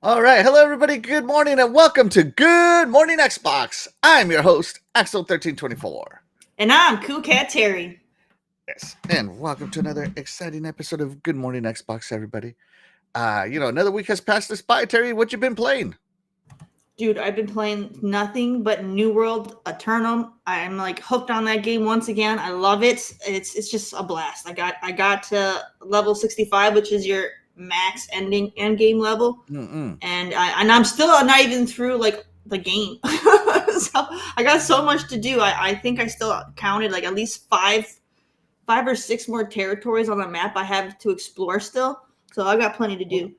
All right. Hello, everybody. Good morning and welcome to Good Morning Xbox. I'm your host, Axel1324. And I'm Cool Cat Terry. Yes. And welcome to another exciting episode of Good Morning Xbox, everybody. Another week has passed us by. Terry, what you been playing? Dude, I've been playing nothing but New World Eternum. I'm like hooked on that game once again. I love it. It's just a blast. I got to level 65, which is your max end game level, Mm-mm. and I'm still not even through like the game. So I got so much to do. I think I still counted like at least five or six more territories on the map I have to explore still. So I got plenty to do.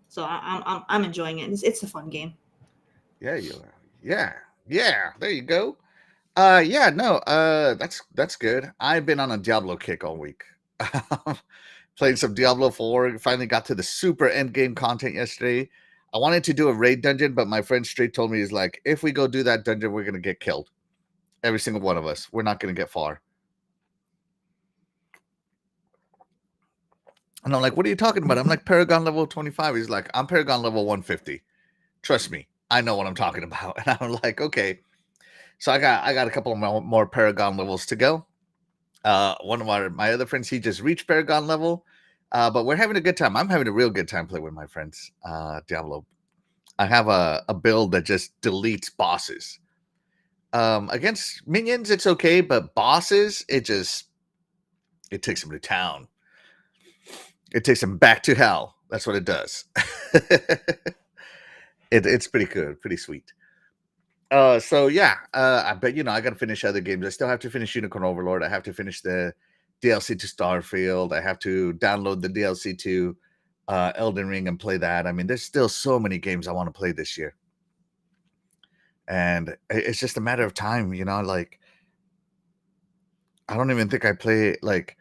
So I'm enjoying it. It's a fun game. Yeah, you are. Yeah. There you go. No. That's good. I've been on a Diablo kick all week. Played some Diablo 4. Finally got to the super end game content yesterday. I wanted to do a raid dungeon, but my friend straight told me, he's like, if we go do that dungeon, we're gonna get killed. Every single one of us. We're not gonna get far. And I'm like, what are you talking about? I'm like, Paragon level 25. He's like, I'm Paragon level 150. Trust me, I know what I'm talking about. And I'm like, okay. So I got a couple of more Paragon levels to go. One of my other friends, he just reached Paragon level. But we're having a good time. I'm having a real good time playing with my friends. Diablo. I have a build that just deletes bosses. Against minions, it's okay, but bosses, it takes them to town. It takes them back to hell. That's what it does. It's pretty good, pretty sweet. I bet I got to finish other games. I still have to finish Unicorn Overlord. I have to finish the DLC to Starfield. I have to download the DLC to Elden Ring and play that. I mean, there's still so many games I want to play this year, and it's just a matter of time. Like I don't even think I play like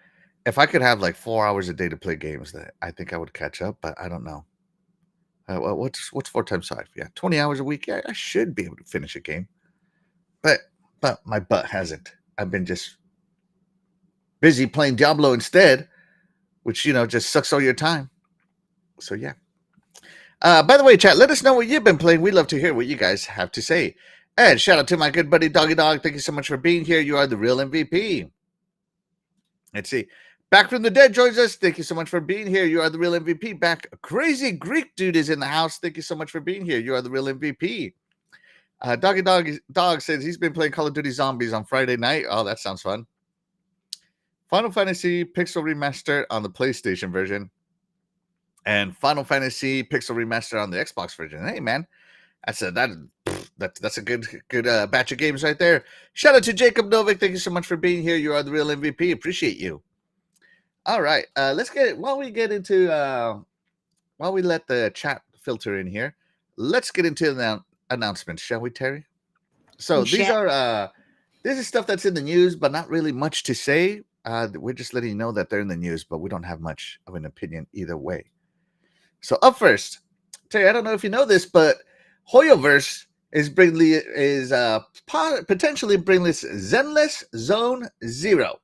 if I could have like 4 hours a day to play games, that I think I would catch up, but I don't know. What's 4 times 5? Yeah, 20 hours a week. Yeah, I should be able to finish a game, but my butt hasn't. I've been just busy playing Diablo instead, which just sucks all your time. So yeah. By the way, chat, let us know what you've been playing. We love to hear what you guys have to say. And shout out to my good buddy Doggy Dog. Thank you so much for being here. You are the real MVP. Let's see. Back from the dead joins us. Thank you so much for being here. You are the real MVP. Back. Crazy Greek dude is in the house. Thank you so much for being here. You are the real MVP. Doggy Dog says he's been playing Call of Duty Zombies on Friday night. Oh, that sounds fun. Final Fantasy Pixel Remaster on the PlayStation version. And Final Fantasy Pixel Remaster on the Xbox version. Hey, man. That's a good batch of games right there. Shout out to Jacob Novik. Thank you so much for being here. You are the real MVP. Appreciate you. All right, let's get while we let the chat filter in here. Let's get into the announcements, shall we, Terry? So this is stuff that's in the news, but not really much to say. We're just letting you know that they're in the news, but we don't have much of an opinion either way. So up first, Terry, I don't know if you know this, but Hoyoverse is potentially bringing Zenless Zone Zero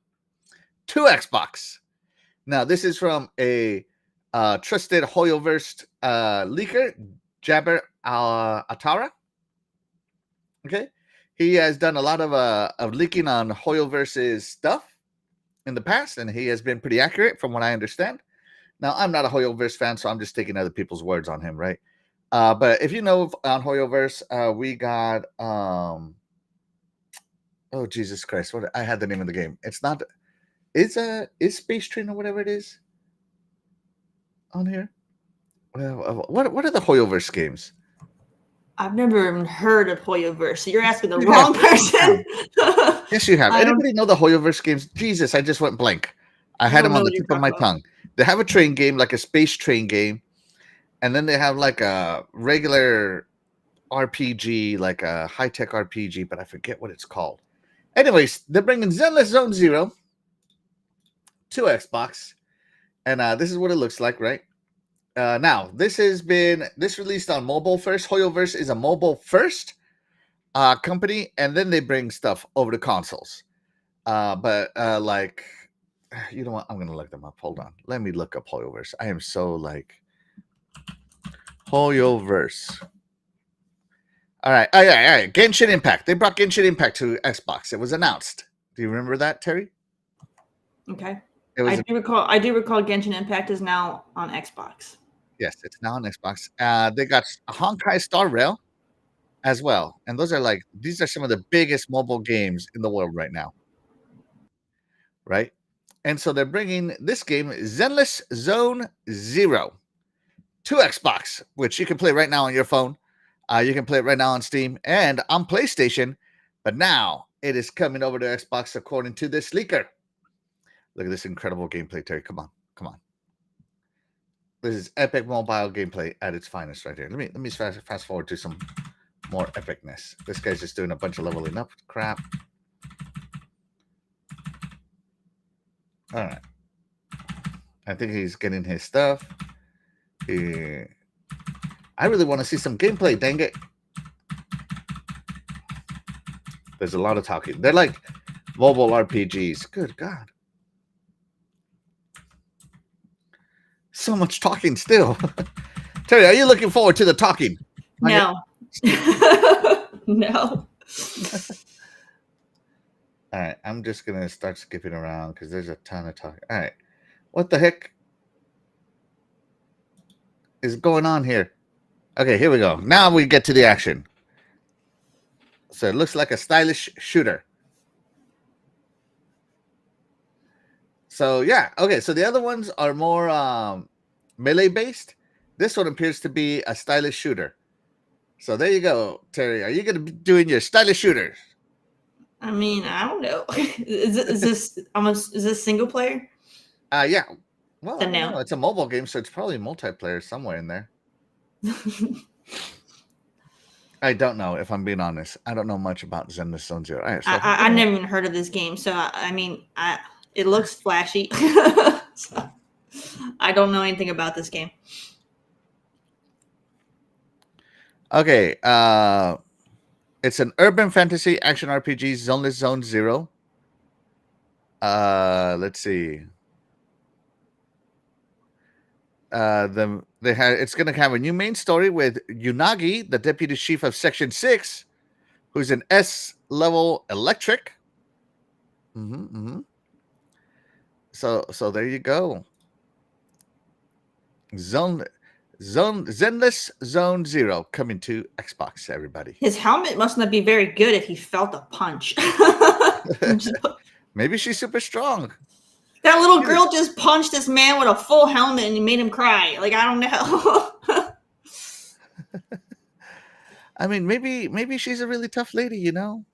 to Xbox. Now, this is from a trusted Hoyoverse leaker, Jabber Atara. Okay, he has done a lot of leaking on Hoyoverse's stuff in the past, and he has been pretty accurate from what I understand. Now, I'm not a Hoyoverse fan, so I'm just taking other people's words on him, right? But if you know on Hoyoverse, we got oh Jesus Christ, what I had the name of the game. It's not is Space Train or whatever it is on here. Well, what are the Hoyoverse games? I've never even heard of Hoyoverse, so you're asking the wrong person. Yes, you have. Anybody know the Hoyoverse games? Jesus, I just went blank. I had them on the tip of my tongue. They have a train game, like a space train game, and then they have like a regular RPG, like a high-tech RPG, but I forget what it's called. Anyways, they're bringing Zenless Zone Zero to Xbox, and this is what it looks like, right? Now, this released on mobile first. Hoyoverse is a mobile first company, and then they bring stuff over to consoles. But you know what? I'm gonna look them up. Hold on. Let me look up Hoyoverse. I am so like Hoyoverse. All right. Oh, yeah, yeah. Genshin Impact. They brought Genshin Impact to Xbox. It was announced. Do you remember that, Terry? Okay. It was. I do recall Genshin Impact is now on Xbox. Yes, it's now on Xbox. They got Honkai Star Rail as well, and these are some of the biggest mobile games in the world right now, right? And so they're bringing this game, Zenless Zone Zero, to Xbox, which you can play right now on your phone. You can play it right now on Steam and on PlayStation, but now it is coming over to Xbox according to this leaker. Look at this incredible gameplay, Terry. Come on, come on. This is epic mobile gameplay at its finest right here. Let me fast forward to some more epicness. This guy's just doing a bunch of leveling up crap. All right. I think he's getting his stuff. I really want to see some gameplay, dang it. There's a lot of talking. They're like mobile RPGs. Good God. So much talking still. Terry, are you looking forward to the talking? No. No. All right, I'm just going to start skipping around because there's a ton of talking. All right, what the heck is going on here? Okay, here we go. Now we get to the action. So it looks like a stylish shooter. So yeah, okay, so the other ones are more melee based. This one appears to be a stylish shooter. So there you go, Terry. Are you going to be doing your stylish shooters? I mean, I don't know. Is this single player? Yeah. Well, I Then don't no. know. It's a mobile game, so it's probably multiplayer somewhere in there. I don't know, if I'm being honest. I don't know much about Zenless Zone Zero. All right, so I never even heard of this game, so I mean, it looks flashy. So, I don't know anything about this game. Okay, it's an urban fantasy action RPG, Zoneless Zone Zero. Let's see. It's going to have a new main story with Yunagi, the deputy chief of Section 6, who's an S-level electric. So there you go. Zenless Zone Zero coming to Xbox, everybody. His helmet must not be very good if he felt a punch. Maybe she's super strong. That little girl just punched this man with a full helmet and made him cry. Like, I don't know. I mean, maybe she's a really tough lady, you know?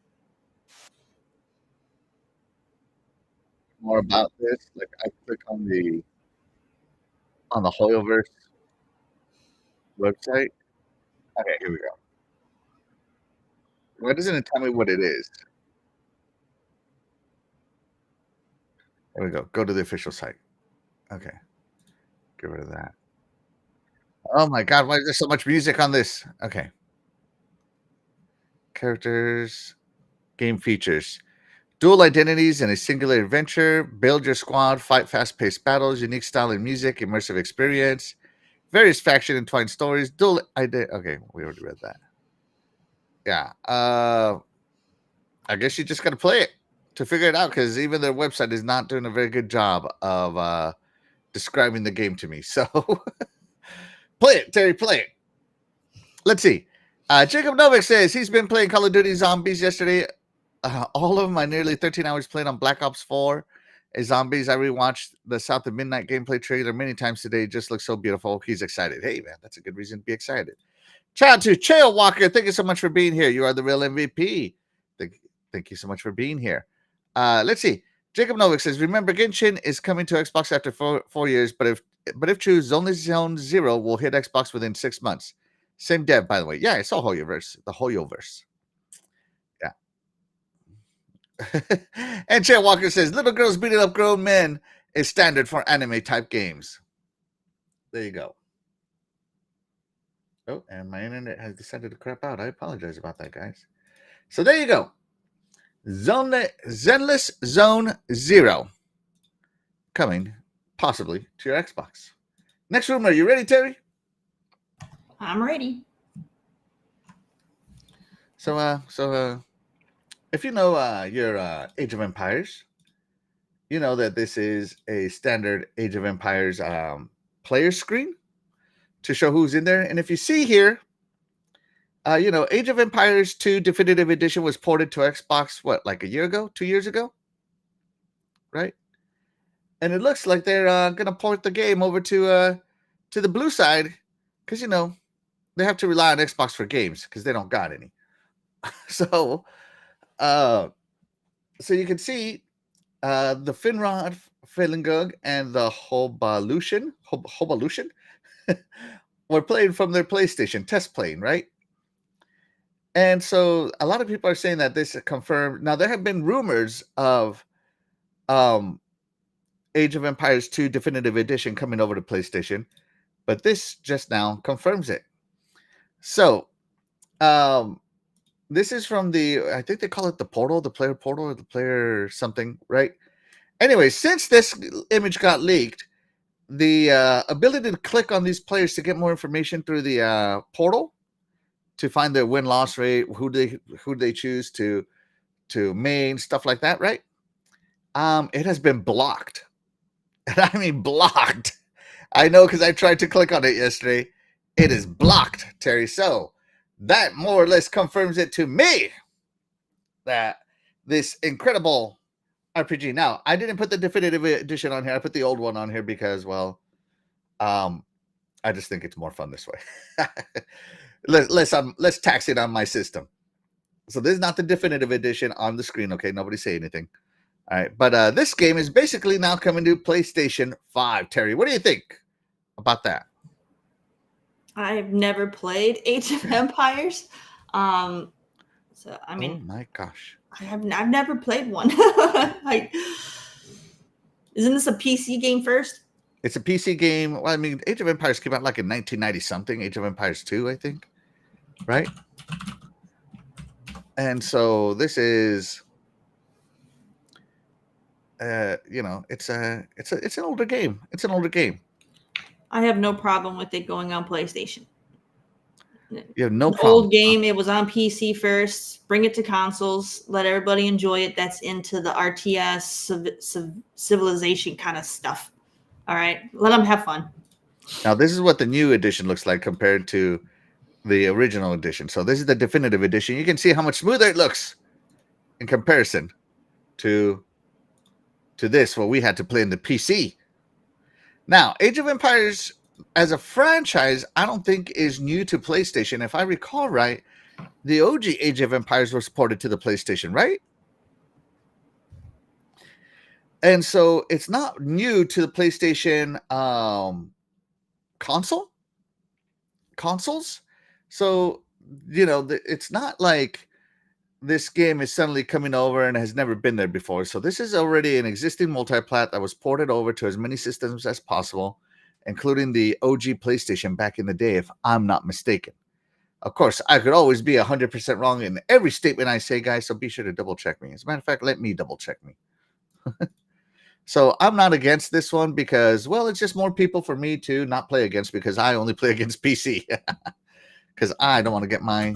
More about this, like I click on the Hoyoverse website. Okay, here we go. Why doesn't it tell me what it is? There we go. Go to the official site. Okay. Get rid of that. Oh my God, why is there so much music on this? Okay. Characters, game features. Dual identities in a singular adventure. Build your squad, fight fast-paced battles, unique style and music, immersive experience. Various faction entwined stories. Dual identity. Okay, we already read that. Yeah. I guess you just got to play it to figure it out because even their website is not doing a very good job of describing the game to me. So play it, Terry, play it. Let's see. Jacob Novik says he's been playing Call of Duty Zombies yesterday. All of my nearly 13 hours played on Black Ops 4 Zombies. I rewatched the South of Midnight gameplay trailer many times today. It just looks so beautiful. He's excited. Hey, man, that's a good reason to be excited. Shout out to Chael Walker. Thank you so much for being here. You are the real MVP. Thank you so much for being here. Let's see. Jacob Novik says, remember, Genshin is coming to Xbox after four years, but if true, Zenless Zone Zero will hit Xbox within 6 months. Same dev, by the way. Yeah, I saw Hoyoverse. The Hoyoverse. Yeah. And Chair Walker says, little girls beating up grown men is standard for anime-type games. There you go. Oh, and my internet has decided to crap out. I apologize about that, guys. So there you go. Zenless Zone Zero coming possibly to your Xbox. Next rumor, you ready, Terry? I'm ready. So if you know your Age of Empires, you know that this is a standard Age of Empires player screen to show who's in there. And if you see here, Age of Empires 2 Definitive Edition was ported to Xbox, what, like a year ago, 2 years ago, right? And it looks like they're gonna port the game over to the blue side, because they have to rely on Xbox for games because they don't got any. So, uh, so you can see the Finrod, Felingug, and the Hobalution were playing from their PlayStation test playing, right? And so a lot of people are saying that this is confirmed. Now there have been rumors of um, Age of Empires 2 Definitive Edition coming over to PlayStation, but this just now confirms it. So this is from I think they call it the portal, the player portal, or the player something, right? Anyway, since this image got leaked, the ability to click on these players to get more information through the portal to find their win-loss rate, who they choose to main, stuff like that, right? It has been blocked. And I mean blocked. I know because I tried to click on it yesterday. It is blocked, Terry. So that more or less confirms it to me that this incredible RPG. Now, I didn't put the definitive edition on here. I put the old one on here because, well, I just think it's more fun this way. Let's tax it on my system. So this is not the definitive edition on the screen. Okay, nobody say anything. All right, but this game is basically now coming to PlayStation 5. Terry, what do you think about that? I've never played Age of Empires. So I mean, oh my gosh, I've never played one. Like, isn't this a PC game first? It's a PC game. Well, I mean, Age of Empires came out like in 1990 something. Age of Empires 2, I think, right? And so this is, it's an older game. It's an older game. I have no problem with it going on PlayStation. You have no An problem. old game. It was on PC first. Bring it to consoles. Let everybody enjoy it. That's into the RTS civilization kind of stuff. All right, let them have fun. Now this is what the new edition looks like compared to the original edition. So this is the definitive edition. You can see how much smoother it looks in comparison to this, what we had to play in the PC. Now, Age of Empires as a franchise, I don't think is new to PlayStation. If I recall right, the OG Age of Empires was ported to the PlayStation, right? And so it's not new to the PlayStation consoles. So, it's not like this game is suddenly coming over and has never been there before. So this is already an existing multiplat that was ported over to as many systems as possible, including the OG PlayStation back in the day, if I'm not mistaken. Of course, I could always be 100% wrong in every statement I say, guys, so be sure to double check me. As a matter of fact, let me double check me. So I'm not against this one because, well, it's just more people for me to not play against because I only play against PC because I don't want to get my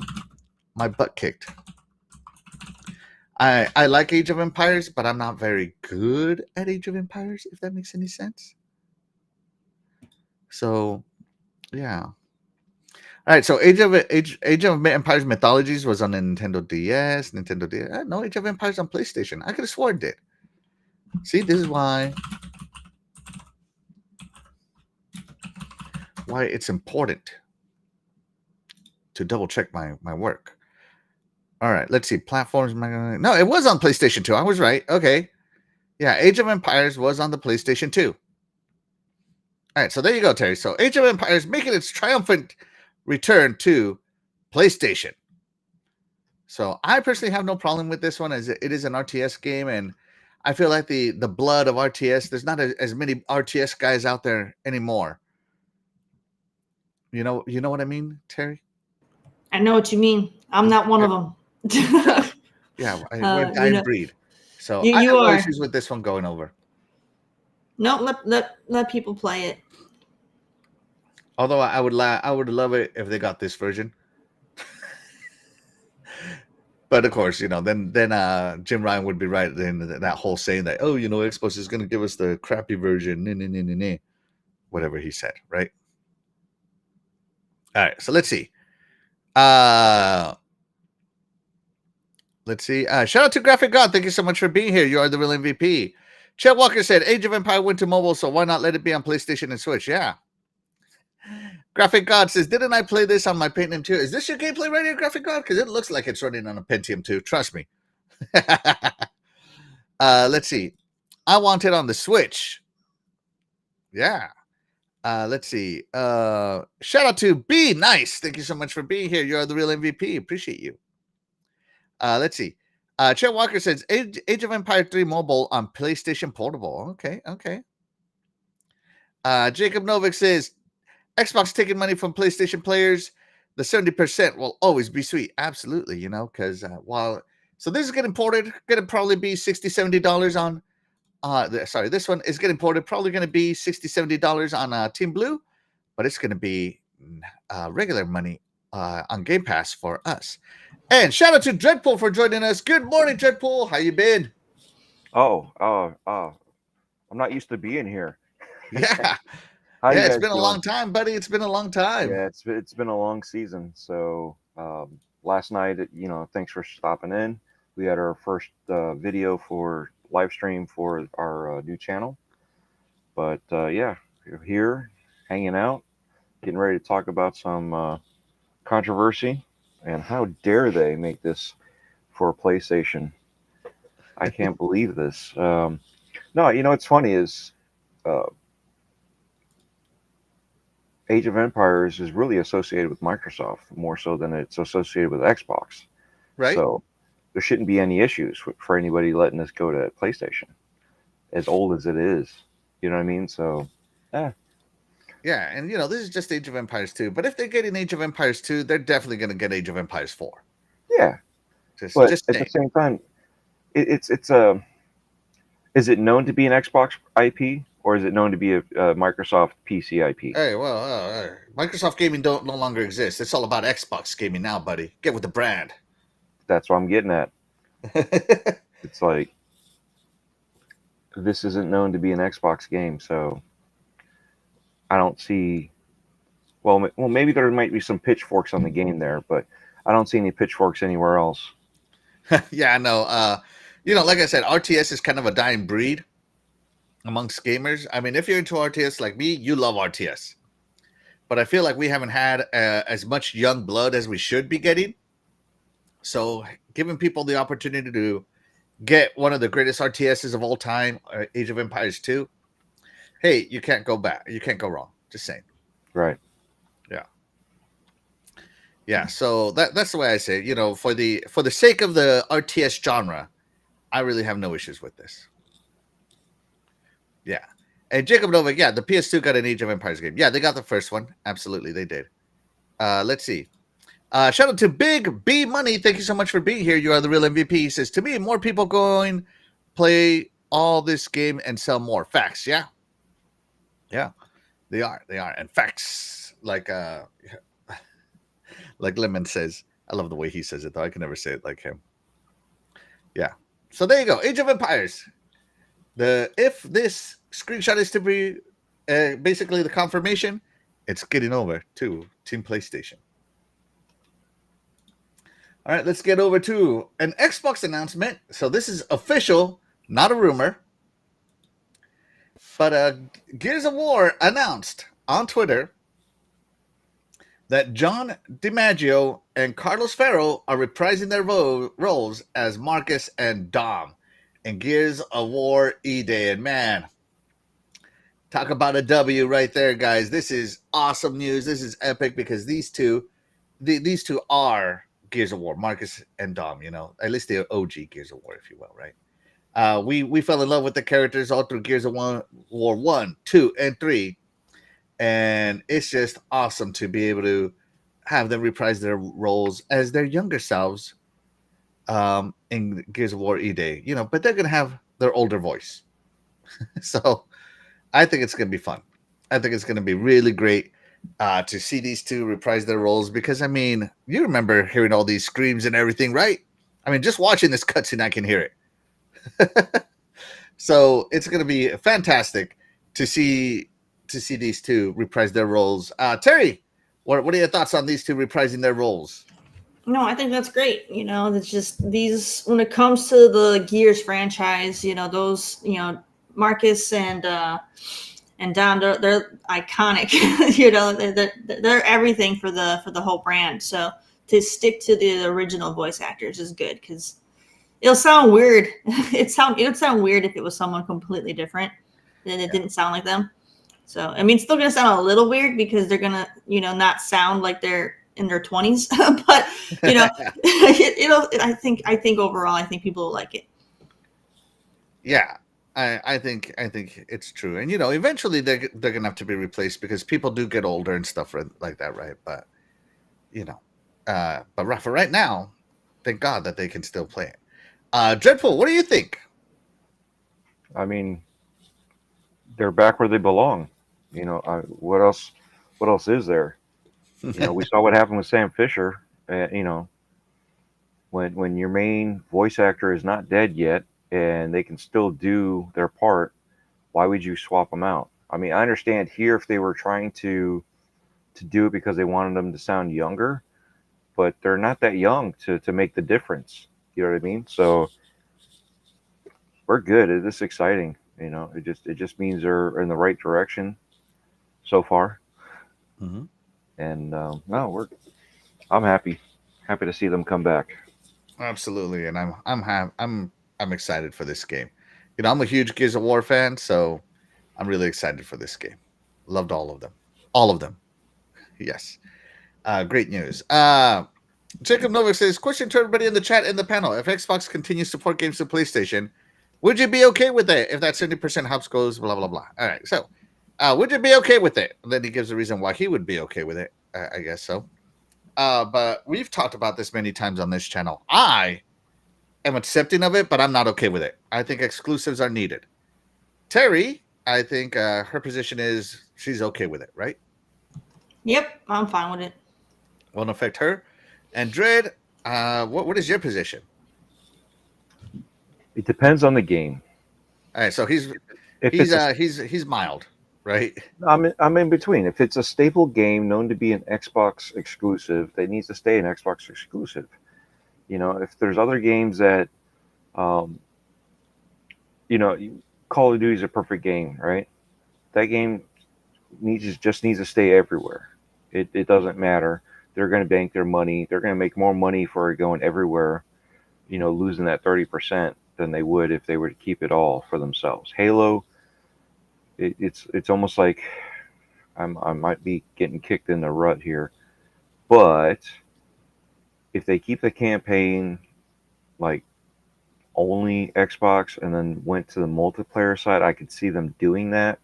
butt kicked. I like Age of Empires, but I'm not very good at Age of Empires, if that makes any sense. So, yeah. All right, so Age of Empires Mythologies was on the Nintendo DS. No, Age of Empires on PlayStation. I could have sworn it did. See, this is why it's important to double check my work. All right, let's see. Platforms. No, it was on PlayStation 2. I was right. Okay. Yeah, Age of Empires was on the PlayStation 2. All right, so there you go, Terry. So Age of Empires making its triumphant return to PlayStation. So I personally have no problem with this one, as it is an RTS game, and I feel like the blood of RTS, there's not as many RTS guys out there anymore. You know what I mean, Terry? I know what you mean. I'm not one of them. Yeah, we're a dying breed. So you I have no are. issues with this one going over. No, let people play it. Although I would love it if they got this version. But of course, then Jim Ryan would be right in that whole saying that, oh, Xbox is going to give us the crappy version, whatever he said, right? All right, so let's see. Let's see. Shout out to Graphic God. Thank you so much for being here. You are the real MVP. Chet Walker said, Age of Empire went to mobile, so why not let it be on PlayStation and Switch? Yeah. Graphic God says, didn't I play this on my Pentium 2? Is this your gameplay right here, Graphic God? Because it looks like it's running on a Pentium 2. Trust me. Let's see. I want it on the Switch. Yeah. Let's see. Shout out to B. Nice. Thank you so much for being here. You are the real MVP. Appreciate you. Let's see. Chet Walker says Age of Empire 3 mobile on PlayStation Portable. Okay. Jacob Novik says Xbox taking money from PlayStation players. The 70% will always be sweet. Absolutely, because so this is getting ported, going to probably be $60, $70 on. This one is getting ported, probably going to be $60, $70 on Team Blue, but it's going to be regular money on Game Pass for us. And shout out to Dreadpool for joining us. Good morning, Dreadpool. How you been? I'm not used to being here. Yeah. How you It's guys been a doing? long time, buddy. It's been a long time. Yeah, it's been a long season. So last night, thanks for stopping in. We had our first video for live stream for our new channel. But yeah, we're here, hanging out, getting ready to talk about some controversy and how dare they make this for PlayStation. I can't believe this. No, what's funny is uh, Age of Empires is really associated with Microsoft more so than it's associated with Xbox. Right? So there shouldn't be any issues for anybody letting this go to PlayStation, as old as it is. You know what I mean? So, yeah. Yeah, and this is just Age of Empires 2. But if they're getting Age of Empires 2, they're definitely going to get Age of Empires 4. Yeah. Just at the same time, it's is it known to be an Xbox IP or is it known to be a Microsoft PC IP? Hey, well, Microsoft gaming no longer exists. It's all about Xbox gaming now, buddy. Get with the brand. That's what I'm getting at. It's like this isn't known to be an Xbox game, so I don't see. Well, maybe there might be some pitchforks on the game there, but I don't see any pitchforks anywhere else. Yeah, I know. Like I said, RTS is kind of a dying breed amongst gamers. I mean, if you're into RTS like me, you love RTS. But I feel like we haven't had as much young blood as we should be getting. So giving people the opportunity to get one of the greatest RTSs of all time, Age of Empires 2, hey, you can't go back. You can't go wrong. Just saying. Right. Yeah. So that's the way I say it. For the sake of the RTS genre, I really have no issues with this. Yeah. And Jacob Novak, yeah, the PS2 got an Age of Empires game. Yeah, they got the first one. Absolutely, they did. Let's see. Shout out to Big B Money. Thank you so much for being here. You are the real MVP. He says, to me, more people going play all this game and sell more. Facts, yeah. Yeah, they are. They are. And facts, like Lemon says. I love the way he says it, though. I can never say it like him. Yeah. So there you go. Age of Empires. If this screenshot is to be basically the confirmation, it's getting over to Team PlayStation. All right, let's get over to an Xbox announcement. So this is official, not a rumor. But Gears of War announced on Twitter that John DiMaggio and Carlos Ferro are reprising their roles as Marcus and Dom in Gears of War E-Day. And man, talk about a W right there, guys. This is awesome news. This is epic because these two are Gears of War, Marcus and Dom. At least they're OG Gears of War, if you will, right? We fell in love with the characters all through Gears of War 1, 2, and 3. And it's just awesome to be able to have them reprise their roles as their younger selves in Gears of War E-Day. But they're going to have their older voice. So I think it's going to be fun. I think it's going to be really great. to see these two reprise their roles, because I mean, you remember hearing all these screams and everything, right? I mean, just watching this cutscene, I can hear it. So it's going to be fantastic to see these two reprise their roles. Terry, what are your thoughts on these two reprising their roles? No, I think that's great. It's just these when it comes to the Gears franchise. Those Marcus and Dom, they're iconic. They're everything for the whole brand. So to stick to the original voice actors is good because it'll sound weird. It would sound weird if it was someone completely different and it didn't sound like them. So I mean, it's still gonna sound a little weird because they're gonna not sound like they're in their 20s, but it'll. I think overall, I think people will like it. Yeah, I think it's true, and eventually they're gonna have to be replaced because people do get older and stuff like that, right? But you know, but for right now, thank God that they can still play it. Dreadful, what do you think? I mean, they're back where they belong. What else? What else is there? We saw what happened with Sam Fisher. When your main voice actor is not dead yet and they can still do their part, why would you swap them out? I mean, I understand here if they were trying to do it because they wanted them to sound younger, but they're not that young to make the difference. You know what I mean? So we're good. It is exciting. It just means they're in the right direction so far. Mhm. And no, I'm happy to see them come back. Absolutely, and I'm excited for this game. I'm a huge Gears of War fan, so I'm really excited for this game. Loved all of them. Yes, great news. Jacob Novak says, question to everybody in the chat and the panel: if Xbox continues to port games to PlayStation, would you be okay with it if that 70% hops goes? Blah blah blah. All right, so would you be okay with it? And then he gives a reason why he would be okay with it. I guess so. But we've talked about this many times on this channel. I am accepting of it, but I'm not okay with it. I think exclusives are needed. Terry, I think her position is she's okay with it, right? Yep, I'm fine with it. Won't affect her. And Dread, what is your position? It depends on the game. All right, so he's If he's it's a, uh he's mild, right? I'm in between. If it's a staple game known to be an Xbox exclusive, that needs to stay an Xbox exclusive. If there's other games that, um, Call of Duty is a perfect game, right? That game just needs to stay everywhere. It doesn't matter. They're going to bank their money. They're going to make more money for it going everywhere. Losing that 30% than they would if they were to keep it all for themselves. Halo, it's almost like I might be getting kicked in the rut here, but if they keep the campaign like only Xbox and then went to the multiplayer side, I could see them doing that.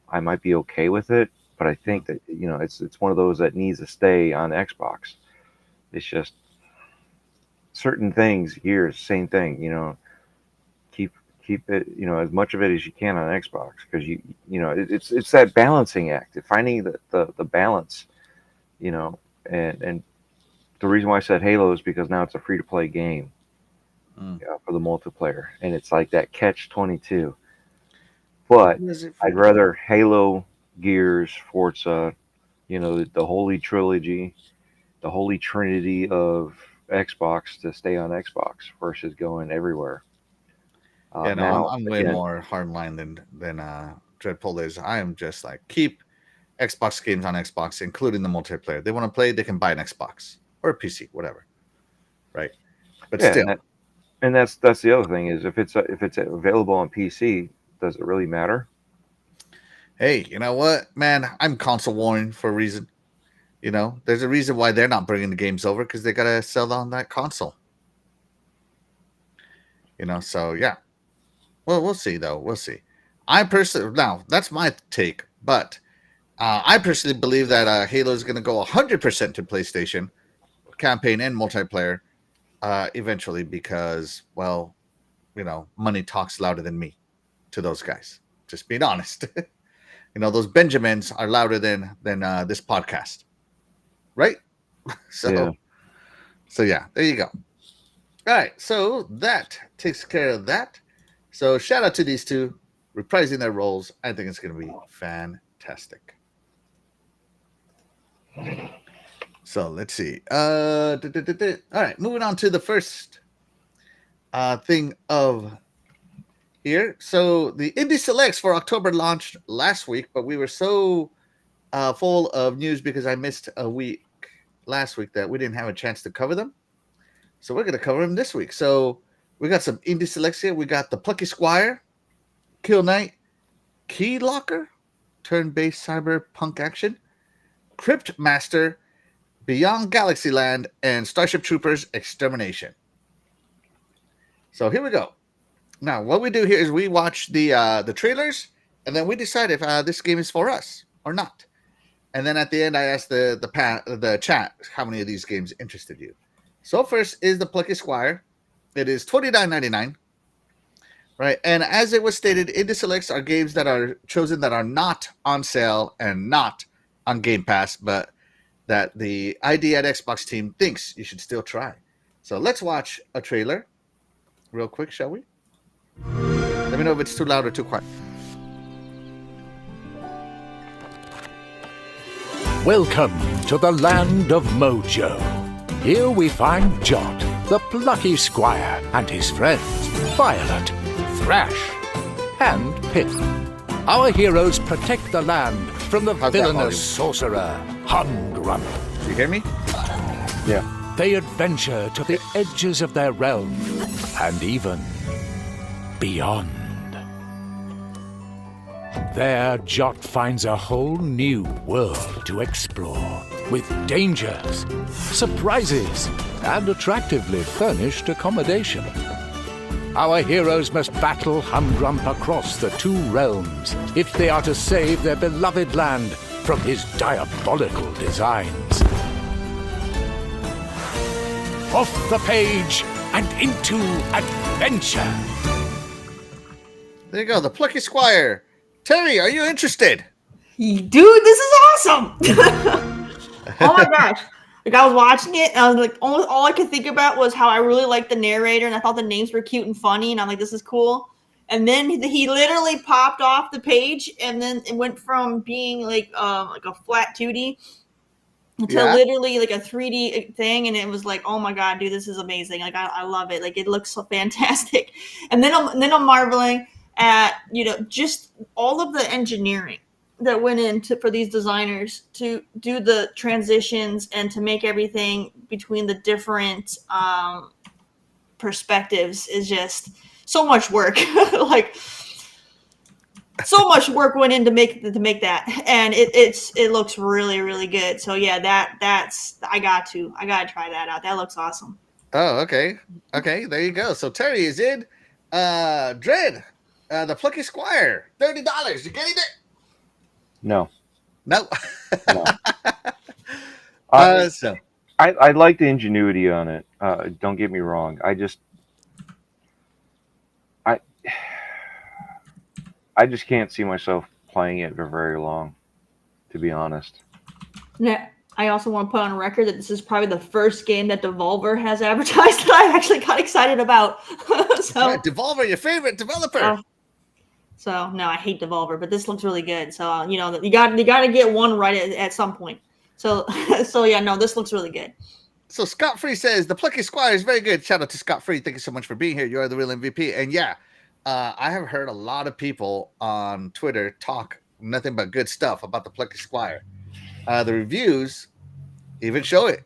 I might be okay with it, but I think that it's one of those that needs to stay on Xbox. It's just certain things here, same thing. Keep keep it as much of it as you can on Xbox because it's that balancing act, finding the balance. And the reason why I said Halo is because now it's a free to play game for the multiplayer, and it's like that catch 22. But I'd rather Halo, Gears, Forza, the holy trilogy, the holy trinity of Xbox to stay on Xbox versus going everywhere. Yeah, no, Now, I'm way again, more hardline than Dreadpool is. I am just like keep Xbox games on Xbox, including the multiplayer. They want to play, they can buy an Xbox or a PC, whatever, right? But yeah, still, and that's the other thing is if it's available on PC, does it really matter? hey, you know what, man? I'm console warring for a reason. There's a reason why they're not bringing the games over because they gotta sell on that console. So yeah. Well, we'll see though. We'll see. I personally now that's my take, but I personally believe that Halo is going to go 100% to PlayStation campaign and multiplayer eventually because, well, money talks louder than me to those guys. Just being honest. those Benjamins are louder than this podcast, right? So, Yeah. so yeah, there you go. All right, so that takes care of that. So shout out to these two reprising their roles. I think it's going to be fantastic. So let's see. All right, moving on to the first thing of here. So the Indie Selects for October launched last week, but we were so full of news because I missed a week last week that we didn't have a chance to cover them. So we're going to cover them this week. So we got some Indie Selects here. We got the Plucky Squire, Kill Knight, Key Locker, turn-based cyberpunk action, Crypt Master, Beyond Galaxyland, and Starship Troopers Extermination. So here we go. Now, what we do here is we watch the trailers, and then we decide if this game is for us or not. And then at the end, I ask the chat how many of these games interested you. So first is the Plucky Squire. It is $29.99. Right, and as it was stated, Indie Selects are games that are chosen that are not on sale and not on Game Pass, but that the ID at Xbox team thinks you should still try. So let's watch a trailer real quick, shall we? Let me know if it's too loud or too quiet. Welcome to the land of Mojo. Here we find Jot, the Plucky Squire, and his friends, Violet, Thrash, and Pip. Our heroes protect the land from the villainous sorcerer, Humgrump. Do you hear me? Yeah. They adventure to the edges of their realm, and even beyond. There, Jot finds a whole new world to explore, with dangers, surprises, and attractively furnished accommodation. Our heroes must battle Humgrump across the two realms if they are to save their beloved land from his diabolical designs. Off the page and into adventure. There you go, the Plucky Squire. Terry, are you interested? Dude, this is awesome! Oh my gosh. Like, I was watching it, and I was like, all I could think about was how I really liked the narrator, and I thought the names were cute and funny, and I'm like, this is cool. And then he literally popped off the page, and then it went from being like a flat 2D to literally like a 3D thing, and it was like, oh my god, dude, this is amazing! Like, I love it. Like, it looks so fantastic. And then I'm marveling at just all of the engineering that went into for these designers to do the transitions and to make everything between the different perspectives is just so much work. Like, so much work went in to make that, and it looks really, really good. So yeah, that's I got to try that out. That looks awesome. Oh, okay, there you go. So Terry is in. Dread, the Plucky Squire, $30. You getting it? No. No. No. So I like the ingenuity on it. Don't get me wrong. I just can't see myself playing it for very long, to be honest. Yeah, I also want to put on record that this is probably the first game that Devolver has advertised that I actually got excited about. So yeah, Devolver, your favorite developer. So no, I hate Devolver, but this looks really good. So you got to get one right at some point. So yeah, no, this looks really good. So Scott Free says the Plucky Squire is very good. Shout out to Scott Free. Thank you so much for being here. You are the real MVP. And yeah, I have heard a lot of people on Twitter talk nothing but good stuff about the Plucky Squire. The reviews even show it.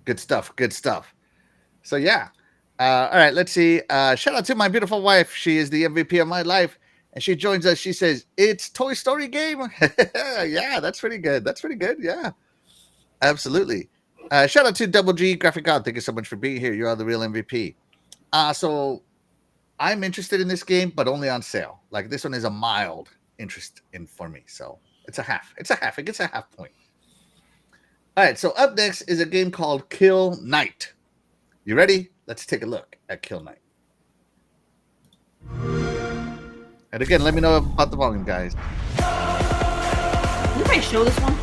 Good stuff. So yeah. All right, let's see. Shout out to my beautiful wife. She is the MVP of my life. And she joins us. She says, it's Toy Story game. Yeah, that's pretty good. Yeah, absolutely. Shout out to Double G Graphic God. Thank you so much for being here. You are the real MVP. So I'm interested in this game, but only on sale. Like, this one is a mild interest in for me. So it's a half. It gets a half point. All right, so up next is a game called Kill Knight. You ready? Let's take a look at Kill Knight. And again, let me know about the volume, guys. I show this one?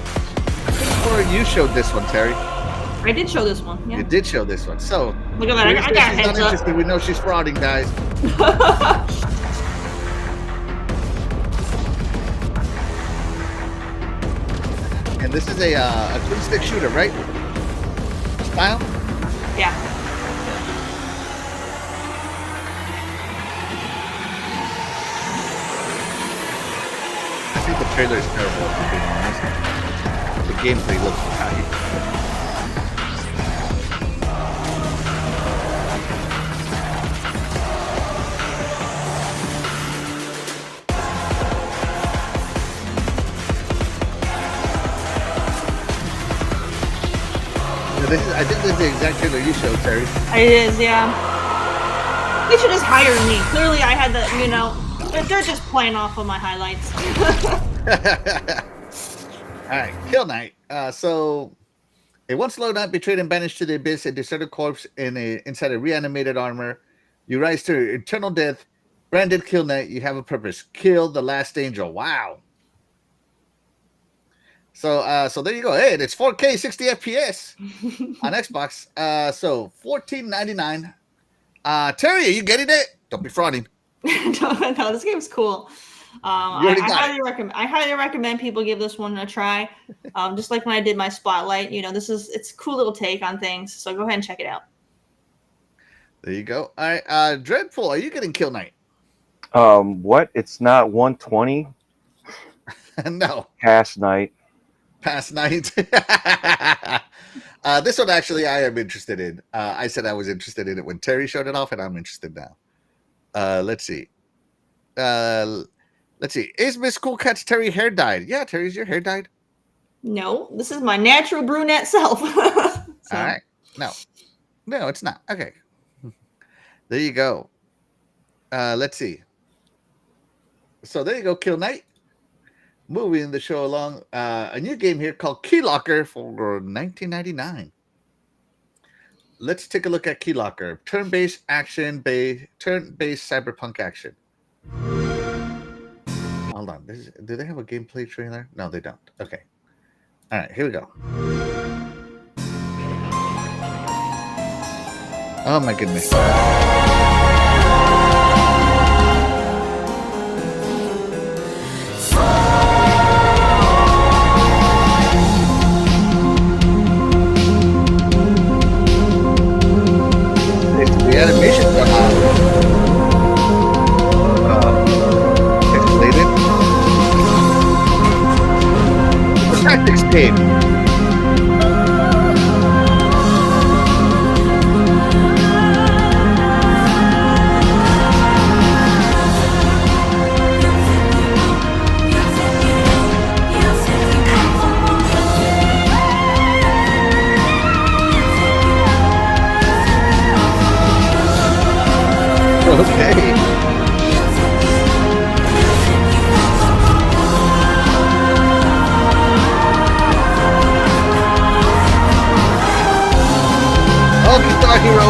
Or you showed this one, Terry. I did show this one. Yeah. You did show this one. So Look at that. I got she's heads not up. interested. We know she's frauding, guys. And this is a twin stick shooter, right? Style? Yeah. I think the trailer is terrible, if I'm being honest. The gameplay looks tight. I think this is the exact trailer you showed, Terry. It is, yeah. They should just hire me. Clearly, I had the, they're just playing off of my highlights. All right, Kill Knight. So, a once low knight betrayed and banished to the abyss, a deserted corpse inside a reanimated armor. You rise to eternal death. Branded Kill Knight. You have a purpose. Kill the last angel. Wow. So there you go. Hey, it's 4K 60 FPS on Xbox. So $14.99. Terry, are you getting it? Don't be frauding. No, this game's cool. I highly recommend people give this one a try. Just like when I did my spotlight, it's a cool little take on things. So go ahead and check it out. There you go. All right, Dreadful, are you getting Kill Knight? What? It's not 120. No. Past night. This one actually I am interested in. I said I was interested in it when Terry showed it off, and I'm interested now. Let's see. Is Miss Cool Cat's Terry hair dyed? Yeah, Terry's your hair dyed? No, this is my natural brunette self. All right. No, it's not. Okay. There you go. Let's see. So there you go, Kill Knight. Moving the show along, a new game here called Keylocker for $19.99. Let's take a look at Keylocker. Turn-based cyberpunk action. Hold on. Do they have a gameplay trailer? No, they don't. Okay. All right, here we go. Oh my goodness. The animation pixelated. It's a tactics game. Okay. Oh, Guitar Hero.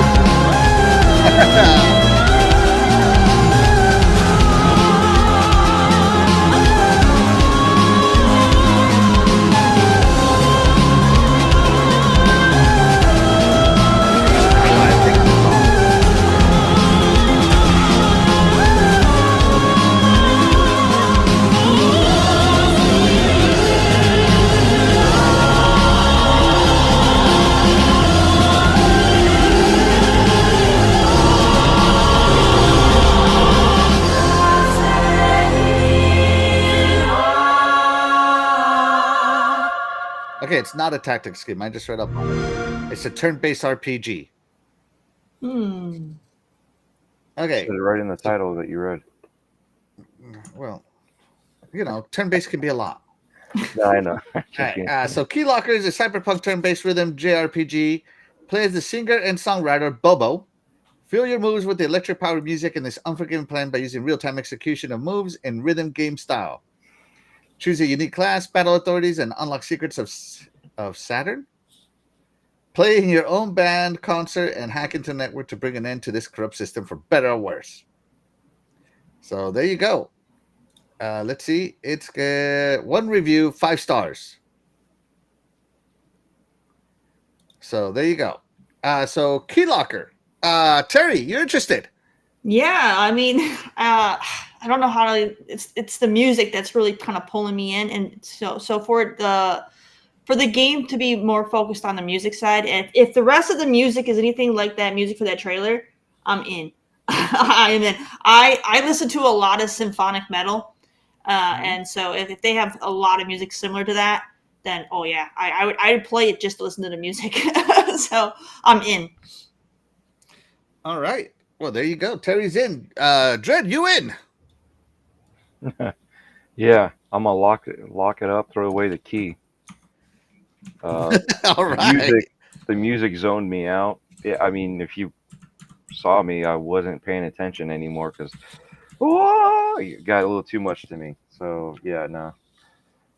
Okay, it's not a tactics game. I just read up on it. It's a turn-based RPG. Okay. It's right in the title that you read. Well, turn-based can be a lot. No, I know. Right, so Keylocker is a cyberpunk turn-based rhythm JRPG. Play as the singer and songwriter Bobo. Feel your moves with the electric-powered music in this unforgiving plan by using real-time execution of moves in rhythm game style. Choose a unique class, battle authorities, and unlock secrets of Saturn. Play in your own band, concert, and hack into the network to bring an end to this corrupt system for better or worse. So there you go. Let's see. It's one review, 5 stars. So there you go. So Key Locker. Terry, you're interested? Yeah, I mean, I don't know how to. It's the music that's really kind of pulling me in, and so for the game to be more focused on the music side, and if the rest of the music is anything like that music for that trailer, I'm in. I'm in. I listen to a lot of symphonic metal, and so if they have a lot of music similar to that, then oh yeah, I would play it just to listen to the music. So I'm in. All right. Well, there you go. Terry's in. Dread, you in? Yeah, I'm gonna lock it up, throw away the key. All The right. music zoned me out. Yeah, I mean, if you saw me, I wasn't paying attention anymore because it got a little too much to me. So yeah, no,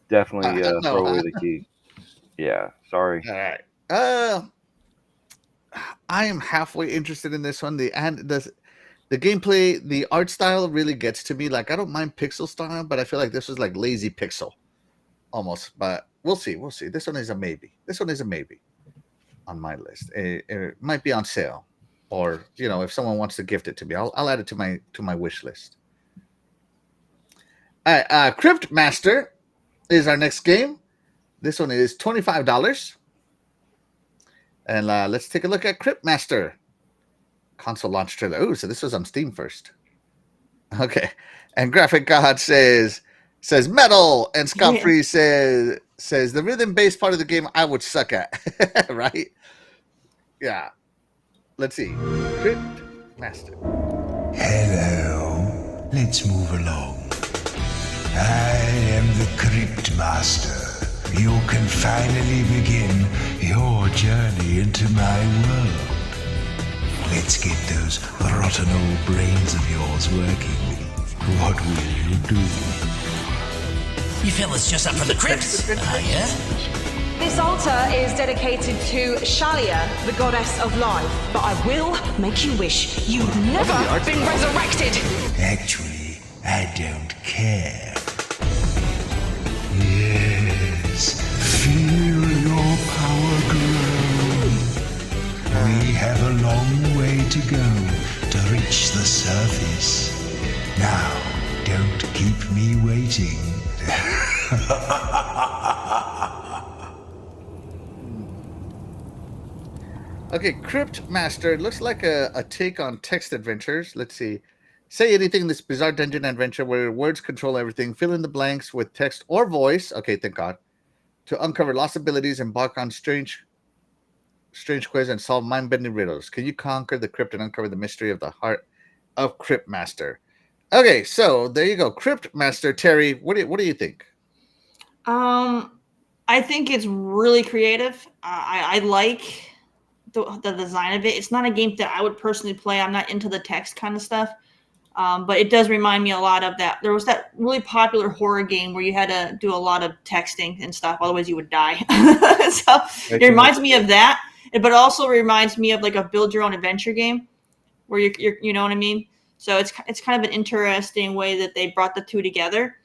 definitely No, throw away huh? the key. Yeah, sorry. All right. I am halfway interested in this one. The gameplay, the art style really gets to me. Like I don't mind pixel style, but I feel like this was like lazy pixel almost. But we'll see. We'll see. This one is a maybe. This one is a maybe on my list. It might be on sale, or if someone wants to gift it to me, I'll add it to my wish list. All right. Crypt Master is our next game. This one is $25. And let's take a look at Crypt Master console launch trailer. Oh, so this was on Steam first. Okay. And Graphic God says metal, and Scott Yeah. Free says the rhythm based part of the game I would suck at. Right? Yeah. Let's see. Crypt Master. Hello. Let's move along. I am the Crypt Master. You can finally begin your journey into my world. Let's get those rotten old brains of yours working. What will you do? You fellas just up for the crypts, yeah? This altar is dedicated to Shalia, the goddess of life. But I will make you wish you'd never been resurrected. Actually, I don't care. Yes, feel your power grow. We have a long way to go to reach the surface. Now, don't keep me waiting. Okay, Crypt Master. It looks like a take on text adventures. Let's see. Say anything in this bizarre dungeon adventure where words control everything. Fill in the blanks with text or voice. Okay, thank God. To uncover lost abilities, embark on strange quests, and solve mind-bending riddles. Can you conquer the crypt and uncover the mystery of the heart of Crypt Master? Okay, so there you go. Crypt Master. Terry, what do you think? I think it's really creative. I like the design of it. It's not a game that I would personally play. I'm not into the text kind of stuff. But it does remind me a lot of that. There was that really popular horror game where you had to do a lot of texting and stuff, otherwise you would die. So it reminds me of that, but it also reminds me of like a build your own adventure game where you're you know what I mean? So it's kind of an interesting way that they brought the two together.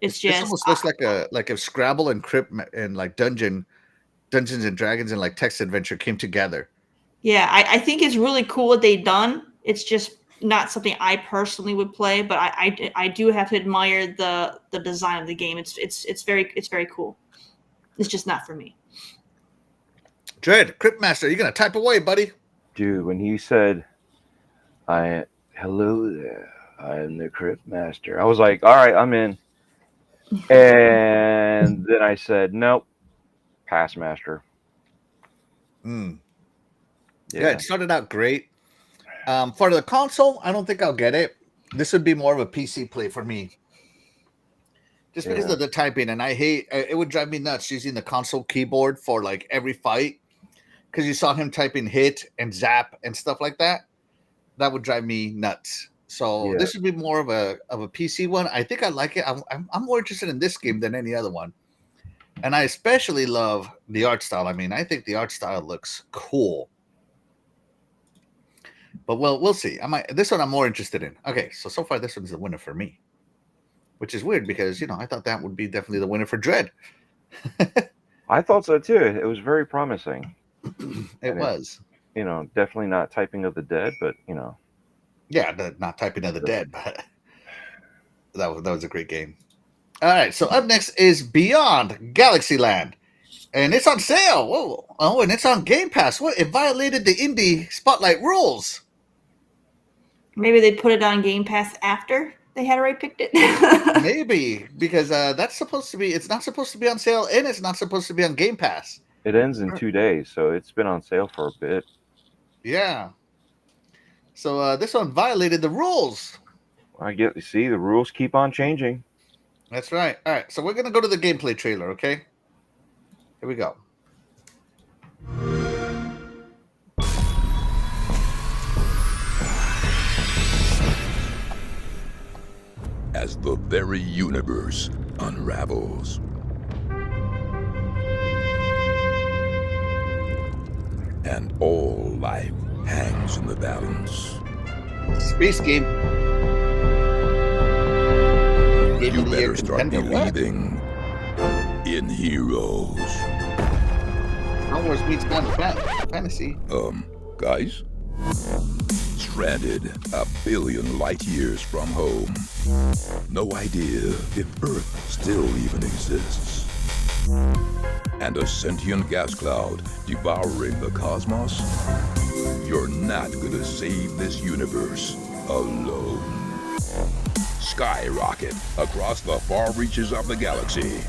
It's This just almost looks like if Scrabble and Crypt and like Dungeons and Dragons and like text adventure came together. yeah, I think it's really cool what they've done. It's just not something I personally would play, but I do have to admire the design of the game. It's very cool. It's just not for me. Dread, Crypt Master, you're gonna type away, buddy. Dude, when he said, hello there, I am the Crypt Master, I was like, all right, I'm in. And then I said, nope, pass master. Yeah, it started out great. For the console, I don't think I'll get it. This would be more of a PC play for me. Just because of the typing, and I hate it would drive me nuts using the console keyboard for like every fight. Because you saw him typing hit and zap and stuff like that. That would drive me nuts. So this would be more of a PC one. I think I like it. I'm more interested in this game than any other one. And I especially love the art style. I mean, I think the art style looks cool. But we'll see. This one I'm more interested in. Okay, so far this one's the winner for me. which is weird because I thought that would be definitely the winner for Dread. I thought so too. It was very promising. It was. Definitely not Typing of the Dead, but Yeah, not Typing of the Dead, but that was a great game. All right, so up next is Beyond Galaxyland, and it's on sale. Whoa! Oh, and it's on Game Pass. What? It violated the indie spotlight rules. Maybe they put it on Game Pass after they had already picked it. Maybe because that's supposed to be. It's not supposed to be on sale, and it's not supposed to be on Game Pass. it ends in 2 days, so it's been on sale for a bit. Yeah. So this one violated the rules. See, the rules keep on changing. That's right. All right, so we're gonna go to the gameplay trailer. Okay. Here we go. As the very universe unravels. And all life hangs in the balance. Space game. You better start believing in heroes. Star Wars meets Final Fantasy. Guys? Stranded a billion light years from home. No idea if Earth still even exists. And a sentient gas cloud devouring the cosmos? You're not gonna save this universe alone. Skyrocket across the far reaches of the galaxy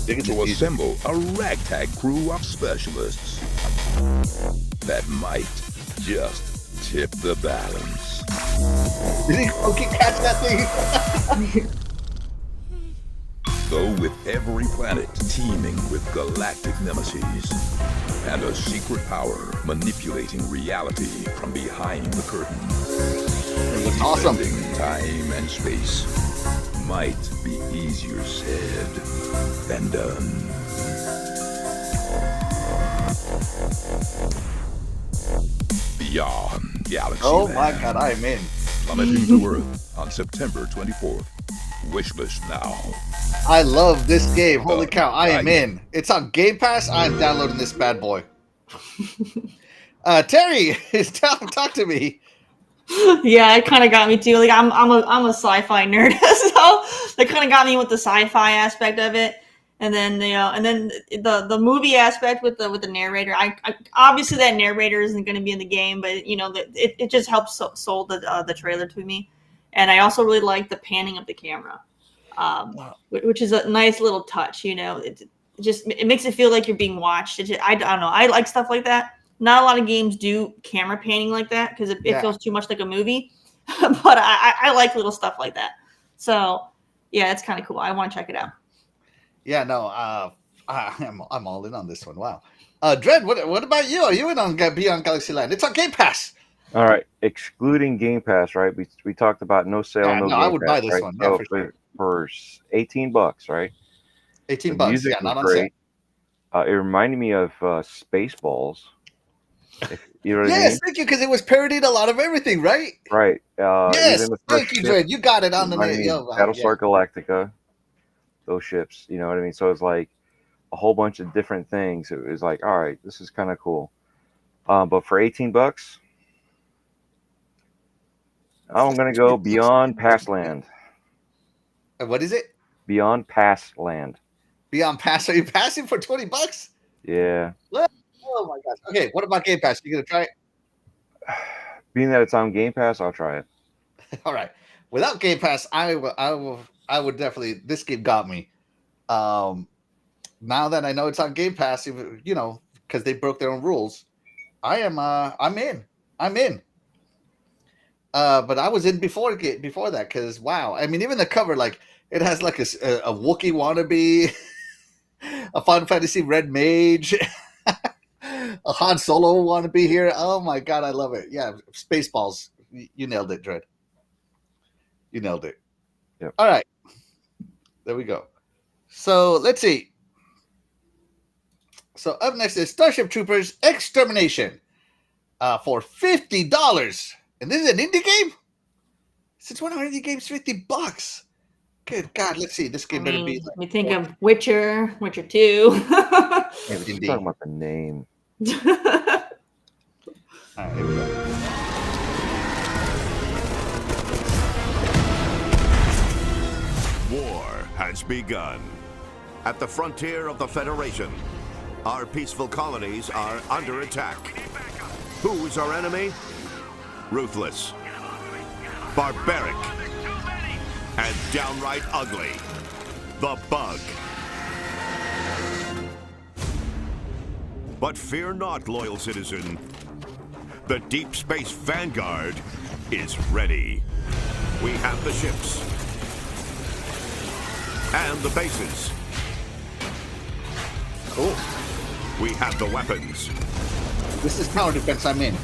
to assemble a ragtag crew of specialists that might just tip the balance. Did he catch that thing? Though with every planet teeming with galactic nemesis and a secret power manipulating reality from behind the curtain. It's awesome. Defending time and space might be easier said than done. Beyond Galaxy. Oh my God, I am in. Plummeting to Earth on September 24th. Wishlist now. I love this game. Holy cow, I am right. in. It's on Game Pass. I'm downloading this bad boy. Terry, talk to me. Yeah, it kind of got me too. Like I'm a sci-fi nerd, so that kind of got me with the sci-fi aspect of it. And then the movie aspect with the narrator. I obviously that narrator isn't going to be in the game, but it just helps sold the trailer to me. And I also really like the panning of the camera, which is a nice little touch. It makes it feel like you're being watched. I don't know. I like stuff like that. Not a lot of games do camera panning like that because it feels too much like a movie. But I like little stuff like that. So yeah, it's kind of cool. I want to check it out. Yeah, no, I'm all in on this one. Wow. Dread, what about you? Are you in on Beyond Galaxyland? It's on Game Pass. All right, excluding Game Pass, right? We talked about no sale, Yeah, no no, Game I would Pass, buy this right? one. So Yeah, for sure. for $18, right? $18. Music Yeah, not was on sale. great. It reminded me of Spaceballs. You know what I Yes, mean? thank you, because it was parodied a lot of everything, right? Right. Yes, Even the thank first you, ship Dread. You got it on the reminded net. me of Yo, Battlestar Galactica. Those ships, you know what I mean? So it's like a whole bunch of different things. It was like, all right, this is kind of cool. But for $18, I'm gonna go Beyond Passland. What is it? Beyond Passland. Beyond Pass. Are you passing for $20? Yeah. Oh my gosh. Okay, what about Game Pass? You gonna try it? Being that it's on Game Pass, I'll try it. All right. Without Game Pass, I would definitely. This game got me. Now that I know it's on Game Pass, because they broke their own rules, I'm in. But I was in before that because wow, I mean, even the cover, like it has like a Wookiee wannabe, a Final Fantasy Red Mage, a Han Solo wannabe here. Oh my God, I love it. Yeah, Spaceballs. You nailed it, Dread. You nailed it. Yep. All right, there we go. So let's see. So up next is Starship Troopers Extermination for $50. And this is an indie game? Since when are indie games $50? Good God, let's see. This I game better mean, be like we think 4. of Witcher, Witcher 2. I'm Indeed. talking about the name. All right, here we go. War has begun. At the frontier of the Federation, our peaceful colonies are under attack. Who's our enemy? Ruthless, barbaric, and downright ugly. The Bug. But fear not, loyal citizen. The Deep Space Vanguard is ready. We have the ships and the bases. Cool. We have the weapons. This is tower defense I'm in.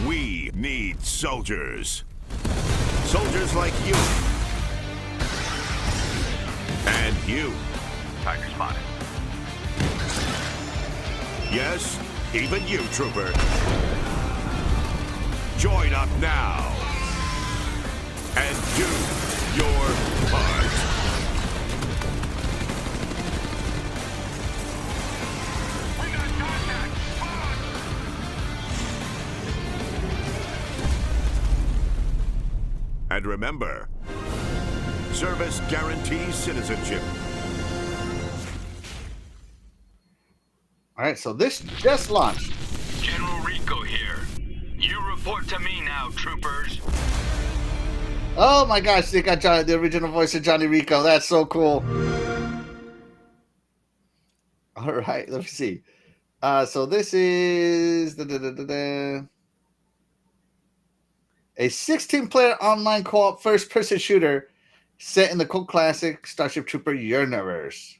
We need soldiers. Soldiers like you. And you. Tiger spotted. Yes, even you, Trooper. Join up now. And do your part. And remember, service guarantees citizenship. All right, so this just launched. General Rico here. You report to me now, troopers. Oh my gosh, they got the original voice of Johnny Rico. That's so cool. All right, let me see. So this is a 16-player online co-op first-person shooter set in the cult classic Starship Trooper universe.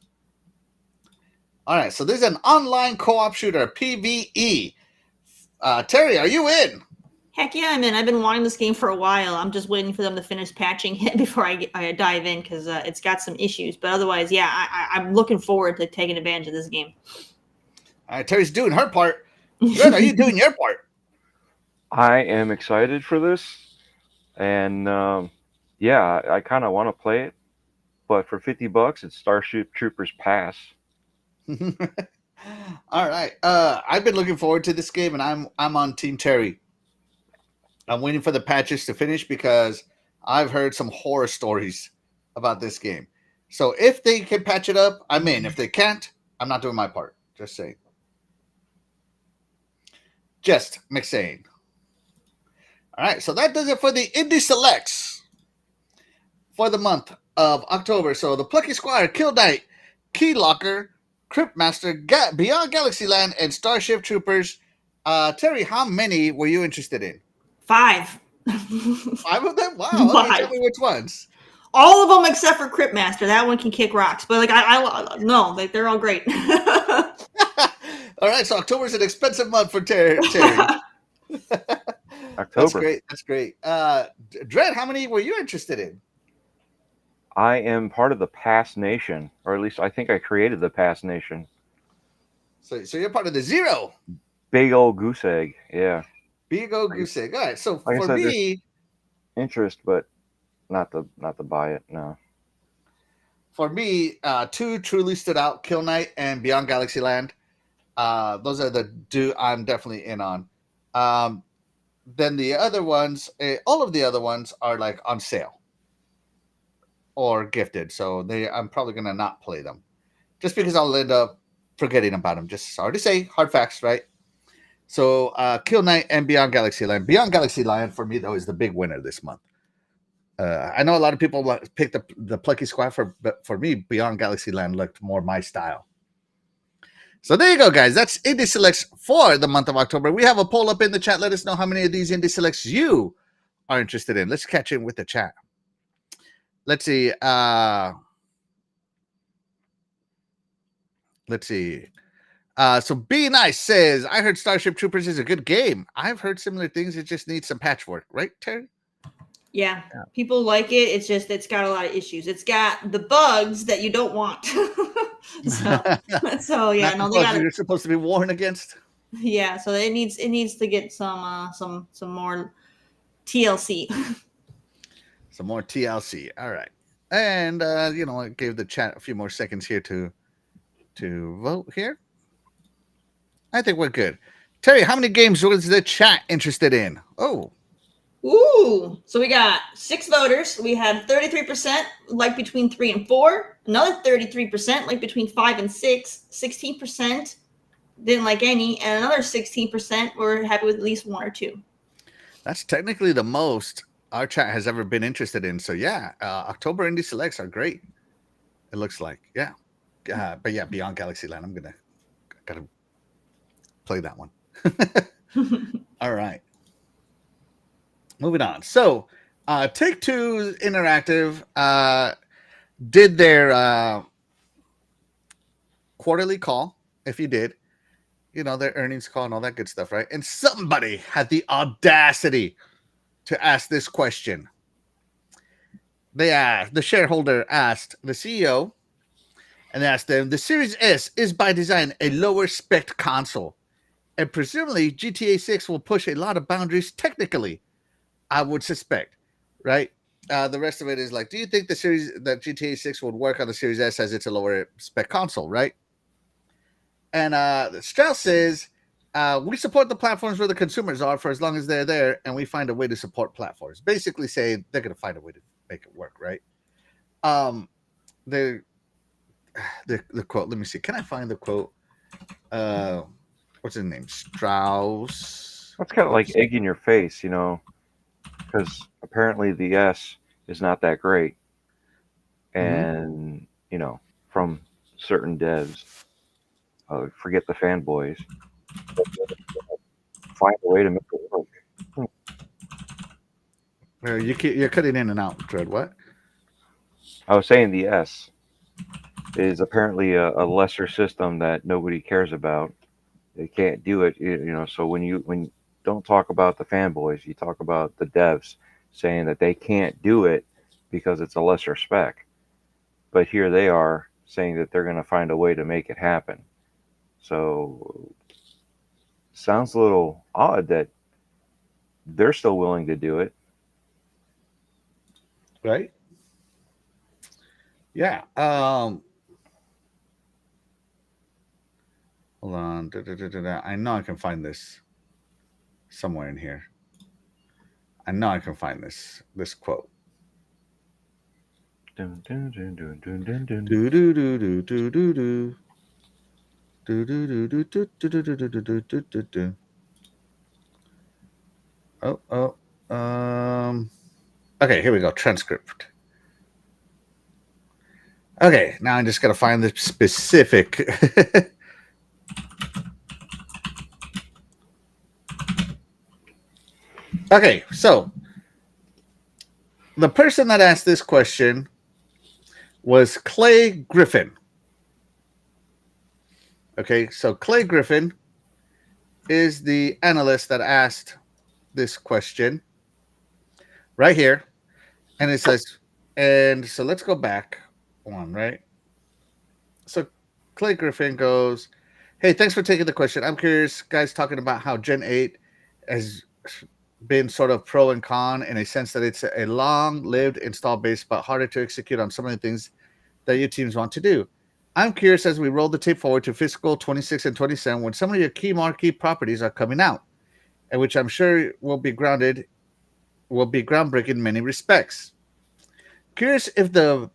All right, so this is an online co-op shooter, PvE. Terry, are you in? Heck yeah, I'm in. I've been wanting this game for a while. I'm just waiting for them to finish patching it before I dive in because it's got some issues. But otherwise, yeah, I'm looking forward to taking advantage of this game. All right, Terry's doing her part. Good, are you doing your part? I am excited for this, and yeah, I kind of want to play it, but for $50, it's Starship Troopers Pass. All right, I've been looking forward to this game, and I'm on Team Terry. I'm waiting for the patches to finish because I've heard some horror stories about this game. So if they can patch it up, I'm in. If they can't, I'm not doing my part. Just saying. Just saying. All right, so that does it for the Indie Selects for the month of October. So the Plucky Squire, Kill Knight, Key Locker, Crypt Master, Beyond Galaxy Land, and Starship Troopers. Terry, how many were you interested in? 5. 5 of them? Wow. Okay, 5. tell me which ones. All of them except for Crypt Master. That one can kick rocks. But like I no, like they're all great. All right, so October is an expensive month for Terry. October. That's great. Dredd, how many were you interested in? I am part of the Pass Nation, or at least I think I created the Pass Nation. So you're part of the Zero. Big old goose egg, yeah. Big old goose egg. All right, so Like for me, interest, but not to buy it. No. For me, 2 truly stood out: Kill Knight and Beyond Galaxy Land. Those are the 2 I'm definitely in on. Then the other ones, all of the other ones are like on sale or gifted, so I'm probably gonna not play them, just because I'll end up forgetting about them. Just sorry to say, hard facts, right? So Kill Knight and Beyond Galaxy Land. Beyond Galaxy Land for me though is the big winner this month. I know a lot of people picked the Plucky Squire, but for me, Beyond Galaxy Land looked more my style. So there you go, guys. That's Indie Selects for the month of October. We have a poll up in the chat. Let us know how many of these Indie Selects you are interested in. Let's catch in with the chat. Let's see. So Be Nice says, I heard Starship Troopers is a good game. I've heard similar things. It just needs some patchwork. Right, Terry? Yeah, people like it. It's got a lot of issues. It's got the bugs that you don't want. so yeah, no, they got. You're supposed to be warned against. Yeah, so it needs to get some more TLC. Some more TLC. All right. And I gave the chat a few more seconds here to vote here. I think we're good. Terry, how many games was the chat interested in? Oh. Ooh. So we got 6 voters. We had 33% like between 3 and 4. Another 33% like between 5 and 6. 16% didn't like any. And another 16% were happy with at least 1 or 2. That's technically the most our chat has ever been interested in. So yeah, October Indie Selects are great. It looks like, yeah. But yeah, Beyond Galaxy Land, gotta play that one. All right. Moving on. So Take-Two Interactive did their quarterly call, if you did. Their earnings call and all that good stuff, right? And somebody had the audacity to ask this question. The shareholder asked the CEO and asked them, the Series S is by design a lower spec console, and presumably GTA 6 will push a lot of boundaries technically, I would suspect, right? The rest of it is like, do you think that GTA 6 would work on the Series S as it's a lower spec console, right? And Strauss says, we support the platforms where the consumers are for as long as they're there, and we find a way to support platforms. Basically saying they're going to find a way to make it work, right? The quote, let me see. Can I find the quote? What's his name? Strauss. That's kind of like egg in your face, because apparently the S is not that great. And, from certain devs, forget the fanboys, find a way to make it work. You're cutting in and out, Dread. What? I was saying the S is apparently a lesser system that nobody cares about. They can't do it, so when you don't talk about the fanboys, you talk about the devs saying that they can't do it because it's a lesser spec. But here they are saying that they're going to find a way to make it happen. So sounds a little odd that they're still willing to do it. Right? Yeah. Hold on. I know I can find this somewhere in here. I know I can find this quote. Dun, dun, dun, dun, dun, dun, dun. Do do do do do do do. Do do do do do do do do do do do do. Okay, here we go. Transcript. Okay, now I'm just gonna find the specific. Okay, so the person that asked this question was Clay Griffin. Okay, so Clay Griffin is the analyst that asked this question right here. And it says, and so let's go back one, right? So Clay Griffin goes, hey, thanks for taking the question. I'm curious, guys, talking about how Gen 8 has been sort of pro and con in a sense that it's a long-lived install base, but harder to execute on some of the things that your teams want to do. I'm curious as we roll the tape forward to fiscal 26 and 27 when some of your key marquee properties are coming out, and which I'm sure will be groundbreaking in many respects. Curious if the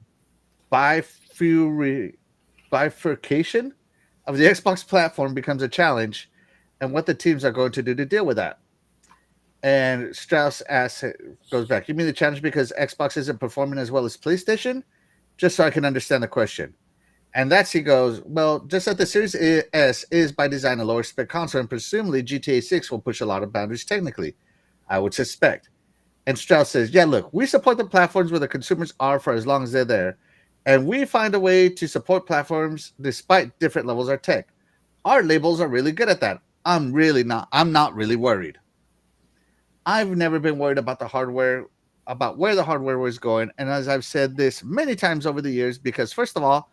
bifurcation of the Xbox platform becomes a challenge and what the teams are going to do to deal with that. And Strauss goes back, you mean the challenge because Xbox isn't performing as well as PlayStation? Just so I can understand the question. And he goes, well, just that the Series S is by design a lower spec console, and presumably GTA 6 will push a lot of boundaries technically, I would suspect. And Strauss says, yeah, look, we support the platforms where the consumers are for as long as they're there, and we find a way to support platforms despite different levels of tech. Our labels are really good at that. I'm not really worried. I've never been worried about the hardware, about where the hardware was going. And as I've said this many times over the years, because first of all,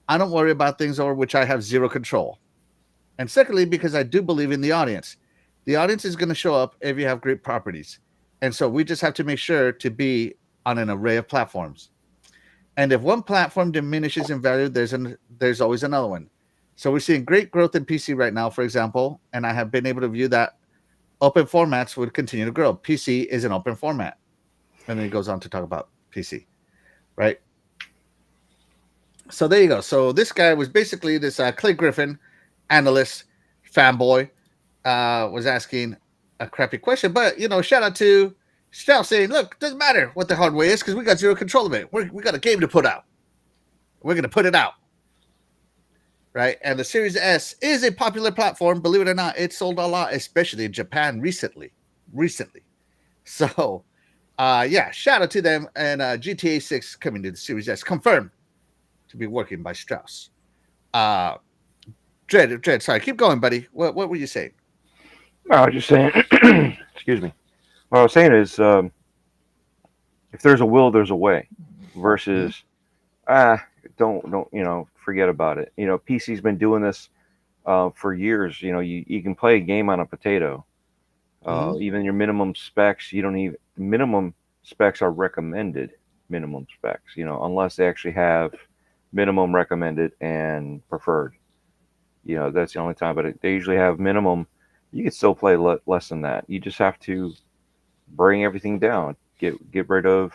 I don't worry about things over which I have zero control. And secondly, because I do believe in the audience. The audience is going to show up if you have great properties. And so we just have to make sure to be on an array of platforms. And if one platform diminishes in value, there's always another one. So we're seeing great growth in PC right now, for example, and I have been able to view that open formats would continue to grow. PC is an open format. And then he goes on to talk about PC, right? So there you go. So this guy was basically this Clay Griffin analyst fanboy was asking a crappy question. But, shout out to Strauss saying, look, doesn't matter what the hardware is because we got zero control of it. We got a game to put out. We're going to put it out. Right? And the Series S is a popular platform. Believe it or not, it sold a lot, especially in Japan recently. So, shout out to them. And GTA 6 coming to the Series S. Confirmed to be working by Strauss. Dread, sorry. Keep going, buddy. What were you saying? No, I was just saying, excuse me. What I was saying is, if there's a will, there's a way versus, don't, forget about it. PC's been doing this for years. You can play a game on a potato. Even your minimum specs, you don't even minimum specs are recommended minimum specs, unless they actually have minimum recommended and preferred. That's the only time, but they usually have minimum. You can still play less than that. You just have to bring everything down, get rid of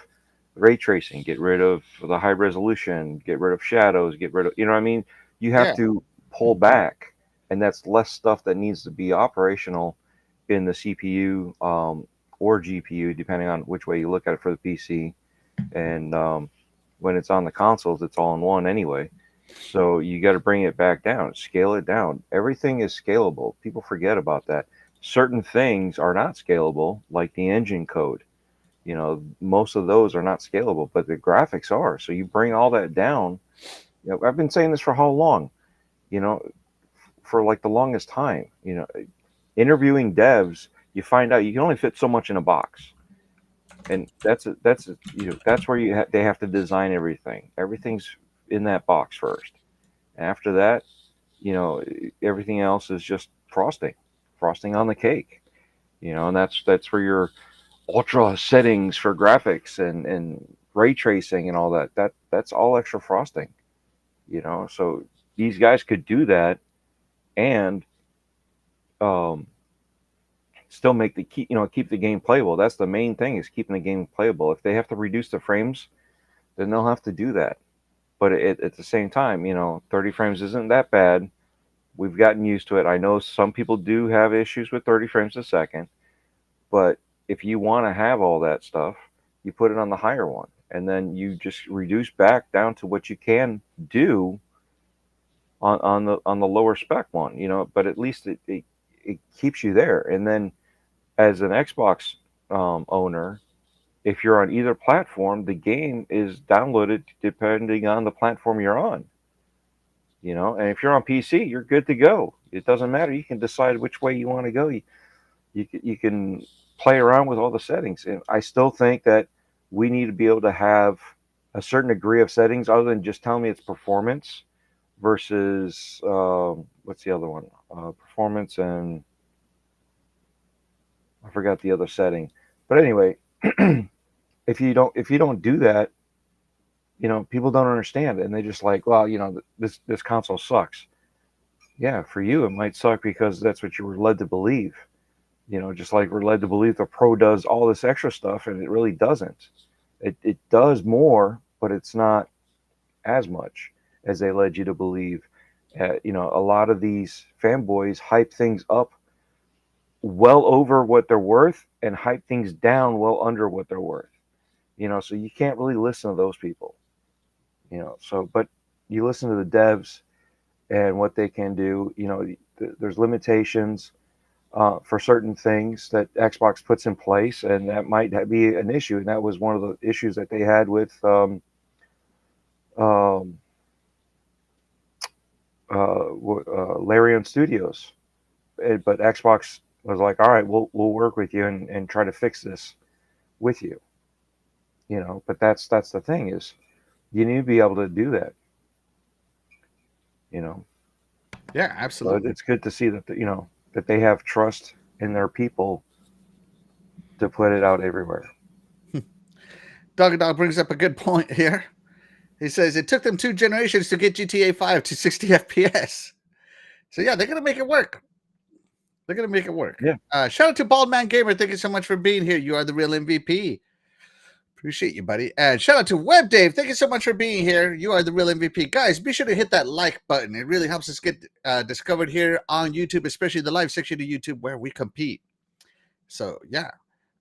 ray tracing, get rid of the high resolution, get rid of shadows, get rid of, what I mean? You have to pull back, and that's less stuff that needs to be operational in the CPU or GPU, depending on which way you look at it for the PC. And when it's on the consoles, it's all in one anyway. So you got to bring it back down, scale it down. Everything is scalable. People forget about that. Certain things are not scalable, like the engine code. Most of those are not scalable, but the graphics are. So you bring all that down. I've been saying this for how long? For like the longest time. Interviewing devs, you find out you can only fit so much in a box, and that's where they have to design everything. Everything's in that box first. After that, everything else is just frosting on the cake. And that's where your ultra settings for graphics and ray tracing and all that's all extra frosting. So these guys could do that and still make keep the game playable. That's the main thing, is keeping the game playable. If they have to reduce the frames, then they'll have to do that. But at the same time, 30 frames isn't that bad. We've gotten used to it. I know some people do have issues with 30 frames a second, but if you want to have all that stuff, you put it on the higher one, and then you just reduce back down to what you can do on the lower spec one. But at least it keeps you there. And then as an Xbox owner, if you're on either platform, the game is downloaded depending on the platform you're on. And if you're on PC, you're good to go. It doesn't matter. You can decide which way you want to go. You can play around with all the settings. And I still think that we need to be able to have a certain degree of settings other than just telling me it's performance versus what's the other one? Performance, and I forgot the other setting. But anyway, if you don't do that, people don't understand, and they just like, well, this console sucks. Yeah, for you it might suck because that's what you were led to believe. Just like we're led to believe the Pro does all this extra stuff, and it really doesn't. It does more, but it's not as much as they led you to believe. A lot of these fanboys hype things up well over what they're worth and hype things down well under what they're worth. So you can't really listen to those people. But you listen to the devs and what they can do. There's limitations for certain things that Xbox puts in place, and that might be an issue. And that was one of the issues that they had with Larian Studios. But Xbox was like, all right, we'll work with you and try to fix this with you. But that's the thing, is you need to be able to do that. Yeah, absolutely. So it's good to see that that they have trust in their people to put it out everywhere. Doggy Dog brings up a good point here. He says it took them 2 generations to get GTA 5 to 60 FPS. So yeah, they're gonna make it work. They're gonna make it work. Yeah. Shout out to Bald Man Gamer. Thank you so much for being here. You are the real MVP. Appreciate you, buddy. And shout out to Web Dave. Thank you so much for being here. You are the real MVP. Guys, be sure to hit that like button. It really helps us get discovered here on YouTube, especially the live section of YouTube where we compete. So, yeah.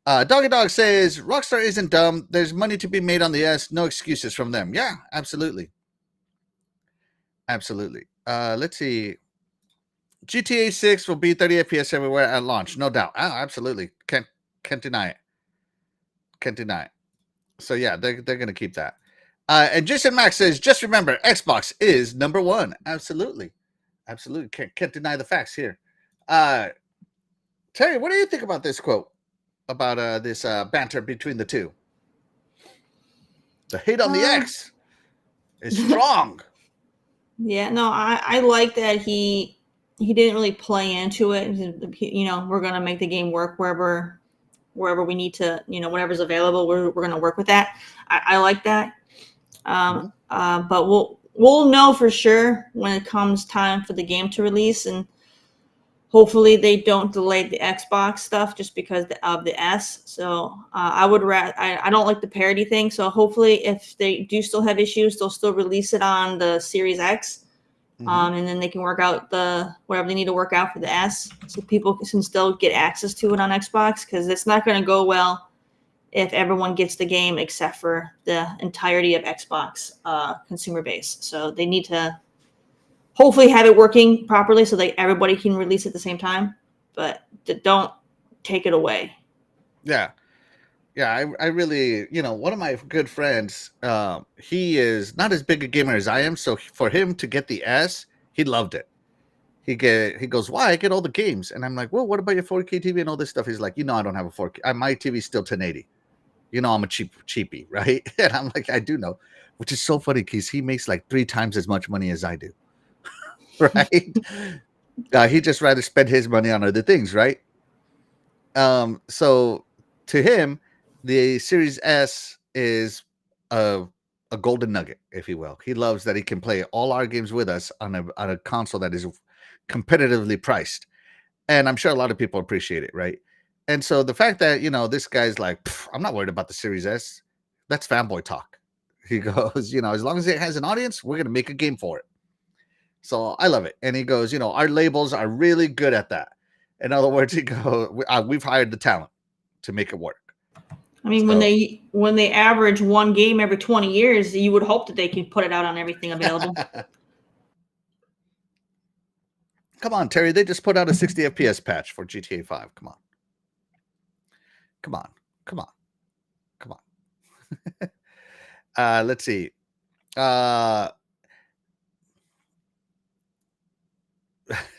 Doggy Dog says, Rockstar isn't dumb. There's money to be made on the S. No excuses from them. Yeah, absolutely. Absolutely. Let's see. GTA 6 will be 30 FPS everywhere at launch. No doubt. Oh, absolutely. Can't deny it. Can't deny it. So yeah, they're gonna keep that. And Jason Max says, just remember, Xbox is number 1. Absolutely, absolutely. Can't deny the facts here. Terry, what do you think about this quote about this banter between the two? The hate on the X is strong. Yeah, no, I like that he didn't really play into it. You know, we're gonna make the game work wherever we need to, you know, whatever's available, we're going to work with that. I like that. But we'll know for sure when it comes time for the game to release, and hopefully they don't delay the Xbox stuff just because of the S. So I don't like the parity thing. So hopefully if they do still have issues, they'll still release it on the Series X. And then they can work out whatever they need to work out for the S, so people can still get access to it on Xbox, because it's not going to go well if everyone gets the game except for the entirety of Xbox consumer base. So they need to hopefully have it working properly so that everybody can release at the same time, but don't take it away. Yeah. Yeah, I really, you know, one of my good friends, he is not as big a gamer as I am, so for him to get the S, he loved it. He goes, why? I get all the games. And I'm like, well, what about your 4K TV and all this stuff? He's like, you know, I don't have a 4K. My TV's still 1080. You know, I'm a cheapie, right? And I'm like, I do know, which is so funny because he makes like 3 times as much money as I do, right? He'd just rather spend his money on other things, right? So to him, the Series S is a golden nugget, if you will. He loves that he can play all our games with us on a console that is competitively priced. And I'm sure a lot of people appreciate it, right? And so the fact that, you know, this guy's like, I'm not worried about the Series S. That's fanboy talk. He goes, you know, as long as it has an audience, we're going to make a game for it. So I love it. And he goes, you know, our labels are really good at that. In other words, he goes, we've hired the talent to make it work. I mean, when they average one game every 20 years, you would hope that they can put it out on everything available. Come on, Terry. They just put out a 60 FPS patch for GTA 5. Come on. Come on. Come on. Come on. Let's see.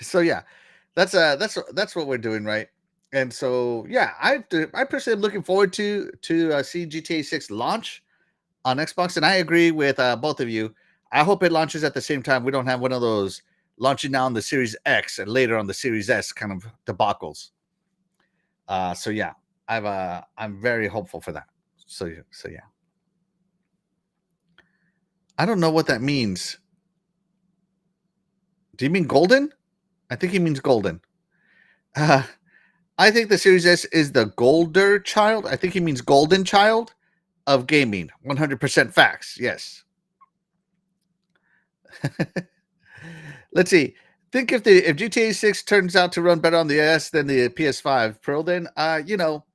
So yeah, that's what we're doing, right? And so yeah, I personally am looking forward to see GTA 6 launch on Xbox, and I agree with both of you. I hope it launches at the same time. We don't have one of those launching now on the Series X and later on the Series S kind of debacles. So yeah, I'm very hopeful for that. So yeah. I don't know what that means. Do you mean golden? I think he means golden. I think the Series S is the golder child. I think he means golden child of gaming. 100% facts. Yes. Let's see. Think if GTA 6 turns out to run better on the S than the PS5 Pro, then you know,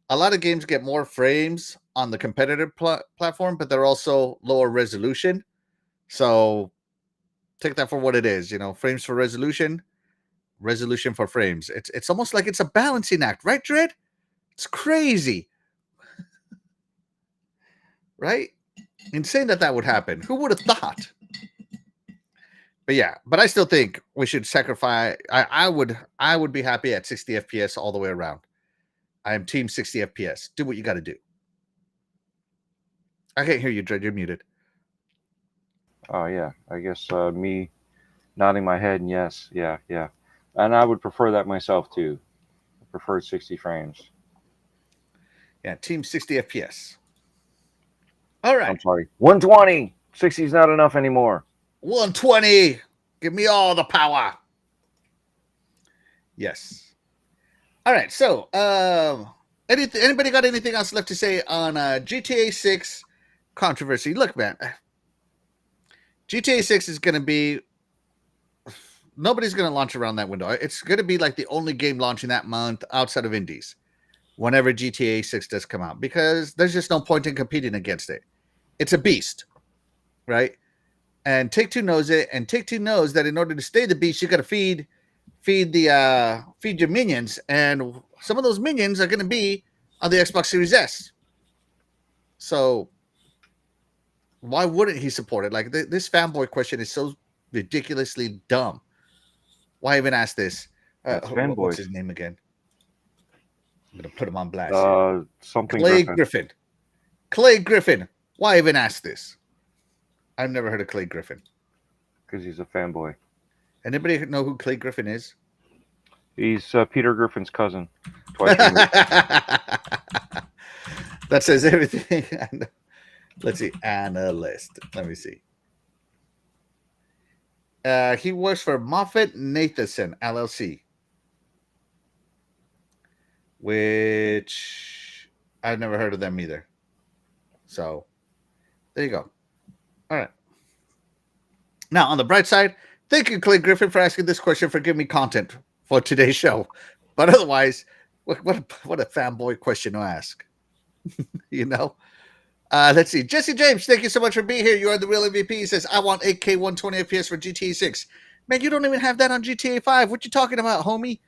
a lot of games get more frames on the competitive platform, but they're also lower resolution. So take that for what it is. You know, frames for resolution for frames. It's almost like it's a balancing act, right, Dredd? It's crazy. Right? Insane that would happen. Who would have thought? But yeah, but I still think we should sacrifice. I would be happy at 60 FPS all the way around. I am team 60 FPS. Do what you got to do. I can't hear you, Dredd. You're muted. Oh yeah, I guess me nodding my head and yes, yeah. And I would prefer that myself too. I prefer 60 frames. Yeah, team 60 FPS. All right. I'm sorry. 120. 60 is not enough anymore. 120. Give me all the power. Yes. All right. So, anybody got anything else left to say on GTA 6 controversy? Look, man, GTA 6 is going to be. Nobody's going to launch around that window. It's going to be like the only game launching that month outside of indies whenever GTA 6 does come out, because there's just no point in competing against it. It's a beast, right? And Take-Two knows it, and Take-Two knows that in order to stay the beast, you got to feed your minions, and some of those minions are going to be on the Xbox Series S. So why wouldn't he support it? Like, this fanboy question is so ridiculously dumb. Why even ask this? What's his name again? I'm going to put him on blast. Something Clay Griffin. Clay Griffin. Why even ask this? I've never heard of Clay Griffin. Because he's a fanboy. Anybody know who Clay Griffin is? He's Peter Griffin's cousin. Twice That says everything. Let's see. Analyst. Let me see. He works for Moffett Nathanson LLC, which I've never heard of them either. So there you go. All right. Now, on the bright side, thank you, Clay Griffin, for asking this question, for giving me content for today's show. But otherwise, what a fanboy question to ask. You know? Let's see. Jesse James, thank you so much for being here. You are the real MVP. He says, I want 8K 120 FPS for GTA 6. Man, you don't even have that on GTA 5. What you talking about, homie?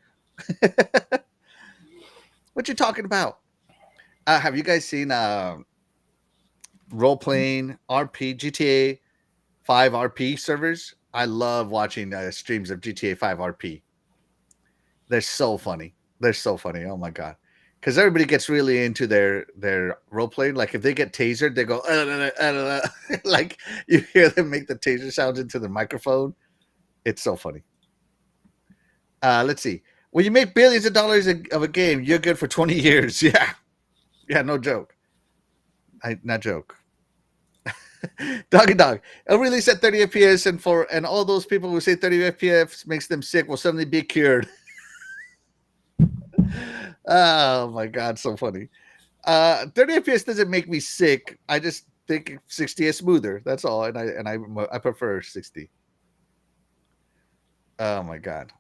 What you talking about? Have you guys seen role-playing RP, GTA 5 RP servers? I love watching streams of GTA 5 RP. They're so funny. They're so funny. Oh, my God. Because everybody gets really into their role playing. Like if they get tasered, they go like you hear them make the taser sounds into the microphone. It's so funny. Let's see. When you make billions of dollars of a game, you're good for 20 years. Yeah, no joke. Not joke. Doggy dog. A release at 30 FPS, and all those people who say 30 FPS makes them sick will suddenly be cured. Oh my God, so funny. 30 FPS doesn't make me sick. I just think 60 is smoother. That's all, and I prefer 60. Oh my God.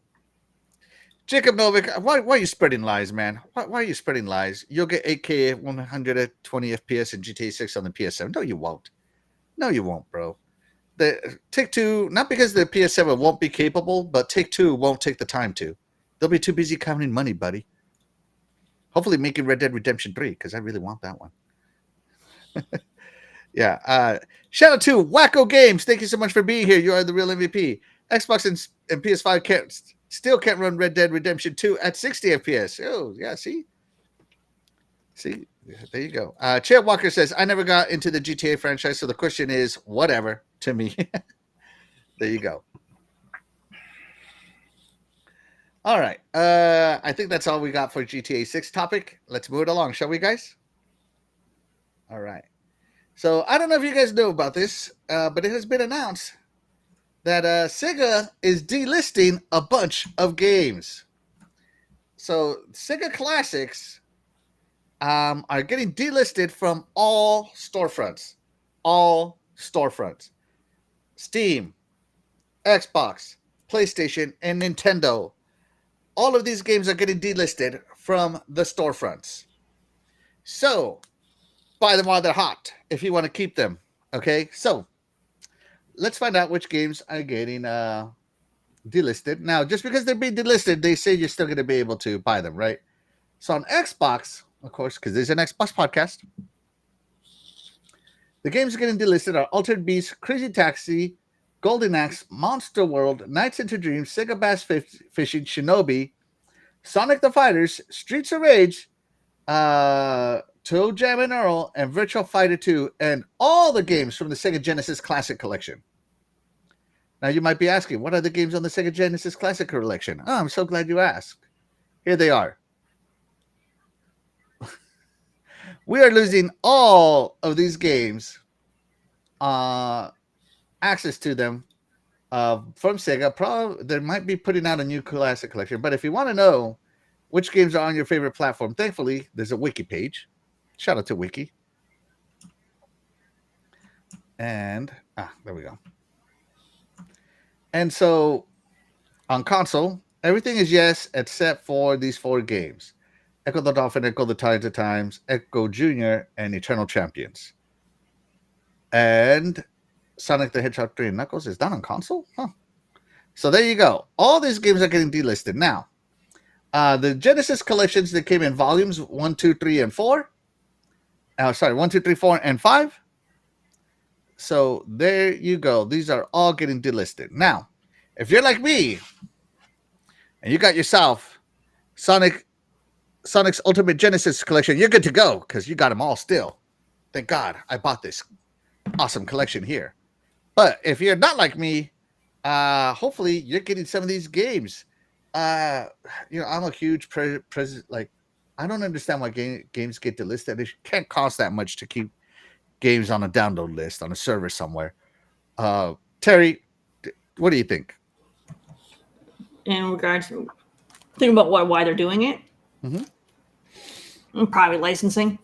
Jacob Novik, why are you spreading lies, man? Why are you spreading lies? You'll get 8K 120 FPS in GTA 6 on the PS7. No, you won't. No, you won't, bro. The Take-Two, not because the PS7 won't be capable, but Take-Two won't take the time to. They'll be too busy counting money, buddy. Hopefully making Red Dead Redemption 3, because I really want that one. Yeah. Shout out to Wacko Games. Thank you so much for being here. You are the real MVP. Xbox and PS5 still can't run Red Dead Redemption 2 at 60 FPS. Oh, yeah, see? See? There you go. Chad Walker says, I never got into the GTA franchise, so the question is whatever to me. There you go. All right. I think that's all we got for GTA 6 topic. Let's move it along, shall we, guys? All right. So I don't know if you guys know about this, but it has been announced that Sega is delisting a bunch of games. So Sega Classics are getting delisted from all storefronts. All storefronts. Steam, Xbox, PlayStation, and Nintendo. All of these games are getting delisted from the storefronts. So, buy them while they're hot if you want to keep them. Okay? So, let's find out which games are getting delisted. Now, just because they're being delisted, they say you're still going to be able to buy them, right? So, on Xbox, of course, because there's an Xbox podcast, the games getting delisted are Altered Beast, Crazy Taxi, Golden Axe, Monster World, Nights into Dreams, Sega Bass Fishing, Shinobi, Sonic the Fighters, Streets of Rage, Toe Jam and Earl, and Virtual Fighter 2, and all the games from the Sega Genesis Classic Collection. Now you might be asking, what are the games on the Sega Genesis Classic Collection? Oh, I'm so glad you asked. Here they are. we are losing all of these games, access to them from Sega. Probably they might be putting out a new classic collection. But if you want to know which games are on your favorite platform, thankfully there's a wiki page. Shout out to Wiki. And there we go. And so on console, everything is yes except for these 4 games: Echo the Dolphin, Echo the Tides of Times, Echo Junior, and Eternal Champions. And Sonic the Hedgehog 3 and Knuckles is done on console? Huh. So there you go. All these games are getting delisted. Now, the Genesis collections that came in volumes 1, 2, 3, and 4. 1, 2, 3, 4, and 5. So there you go. These are all getting delisted. Now, if you're like me and you got yourself Sonic's Ultimate Genesis collection, you're good to go because you got them all still. Thank God I bought this awesome collection here. But if you're not like me, hopefully you're getting some of these games. I'm a huge I don't understand why games get delisted. It can't cost that much to keep games on a download list on a server somewhere. Terry, what do you think? In regards to think about why they're doing it. Probably licensing.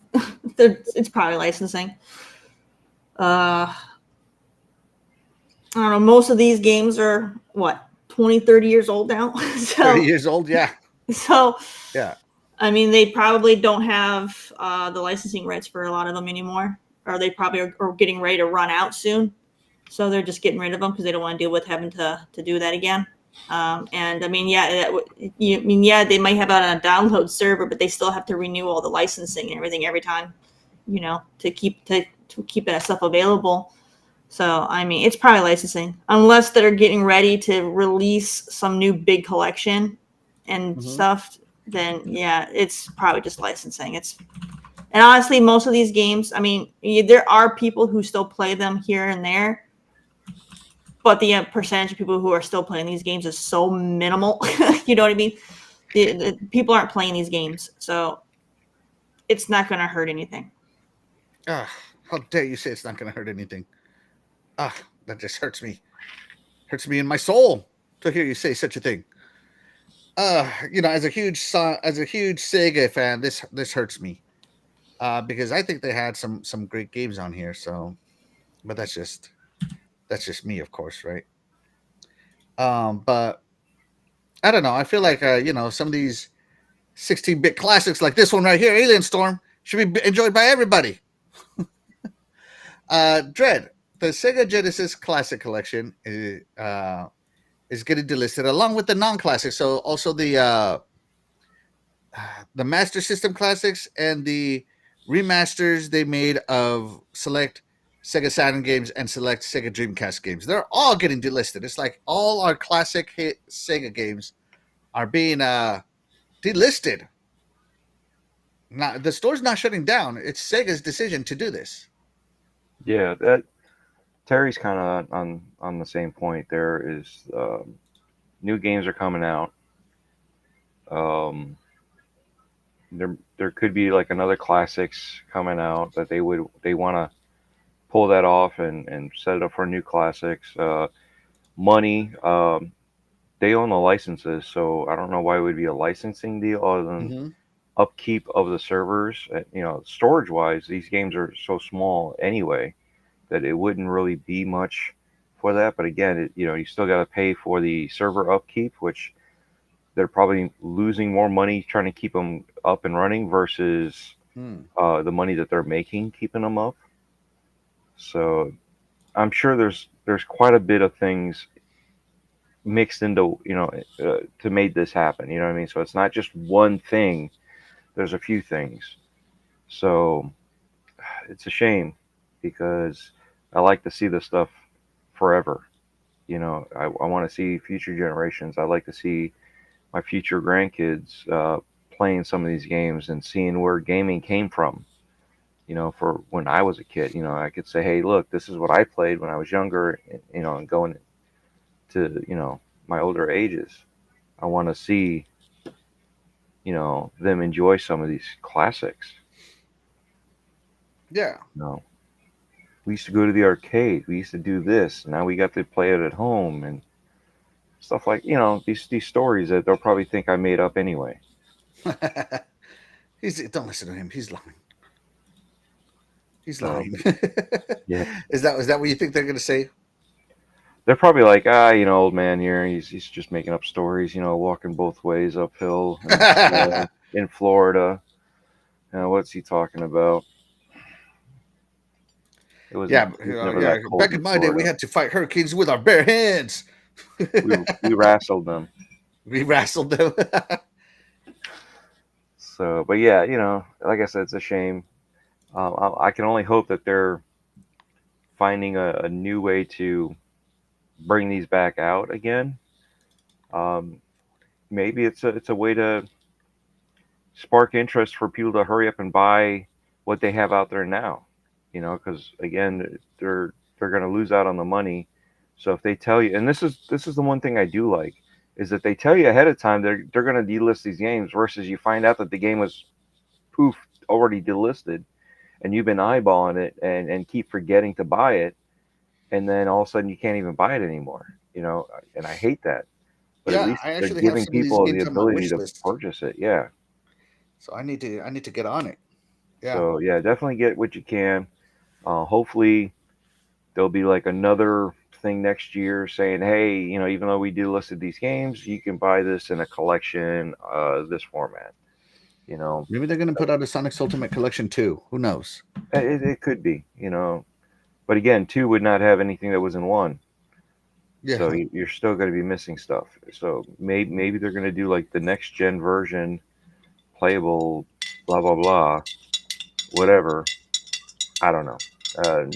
It's probably licensing. I don't know. Most of these games are 20, 30 years old now. 30 years old, yeah. So yeah. I mean, they probably don't have the licensing rights for a lot of them anymore, or they probably are getting ready to run out soon. So they're just getting rid of them because they don't want to deal with having to do that again. And I mean, they might have it on a download server, but they still have to renew all the licensing and everything every time, to keep that stuff available. So I mean, it's probably licensing, unless they're getting ready to release some new big collection and stuff. Then yeah, it's probably just licensing. And honestly, most of these games, I mean, there are people who still play them here and there. But the percentage of people who are still playing these games is so minimal. You know what I mean? The people aren't playing these games, so it's not going to hurt anything. How dare you say it's not going to hurt anything? That just hurts me. Hurts me in my soul to hear you say such a thing. As a huge Sega fan, this hurts me. Because I think they had some great games on here. So, but that's just me, of course, right? But I don't know. I feel like some of these 16-bit classics, like this one right here, Alien Storm, should be enjoyed by everybody. Dread, the Sega Genesis Classic Collection is getting delisted along with the non-classics. So also the Master System Classics and the remasters they made of select Sega Saturn games and select Sega Dreamcast games. They're all getting delisted. It's like all our classic hit Sega games are being delisted. Now, the store's not shutting down. It's Sega's decision to do this. Yeah, that Terry's kind of on the same point. There is new games are coming out. There could be like another classics coming out that they want to pull that off and set it up for new classics. Money, they own the licenses, so I don't know why it would be a licensing deal other than upkeep of the servers. Storage wise, these games are so small anyway that it wouldn't really be much for that. But again, you still got to pay for the server upkeep, which they're probably losing more money trying to keep them up and running versus the money that they're making keeping them up. So I'm sure there's quite a bit of things mixed into to make this happen. You know what I mean? So it's not just one thing. There's a few things. So it's a shame because I like to see this stuff forever. I want to see future generations. I like to see my future grandkids playing some of these games and seeing where gaming came from. For when I was a kid, I could say, hey, look, this is what I played when I was younger, and going to, my older ages. I want to see, them enjoy some of these classics. Yeah. No, we used to go to the arcade. We used to do this. Now we got to play it at home and stuff like these stories that they'll probably think I made up anyway. Don't listen to him. He's lying. He's So lying. yeah, Is that what you think they're gonna say? they're probably like, old man here. He's just making up stories. Walking both ways uphill in Florida. What's he talking about? It was Yeah, never yeah. that cold Back in in my day, we Florida. had to fight hurricanes with our bare hands. We wrestled them. We wrestled them. So, but yeah, like I said, it's a shame. I can only hope that they're finding a new way to bring these back out again. Um, Maybe it's a way to spark interest for people to hurry up and buy what they have out there now. Because again, they're going to lose out on the money. So if they tell you, and this is the one thing I do like, is that they tell you ahead of time they're going to delist these games, versus you find out that the game was poof already delisted, and you've been eyeballing it and keep forgetting to buy it, and then all of a sudden you can't even buy it anymore. And I hate that. But at Yeah, least I they're actually have giving some of these people the games on my ability wish to list, purchase it. Yeah. so I need to get on it. Yeah. So yeah, definitely get what you can. Hopefully there'll be like another thing next year saying, hey, even though we delisted these games, you can buy this in a collection, this format. Maybe they're gonna put out a Sonic's Ultimate Collection too. Who knows? It could be, but again, two would not have anything that was in one. Yeah. So you're still going to be missing stuff. So maybe they're going to do like the next gen version, playable, blah blah blah, whatever. I don't know.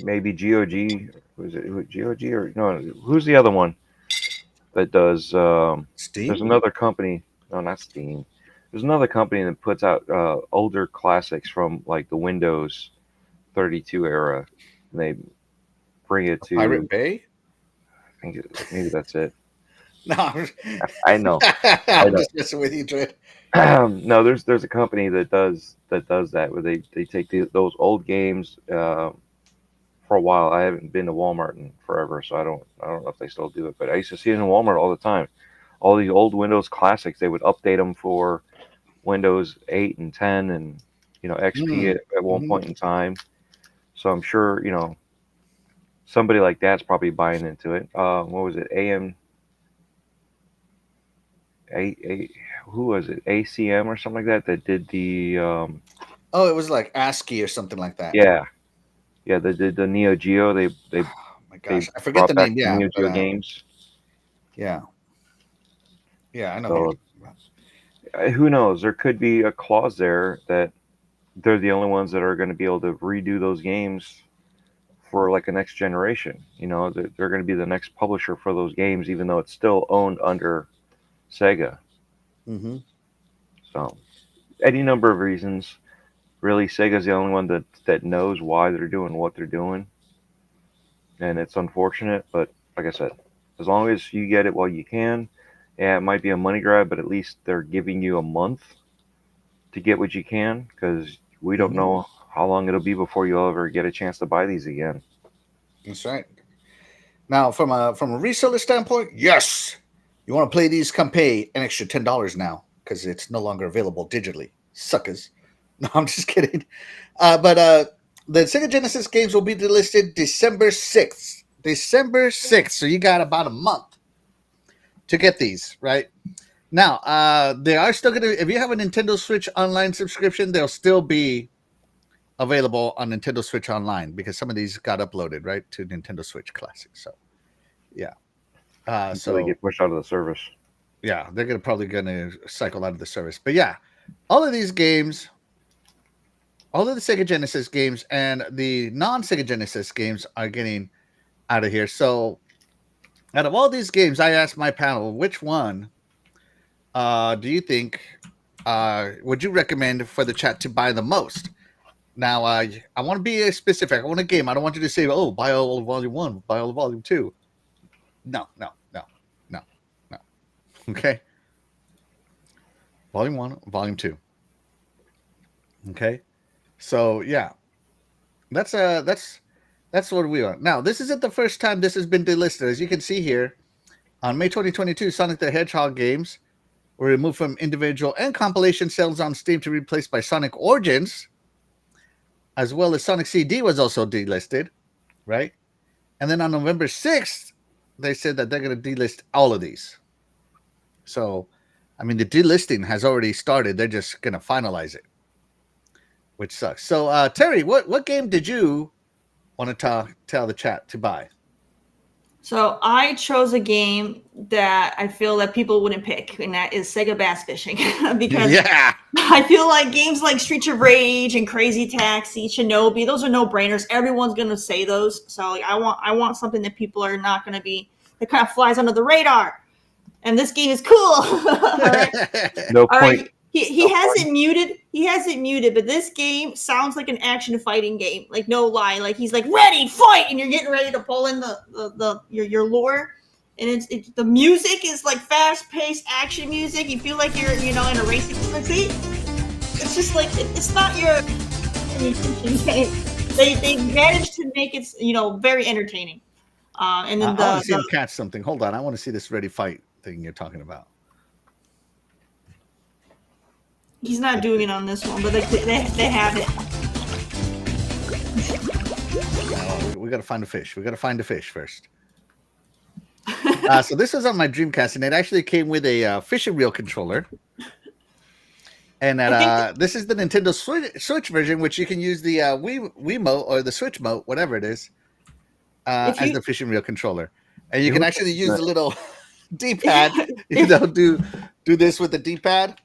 Maybe GOG. Who's it? GOG or no? Who's the other one that does? There's Steam. another company. No, not Steam. There's another company that puts out older classics from like the Windows 32 era. And they bring it to. Pirate Bay. I think maybe that's it. No, I know. I'm just messing with you, Dread. No, there's a company that does that where they take those old games for a while. I haven't been to Walmart in forever, so I don't know if they still do it, but I used to see it in Walmart all the time. All these old Windows classics, they would update them for Windows 8 and 10 and XP at one point in time. So I'm sure somebody like that's probably buying into it. What was it? Who was it? ACM or something like that did the Oh, it was like ASCII or something like that. yeah they did the Neo Geo. They Oh my gosh, I forget brought the back name. the Yeah, Neo but, Geo games. yeah, I know. So who knows? There could be a clause there that they're the only ones that are going to be able to redo those games for like a next generation. They're going to be the next publisher for those games, even though it's still owned under Sega. Mm-hmm. So any number of reasons. Really, Sega's the only one that knows why they're doing what they're doing, and it's unfortunate. But like I said, as long as you get it while you can, yeah, it might be a money grab, but at least they're giving you a month to get what you can, because we don't know how long it'll be before you'll ever get a chance to buy these again. That's right. Now, from a reseller standpoint, yes, you want to play these, come pay an extra $10 now because it's no longer available digitally. Suckers. No, I'm just kidding. But the Sega Genesis games will be delisted December 6th. December 6th. So you got about a month to get these, right? Now, they are still going to, if you have a Nintendo Switch Online subscription, they'll still be available on Nintendo Switch Online because some of these got uploaded, right, to Nintendo Switch Classic. So, yeah. So they get pushed out of the service. Yeah, they're probably going to cycle out of the service. But yeah, all of these games, all of the Sega Genesis games and the non-Sega Genesis games are getting out of here. So out of all these games, I asked my panel, which one do you think would you recommend for the chat to buy the most? Now, I want to be specific. I want a game. I don't want you to say, oh, buy all of Volume 1, buy all of Volume 2. No. Okay? Volume 1, Volume 2. Okay? So, yeah. That's what we are. Now, this isn't the first time this has been delisted. As you can see here, on May 2022, Sonic the Hedgehog games were removed from individual and compilation sales on Steam to be replaced by Sonic Origins, as well as Sonic CD was also delisted, right? And then on November 6th, they said that they're going to delist all of these. So, I mean, the delisting has already started. They're just going to finalize it, which sucks. So, Terry, what game did you want to tell the chat to buy? So I chose a game that I feel that people wouldn't pick, and that is Sega Bass Fishing. Because I feel like games like Streets of Rage and Crazy Taxi, Shinobi, those are no-brainers. Everyone's gonna say those. So like, I want something that people are not gonna be, that kind of flies under the radar. And this game is cool. No point. Right. He has it muted. He has it muted, but this game sounds like an action fighting game. Like, no lie. Like, he's like, ready, fight, and you're getting ready to pull in your lure. And it's the music is like fast paced action music. You feel like you're in a racing movie. It's just like it's not your game. They managed to make it very entertaining. And then I want to see him catch something. Hold on, I want to see this ready fight thing you're talking about. He's not doing it on this one, but they have it. We got to find a fish. We got to find a fish first. So this was on my Dreamcast, and it actually came with a fishing reel controller. And this is the Nintendo Switch version, which you can use the Wiimote or the Switch Mote, whatever it is, as the fishing reel controller. And you can actually use the little D-pad. Do this with the D-pad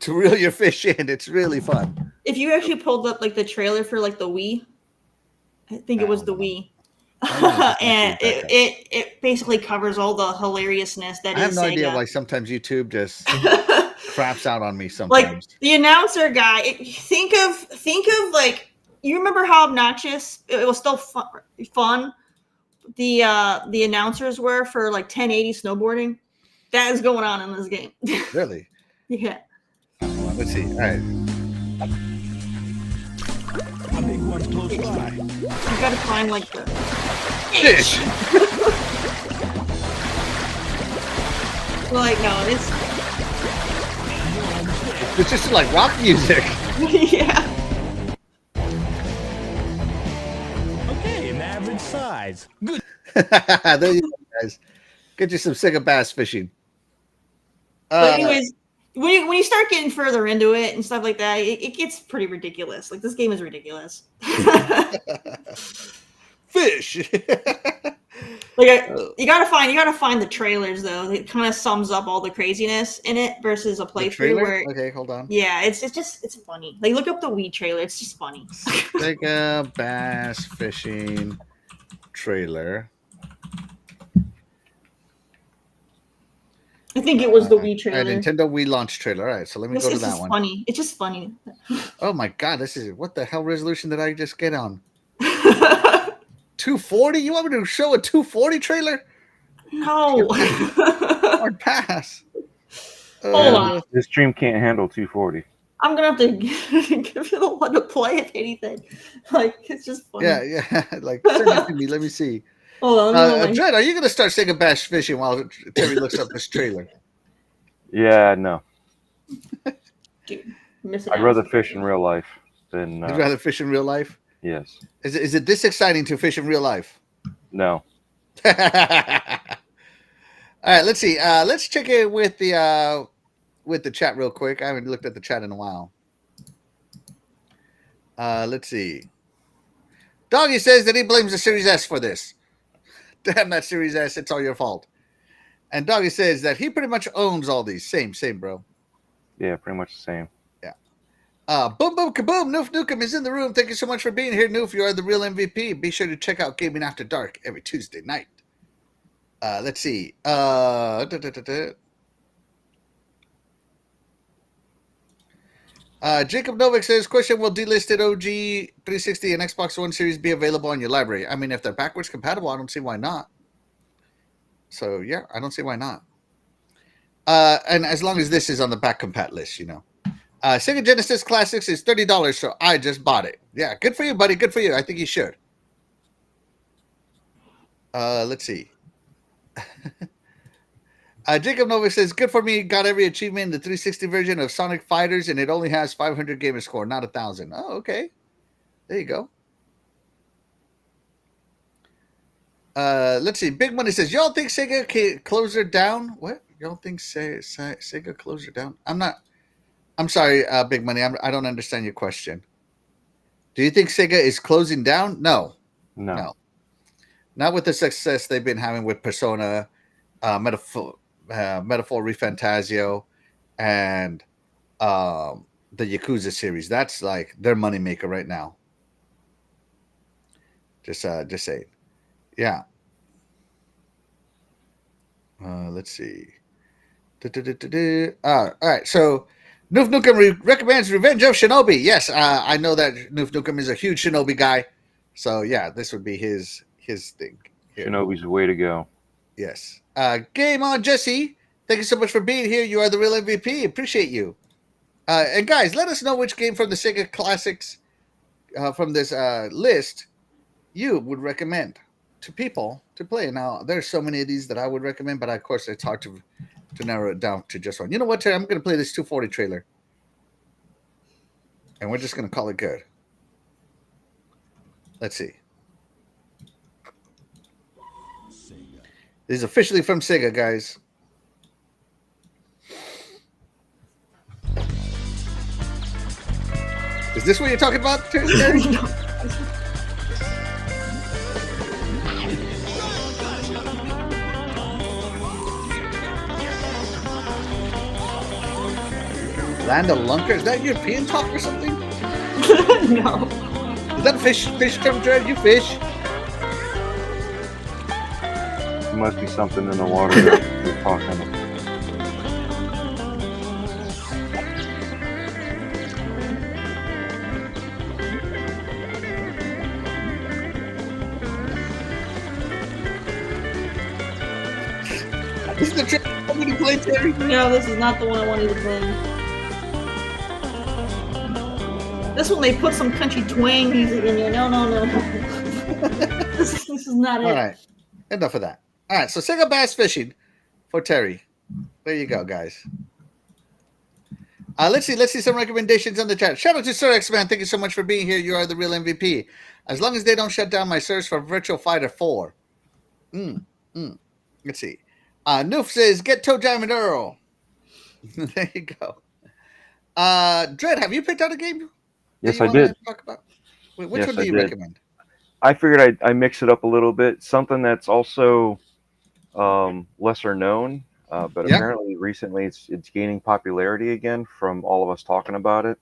to reel your fish in. It's really fun. If you actually pulled up like the trailer for like the Wii, I think it was the Wii. And it basically covers all the hilariousness that is Sega. I have no idea why sometimes YouTube just craps out on me sometimes. Like the announcer guy, think of like, you remember how obnoxious it was still fun the announcers were for like 1080 snowboarding? That is going on in this game. Really? Yeah. Let's see. All right. You gotta find like the fish. Like, no, it's just like rock music. Yeah. Okay, an average size. Good. There you go, guys. Get you some Sega Bass Fishing. But anyways, when you start getting further into it and stuff like that, it gets pretty ridiculous. Like, this game is ridiculous. Fish. Like, you gotta find the trailers though. It kind of sums up all the craziness in it versus a playthrough where. Okay, hold on. Yeah, it's funny. Like, look up the Wii trailer. It's just funny. Sega Bass Fishing trailer. I think it was the Wii trailer. Nintendo Wii launch trailer. All right, so let me go to that one. Funny. It's just funny. Oh my god, what the hell resolution did I just get on? 240? You want me to show a 240 trailer? No. Hard pass. Hold on. This stream can't handle 240. I'm gonna have to give you the one to play if anything. Like, it's just funny. Yeah. Like, send it to me. Let me see. Hold on. Dred, are you gonna start Sega Bass Fishing while Terry looks up this trailer? Yeah, no. Dude, I'd rather fish in real life than. You'd rather fish in real life? Yes. Is it this exciting to fish in real life? No. All right, let's see. Let's check in with the chat real quick. I haven't looked at the chat in a while. Let's see. Doggy says that he blames the Series S for this. Damn that Series S! It's all your fault. And Doggy says that he pretty much owns all these. Same, bro. Yeah, pretty much the same. Boom, boom, kaboom. Noof Nukem is in the room. Thank you so much for being here, Noof. You are the real MVP. Be sure to check out Gaming After Dark every Tuesday night. Let's see. Jacob Novik says, question, will delisted OG 360 and Xbox One Series be available on your library? I mean, if they're backwards compatible, I don't see why not. So, yeah, I don't see why not. And as long as this is on the back compat list, Sega Genesis Classics is $30, so I just bought it. Yeah, good for you, buddy. Good for you. I think you should. Let's see. Jacob Nova says, good for me. Got every achievement in the 360 version of Sonic Fighters, and it only has 500 gamer score, not 1,000. Oh, okay. There you go. Let's see. Big Money says, y'all think Sega can close her down? What? Y'all think Sega close her down? I'm sorry, Big Money. I don't understand your question. Do you think Sega is closing down? No. Not with the success they've been having with Persona, Metaphor ReFantazio, and the Yakuza series. That's like their moneymaker right now. Just saying. Yeah. Let's see. All right. So Noof Nukem recommends Revenge of Shinobi. Yes, I know that Noof Nukem is a huge Shinobi guy. So yeah, this would be his thing. Here. Shinobi's the way to go. Yes. Game on, Jesse. Thank you so much for being here. You are the real MVP. Appreciate you. And guys, let us know which game from the Sega Classics from this list you would recommend to people to play. Now, there's so many of these that I would recommend, but of course, it's hard to narrow it down to just one. You know what, Terry? I'm going to play this 240 trailer, and we're just going to call it good. Let's see. This is officially from Sega, guys. Is this what you're talking about, Terry? Land of Lunker? Is that European talk or something? No. Is that fish term, Dread? You fish? There must be something in the water that you're talking about. This is the trick I wanted to play, Terry. No, this is not the one I wanted to play. This one they put some country twang music in here. No. this is not it. All right, enough of that. All right, so Sega Bass Fishing for Terry. There you go, guys. Let's see some recommendations on the chat. Shout out to Sir X-Man. Thank you so much for being here. You are the real MVP. As long as they don't shut down my search for Virtual Fighter 4. Let's see. Noof says, get Toe Jam and Earl. There you go. Dread, have you picked out a game? Yes, I did. Talk about? Which one do you recommend? I figured I mix it up a little bit. Something that's also lesser known, but apparently recently it's gaining popularity again from all of us talking about it.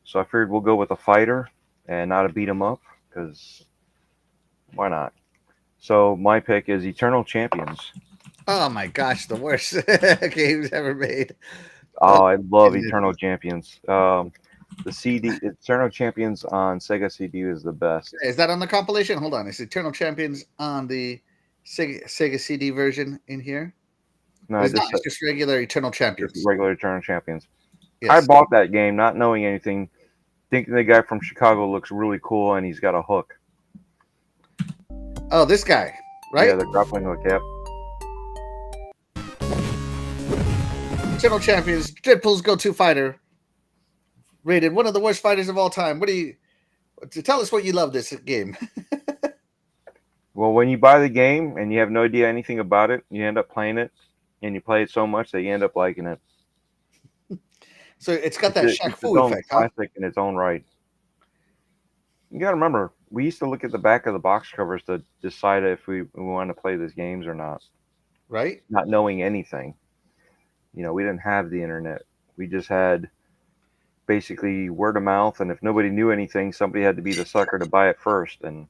So I figured we'll go with a fighter and not a beat 'em up, because why not? So my pick is Eternal Champions. Oh my gosh, the worst games ever made. Oh, I love Eternal Champions. The CD Eternal Champions on Sega CD is the best. Is that on the compilation? Hold on. It's Eternal Champions on the Sega CD version in here. No, it's just regular Eternal Champions. Regular Eternal Champions. Yes. I bought that game not knowing anything, thinking the guy from Chicago looks really cool and he's got a hook. Oh, this guy, right? Yeah, the grappling hook, yep. Eternal Champions, Deadpool's go-to fighter. Rated one of the worst fighters of all time. Tell us what you love this game. Well, when you buy the game and you have no idea anything about it, you end up playing it, and you play it so much that you end up liking it. So it's got that Shaq Fu effect, huh? Classic in its own right. You got to remember, we used to look at the back of the box covers to decide if we wanted to play these games or not. Right? Not knowing anything. You know, we didn't have the internet. We just had basically word of mouth, and if nobody knew anything, somebody had to be the sucker to buy it first. And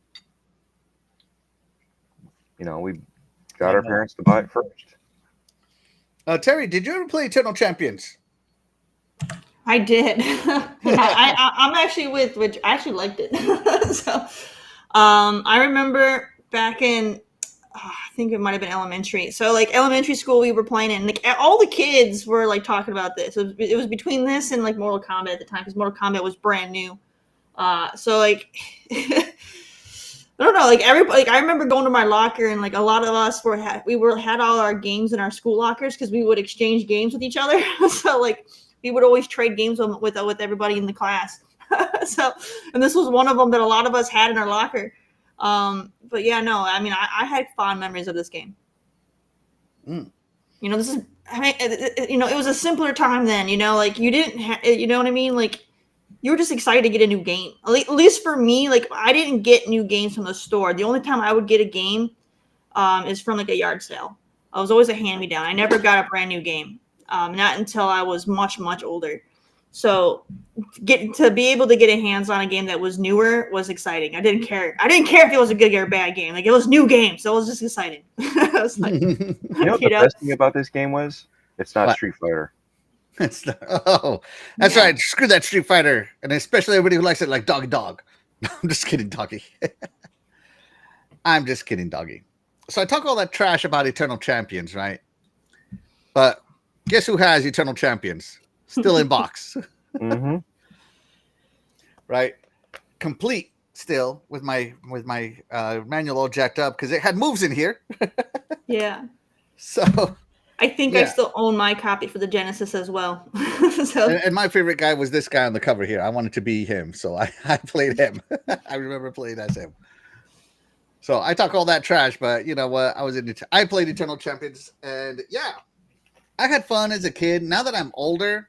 you know, we got our parents to buy it first. Terry, did you ever play Eternal Champions? I did. I'm actually with, which I actually liked it. So I remember back in, I think it might have been elementary. So like elementary school, we were playing it, and like all the kids were like talking about this. It was between this and like Mortal Kombat at the time because Mortal Kombat was brand new. So like I don't know, like everybody. Like I remember going to my locker, and like a lot of us had all our games in our school lockers because we would exchange games with each other. So like we would always trade games with everybody in the class. So, and this was one of them that a lot of us had in our locker. But yeah, no, I mean, I had fond memories of this game. You know, this is, I mean, it was a simpler time then, you know, like you didn't you know what I mean? Like you were just excited to get a new game. At least for me, like I didn't get new games from the store. The only time I would get a game, is from like a yard sale. I was always a hand-me-down. I never got a brand new game. Not until I was much, much older. So to be able to get a hands on a game that was newer was exciting. I didn't care. I didn't care if it was a good or a bad game. Like it was new game, so it was just exciting. I was like, you know what the best thing about this game was? It's not Street Fighter. It's not, that's right. Screw that Street Fighter, and especially everybody who likes it like Dog. I'm just kidding, Doggy. I'm just kidding, Doggy. So I talk all that trash about Eternal Champions, right? But guess who has Eternal Champions? Still in box. Mm-hmm. Right? Complete still with my manual all jacked up because it had moves in here. Yeah. So I think I still own my copy for the Genesis as well. And my favorite guy was this guy on the cover here. I wanted to be him, so I played him. I remember playing as him. So I talk all that trash, but you know what? I played Eternal Champions, and yeah, I had fun as a kid. Now that I'm older,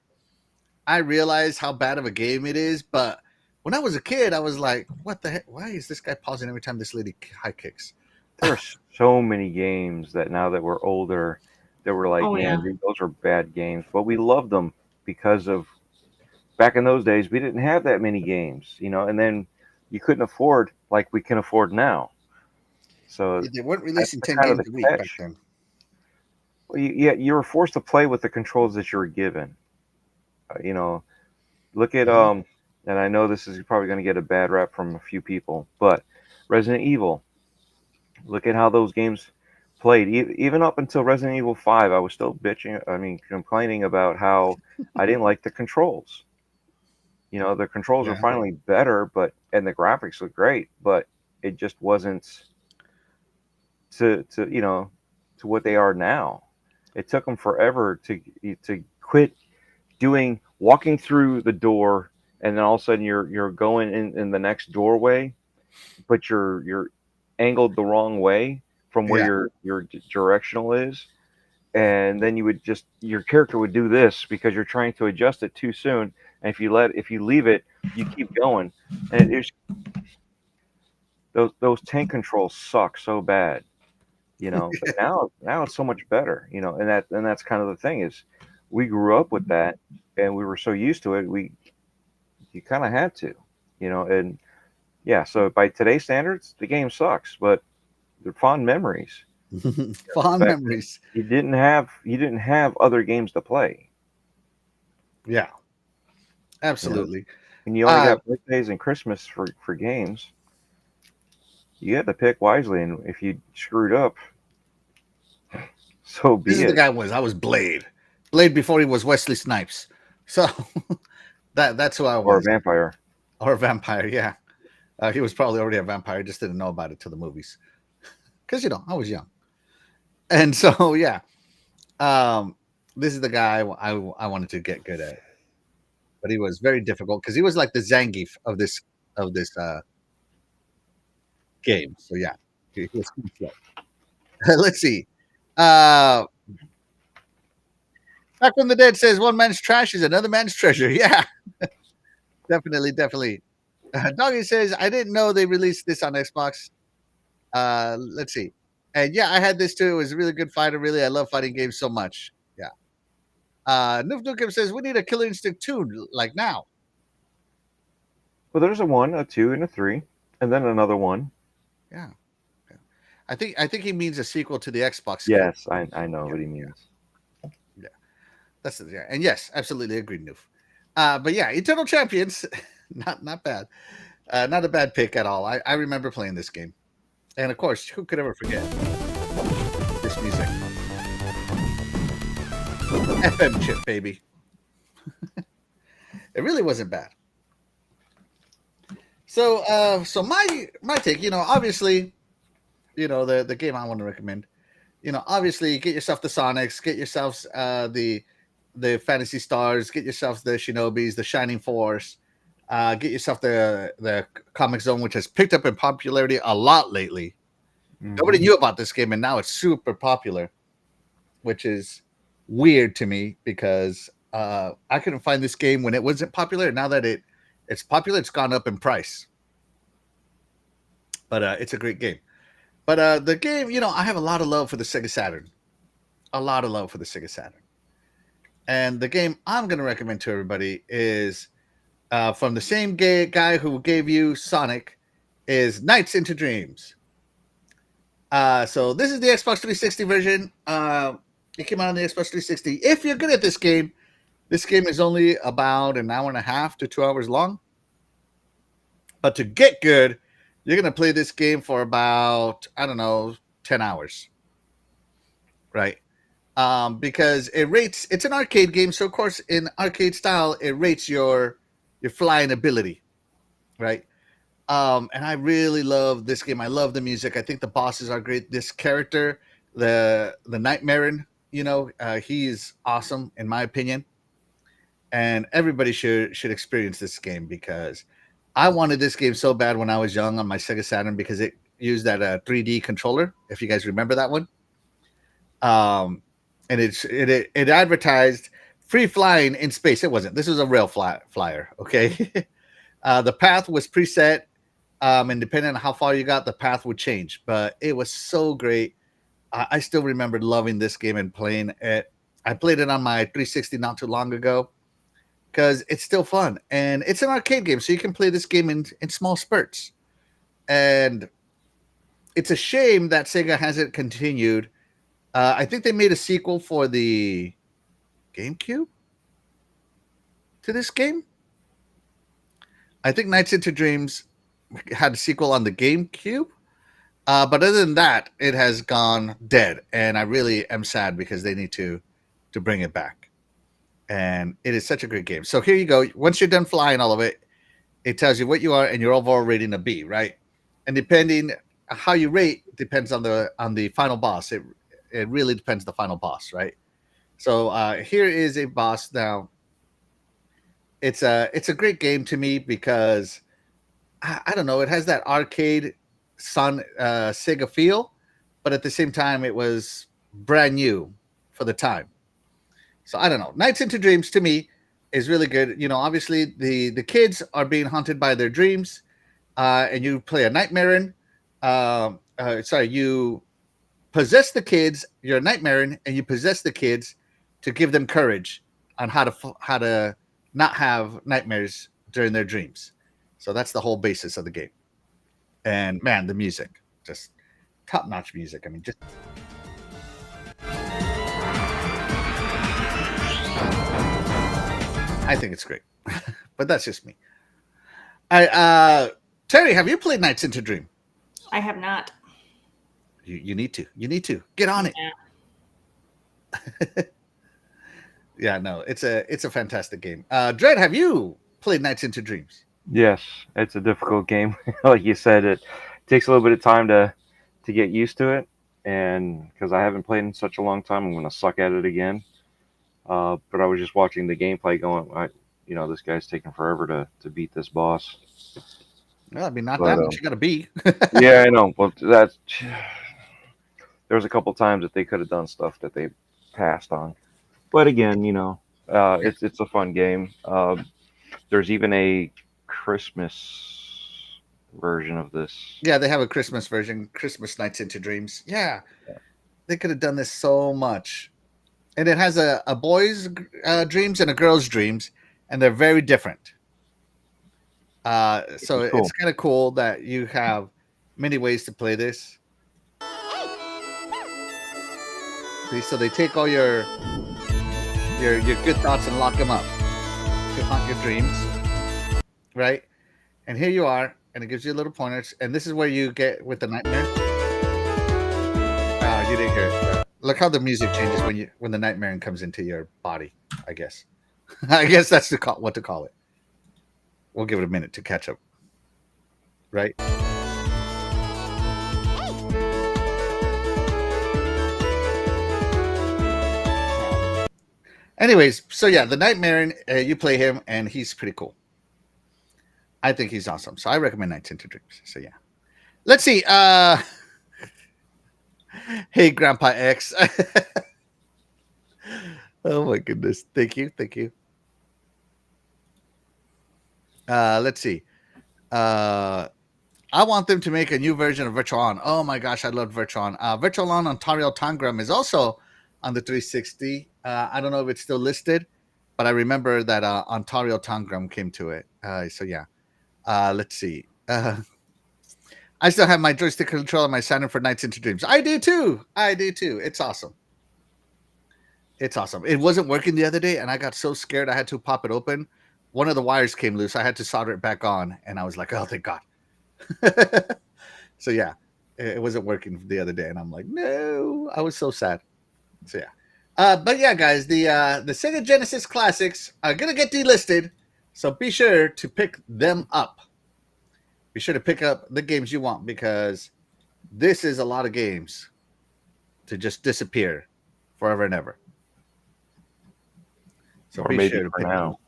I realize how bad of a game it is. But when I was a kid, I was like, what the heck? Why is this guy pausing every time this lady high kicks? There are so many games that now that we're older, that we're like, man, those are bad games. But we loved them because of back in those days, we didn't have that many games, you know, and then you couldn't afford like we can afford now. So they weren't releasing 10 games a week back then. Well, you were forced to play with the controls that you were given. You know, look at and I know this is probably going to get a bad rap from a few people, but Resident Evil. Look at how those games played. Even up until Resident Evil 5, I was still complaining about how I didn't like the controls. You know, the controls are finally better, and the graphics look great, but it just wasn't to what they are now. It took them forever to quit walking through the door, and then all of a sudden you're going in the next doorway, but you're angled the wrong way from where your directional is, and then your character would do this because you're trying to adjust it too soon, and if you leave it, you keep going, and those tank controls suck so bad, you know. But now it's so much better, you know, and that's kind of the thing is we grew up with that and we were so used to it, you kind of had to, you know, and so by today's standards, the game sucks, but they're fond memories. Fond memories. You didn't have other games to play. Yeah, absolutely. You know? And you only got birthdays and Christmas for games. You had to pick wisely, and if you screwed up, so be it. This is the guy I was Blade before he was Wesley Snipes. So that's who I was. Or a vampire. Or a vampire, yeah. He was probably already a vampire, just didn't know about it till the movies. Because, you know, I was young. And so, yeah. This is the guy I wanted to get good at. But he was very difficult because he was like the Zangief of this game. So, yeah. He was slow. Let's see. Back from the Dead says one man's trash is another man's treasure. Yeah. Definitely. Doggy says, I didn't know they released this on Xbox. Let's see. And yeah, I had this too. It was a really good fighter. Really, I love fighting games so much. Yeah. Noof Nukem says, we need a Killer Instinct 2, like now. Well, there's a 1, a 2, and a 3, and then another 1. Yeah. I think he means a sequel to the Xbox. Yes, I know what he means. Yeah. That's it. Yeah. And yes, absolutely agreed, Noof. But yeah, Eternal Champions, not bad. Not a bad pick at all. I remember playing this game. And of course, who could ever forget? FM chip, baby. It really wasn't bad. So, so my take, obviously, the game I want to recommend, obviously, get yourself the Sonics, get yourselves the Fantasy Stars, get yourselves the Shinobis, the Shining Force, get yourself the Comic Zone, which has picked up in popularity a lot lately. Nobody knew about this game, and now it's super popular, which is weird to me because I couldn't find this game when it wasn't popular. Now that it's popular, it's gone up in price. But it's a great game. But the game, I have a lot of love for the Sega Saturn. A lot of love for the Sega Saturn. And the game I'm going to recommend to everybody is from the same guy who gave you Sonic, is Nights into Dreams. So this is the Xbox 360 version. It came out on the Xbox 360. If you're good at this game is only about an hour and a half to 2 hours long. But to get good, you're going to play this game for about, 10 hours. Right? Because it's an arcade game. So, of course, in arcade style, it rates your flying ability. Right? And I really love this game. I love the music. I think the bosses are great. This character, the Nightmarean, he's awesome in my opinion. And everybody should experience this game because I wanted this game so bad when I was young on my Sega Saturn because it used that 3D controller. If you guys remember that one, and it advertised free flying in space. It wasn't. This was a real flyer. Okay, the path was preset. And depending on how far you got, the path would change. But it was so great. I still remember loving this game and playing it. I played it on my 360 not too long ago because it's still fun. And it's an arcade game, so you can play this game in small spurts. And it's a shame that Sega hasn't continued. I think they made a sequel for the GameCube to this game. I think Nights into Dreams had a sequel on the GameCube. But other than that, it has gone dead. And I really am sad because they need to bring it back. And it is such a great game. So here you go. Once you're done flying all of it, it tells you what you are and your overall rating a B, right? And depending how you rate depends on the final boss. It really depends on the final boss, right? So here is a boss now. It's a great game to me because I don't know. It has that arcade Sega feel, but at the same time, it was brand new for the time. So I don't know. Nights into Dreams to me is really good. Obviously the kids are being haunted by their dreams, and you play a Nightmarean. You possess the kids. You're a Nightmarean, and you possess the kids to give them courage on how to not have nightmares during their dreams. So that's the whole basis of the game. And man, the music, just top-notch music. I mean, just I think it's great. But that's just me. Terry, have you played Nights into Dream? I have not. You need to. You need to. Get on it. Yeah. Yeah, no, it's a fantastic game. Dredd, have you played Nights into Dreams? Yes, it's a difficult game. Like you said, it takes a little bit of time to get used to it, and because I haven't played in such a long time, I'm going to suck at it again. But I was just watching the gameplay going, this guy's taking forever to beat this boss. Well, I mean, not that much you got to be. Yeah, I know. Well, there was a couple times that they could have done stuff that they passed on. But again, it's a fun game. There's even a Christmas version of this. Yeah, they have a Christmas version, Christmas Nights into Dreams. Yeah. They could have done this so much. And it has a boy's dreams and a girl's dreams, and they're very different. So cool. It's kind of cool that you have many ways to play this. See, so they take all your good thoughts and lock them up to haunt your dreams, right? And here you are, and it gives you little pointers. And this is where you get with the nightmare. You didn't hear it. Look how the music changes when the nightmare comes into your body. I guess. I guess that's what to call it. We'll give it a minute to catch up. Right. Anyways, so yeah, the Nightmare, you play him, and he's pretty cool. I think he's awesome. So I recommend Nights into Dreams. So yeah. Let's see. Hey, Grandpa X. Oh my goodness. Thank you. Thank you. Let's see. I want them to make a new version of Virtual On. Oh my gosh, I love Virtual On. Virtual On Ontario Tangram is also on the 360. I don't know if it's still listed, but I remember that Ontario Tangram came to it. So yeah. Let's see. I still have my joystick controller and my Saturn for Nights into Dreams. I do too. It's awesome. It's awesome. It wasn't working the other day, and I got so scared I had to pop it open. One of the wires came loose. I had to solder it back on, and I was like, oh, thank God. So yeah, it wasn't working the other day, and I'm like, no. I was so sad. So yeah. But yeah, guys, the Sega Genesis classics are going to get delisted, so be sure to pick them up. Be sure to pick up the games you want, because this is a lot of games to just disappear forever and ever. So or maybe for now,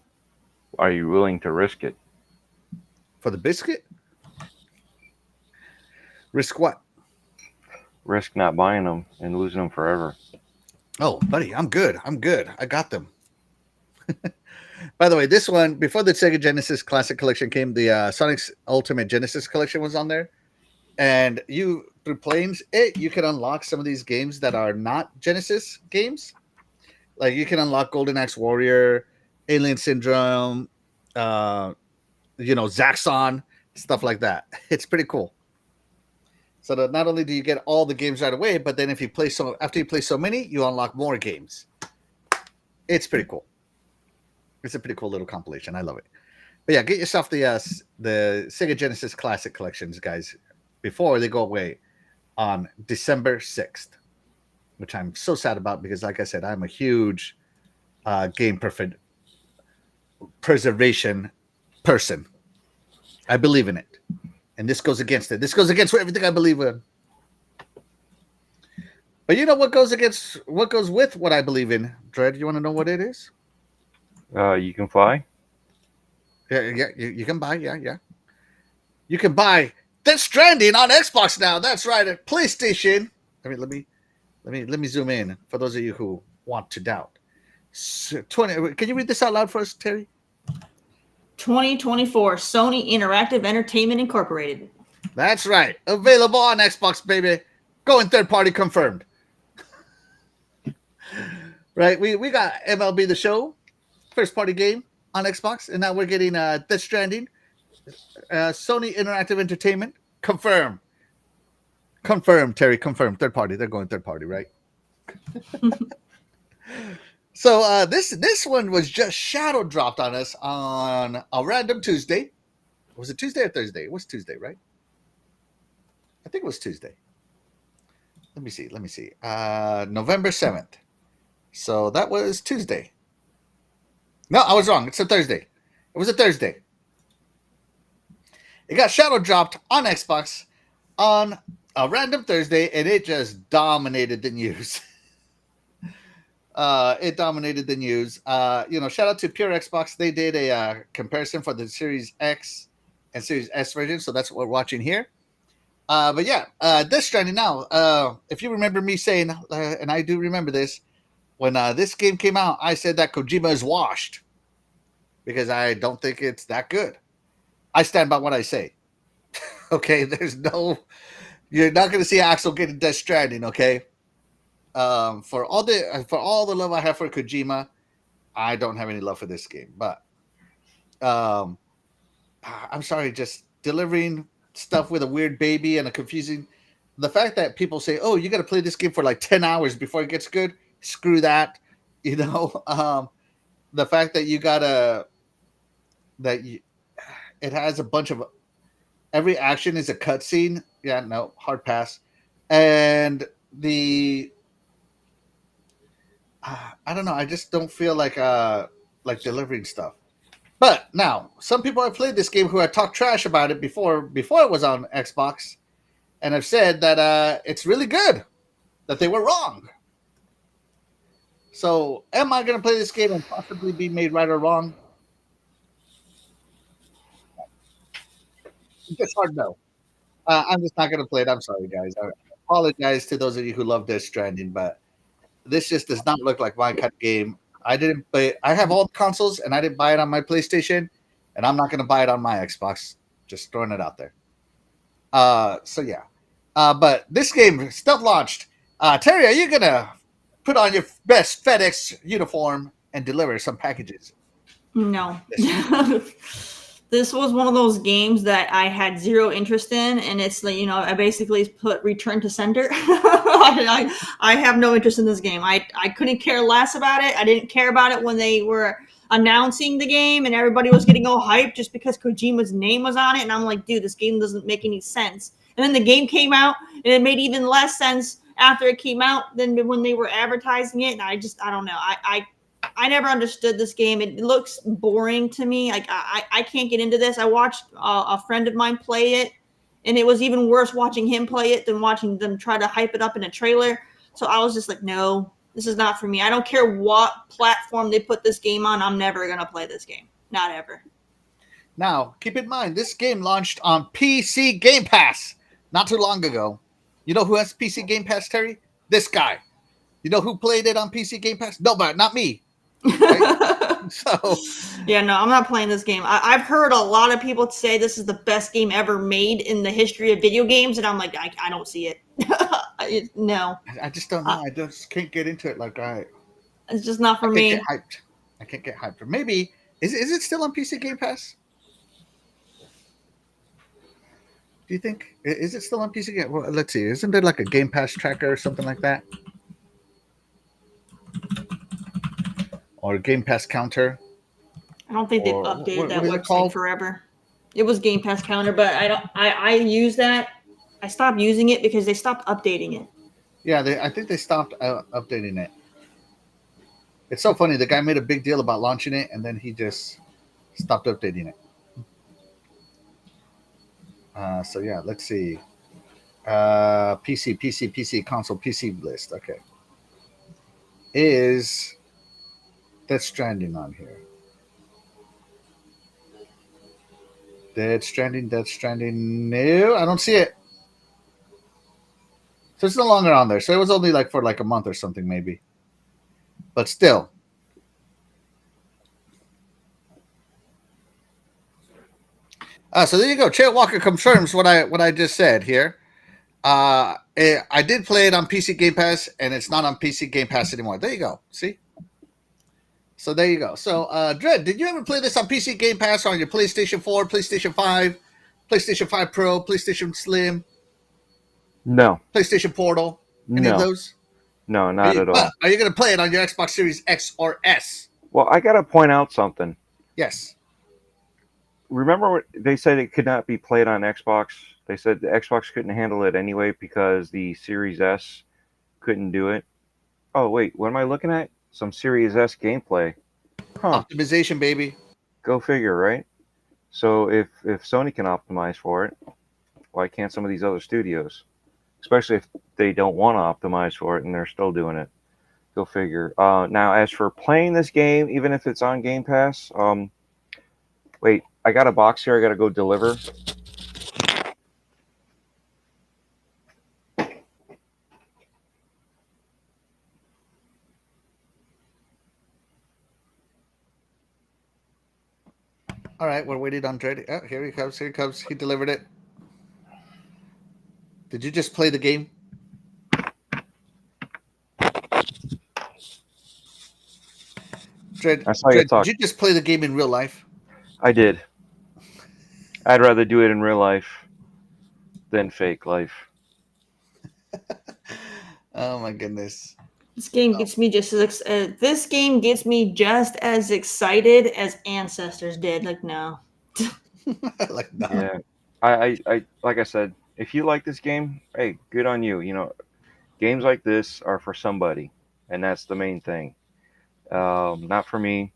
are you willing to risk it? For the biscuit? Risk what? Risk not buying them and losing them forever. Oh, buddy, I'm good. I got them. By the way, this one, before the Sega Genesis Classic Collection came, the Sonic's Ultimate Genesis Collection was on there. And you, through playing it, you can unlock some of these games that are not Genesis games. Like you can unlock Golden Axe Warrior, Alien Syndrome, Zaxxon, stuff like that. It's pretty cool. So that not only do you get all the games right away, but then if you play after you play so many, you unlock more games. It's pretty cool. It's a pretty cool little compilation. I love it. But yeah, get yourself the Sega Genesis Classic Collections, guys, before they go away on December 6th, which I'm so sad about because, like I said, I'm a huge game preservation person. I believe in it. And this goes against it. This goes against everything I believe in. But you know what goes with what I believe in, Dredd? You want to know what it is? You can fly. Yeah, you can buy. Yeah. You can buy Death Stranding on Xbox now. That's right, at PlayStation. Let me zoom in for those of you who want to doubt. 20. Can you read this out loud for us, Terry? 2024 Sony Interactive Entertainment Incorporated. That's right. Available on Xbox, baby. Going third party confirmed. Right? We got MLB The Show, first party game on Xbox, and now we're getting Death Stranding. Sony Interactive Entertainment, confirmed. Confirmed, Terry, confirmed. Third party. They're going third party, right? So this one was just shadow dropped on us on a random Tuesday. Was it Tuesday or Thursday? It was Tuesday, right? I think it was Tuesday. Let me see. November 7th. So that was Tuesday. No, I was wrong. It's a Thursday. It was a Thursday. It got shadow dropped on Xbox on a random Thursday, and it just dominated the news. It dominated the news. Shout out to Pure Xbox. They did a comparison for the Series X and Series S version, so that's what we're watching here. But yeah, Death Stranding now. If you remember me saying, and I do remember this, when this game came out, I said that Kojima is washed because I don't think it's that good. I stand by what I say. Okay, you're not going to see Axel getting Death Stranding. Okay. For all the love I have for Kojima, I don't have any love for this game. But I'm sorry, just delivering stuff with a weird baby and a confusing. The fact that people say, "Oh, you got to play this game for like 10 hours before it gets good," screw that. The fact that it has a bunch of every action is a cutscene. Yeah, no, hard pass. And the I don't know. I just don't feel like delivering stuff. But now, some people have played this game who had talked trash about it before it was on Xbox, and have said that it's really good, that they were wrong. So, am I going to play this game and possibly be made right or wrong? It's hard no. I'm just not going to play it. I'm sorry, guys. I apologize to those of you who love Death Stranding, but this just does not look like my kind of game. I didn't play. I have all the consoles, and I didn't buy it on my PlayStation, and I'm not going to buy it on my Xbox. Just throwing it out there. So yeah. But this game stealth launched. Terry, are you gonna put on your best FedEx uniform and deliver some packages? No. This was one of those games that I had zero interest in, and it's like, I basically put return to sender. I have no interest in this game. I couldn't care less about it. I didn't care about it when they were announcing the game and everybody was getting all hyped just because Kojima's name was on it, and I'm like, dude, this game doesn't make any sense. And then the game came out, and it made even less sense after it came out than when they were advertising it. And I don't know. I never understood this game. It looks boring to me. Like I can't get into this. I watched a friend of mine play it, and it was even worse watching him play it than watching them try to hype it up in a trailer. So I was just like, no, this is not for me. I don't care what platform they put this game on. I'm never going to play this game. Not ever. Now, keep in mind, this game launched on PC Game Pass not too long ago. You know who has PC Game Pass, Terry? This guy. You know who played it on PC Game Pass? Nobody, not me. Right? So yeah, no, I'm not playing this game. I've heard a lot of people say this is the best game ever made in the history of video games, and I'm like, I don't see it. No, I just don't know. I just can't get into it. It's just not for me. I can't get hyped. Or maybe is it still on PC Game Pass? Do you think is it still on PC Game? Well, let's see. Isn't there like a Game Pass tracker or something like that? Or Game Pass counter? I don't think they've updated that website forever. It was Game Pass counter, but I use that. I stopped using it because they stopped updating it. Yeah, I think they stopped updating it. It's so funny. The guy made a big deal about launching it, and then he just stopped updating it. So yeah, let's see. PC, console, PC list. Okay. Is Death Stranding on here? Death Stranding. No, I don't see it. So it's no longer on there. So it was only for a month or something, maybe. But still. So there you go. Chair Walker confirms what I just said here. I did play it on PC Game Pass, and it's not on PC Game Pass anymore. There you go. See? So there you go. So, Dredd, did you ever play this on PC Game Pass or on your PlayStation 4, PlayStation 5, PlayStation 5 Pro, PlayStation Slim? No. PlayStation Portal? Any of those? No, not at all. Are you going to play it on your Xbox Series X or S? Well, I got to point out something. Yes. Remember what they said it could not be played on Xbox? They said the Xbox couldn't handle it anyway because the Series S couldn't do it. Oh, wait. What am I looking at? Some Series S gameplay. Optimization, baby. Go figure, right? So if Sony can optimize for it, why can't some of these other studios? Especially if they don't want to optimize for it and they're still doing it. Go figure. Now, as for playing this game, even if it's on Game Pass, wait, I got a box here I got to go deliver. All right, we're waiting on Dredd. Oh, here he comes. He delivered it. Did you just play the game? Dredd, did you just play the game in real life? I did. I'd rather do it in real life than fake life. Oh my goodness. This game gets me just as excited as Ancestors did. Like, no. No. Yeah. I like I said, if you like this game, hey, good on you. You know, games like this are for somebody. and that's the main thing. Not for me.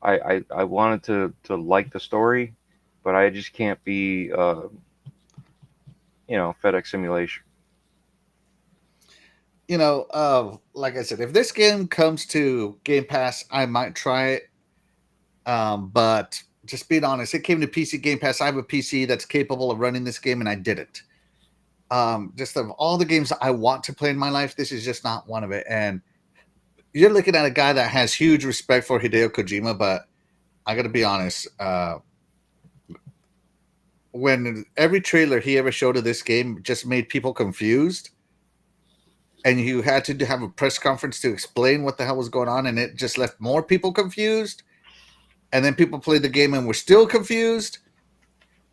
I wanted to like the story, but I just can't be FedEx Simulation. Like I said, if this game comes to Game Pass, I might try it. But just being honest, it came to PC Game Pass. I have a PC that's capable of running this game, and I didn't. Just of all the games I want to play in my life, this is just not one of it. And you're looking at a guy that has huge respect for Hideo Kojima, but I got to be honest. When every trailer he ever showed of this game just made people confused, and you had to have a press conference to explain what the hell was going on, and it just left more people confused. And then people played the game and were still confused.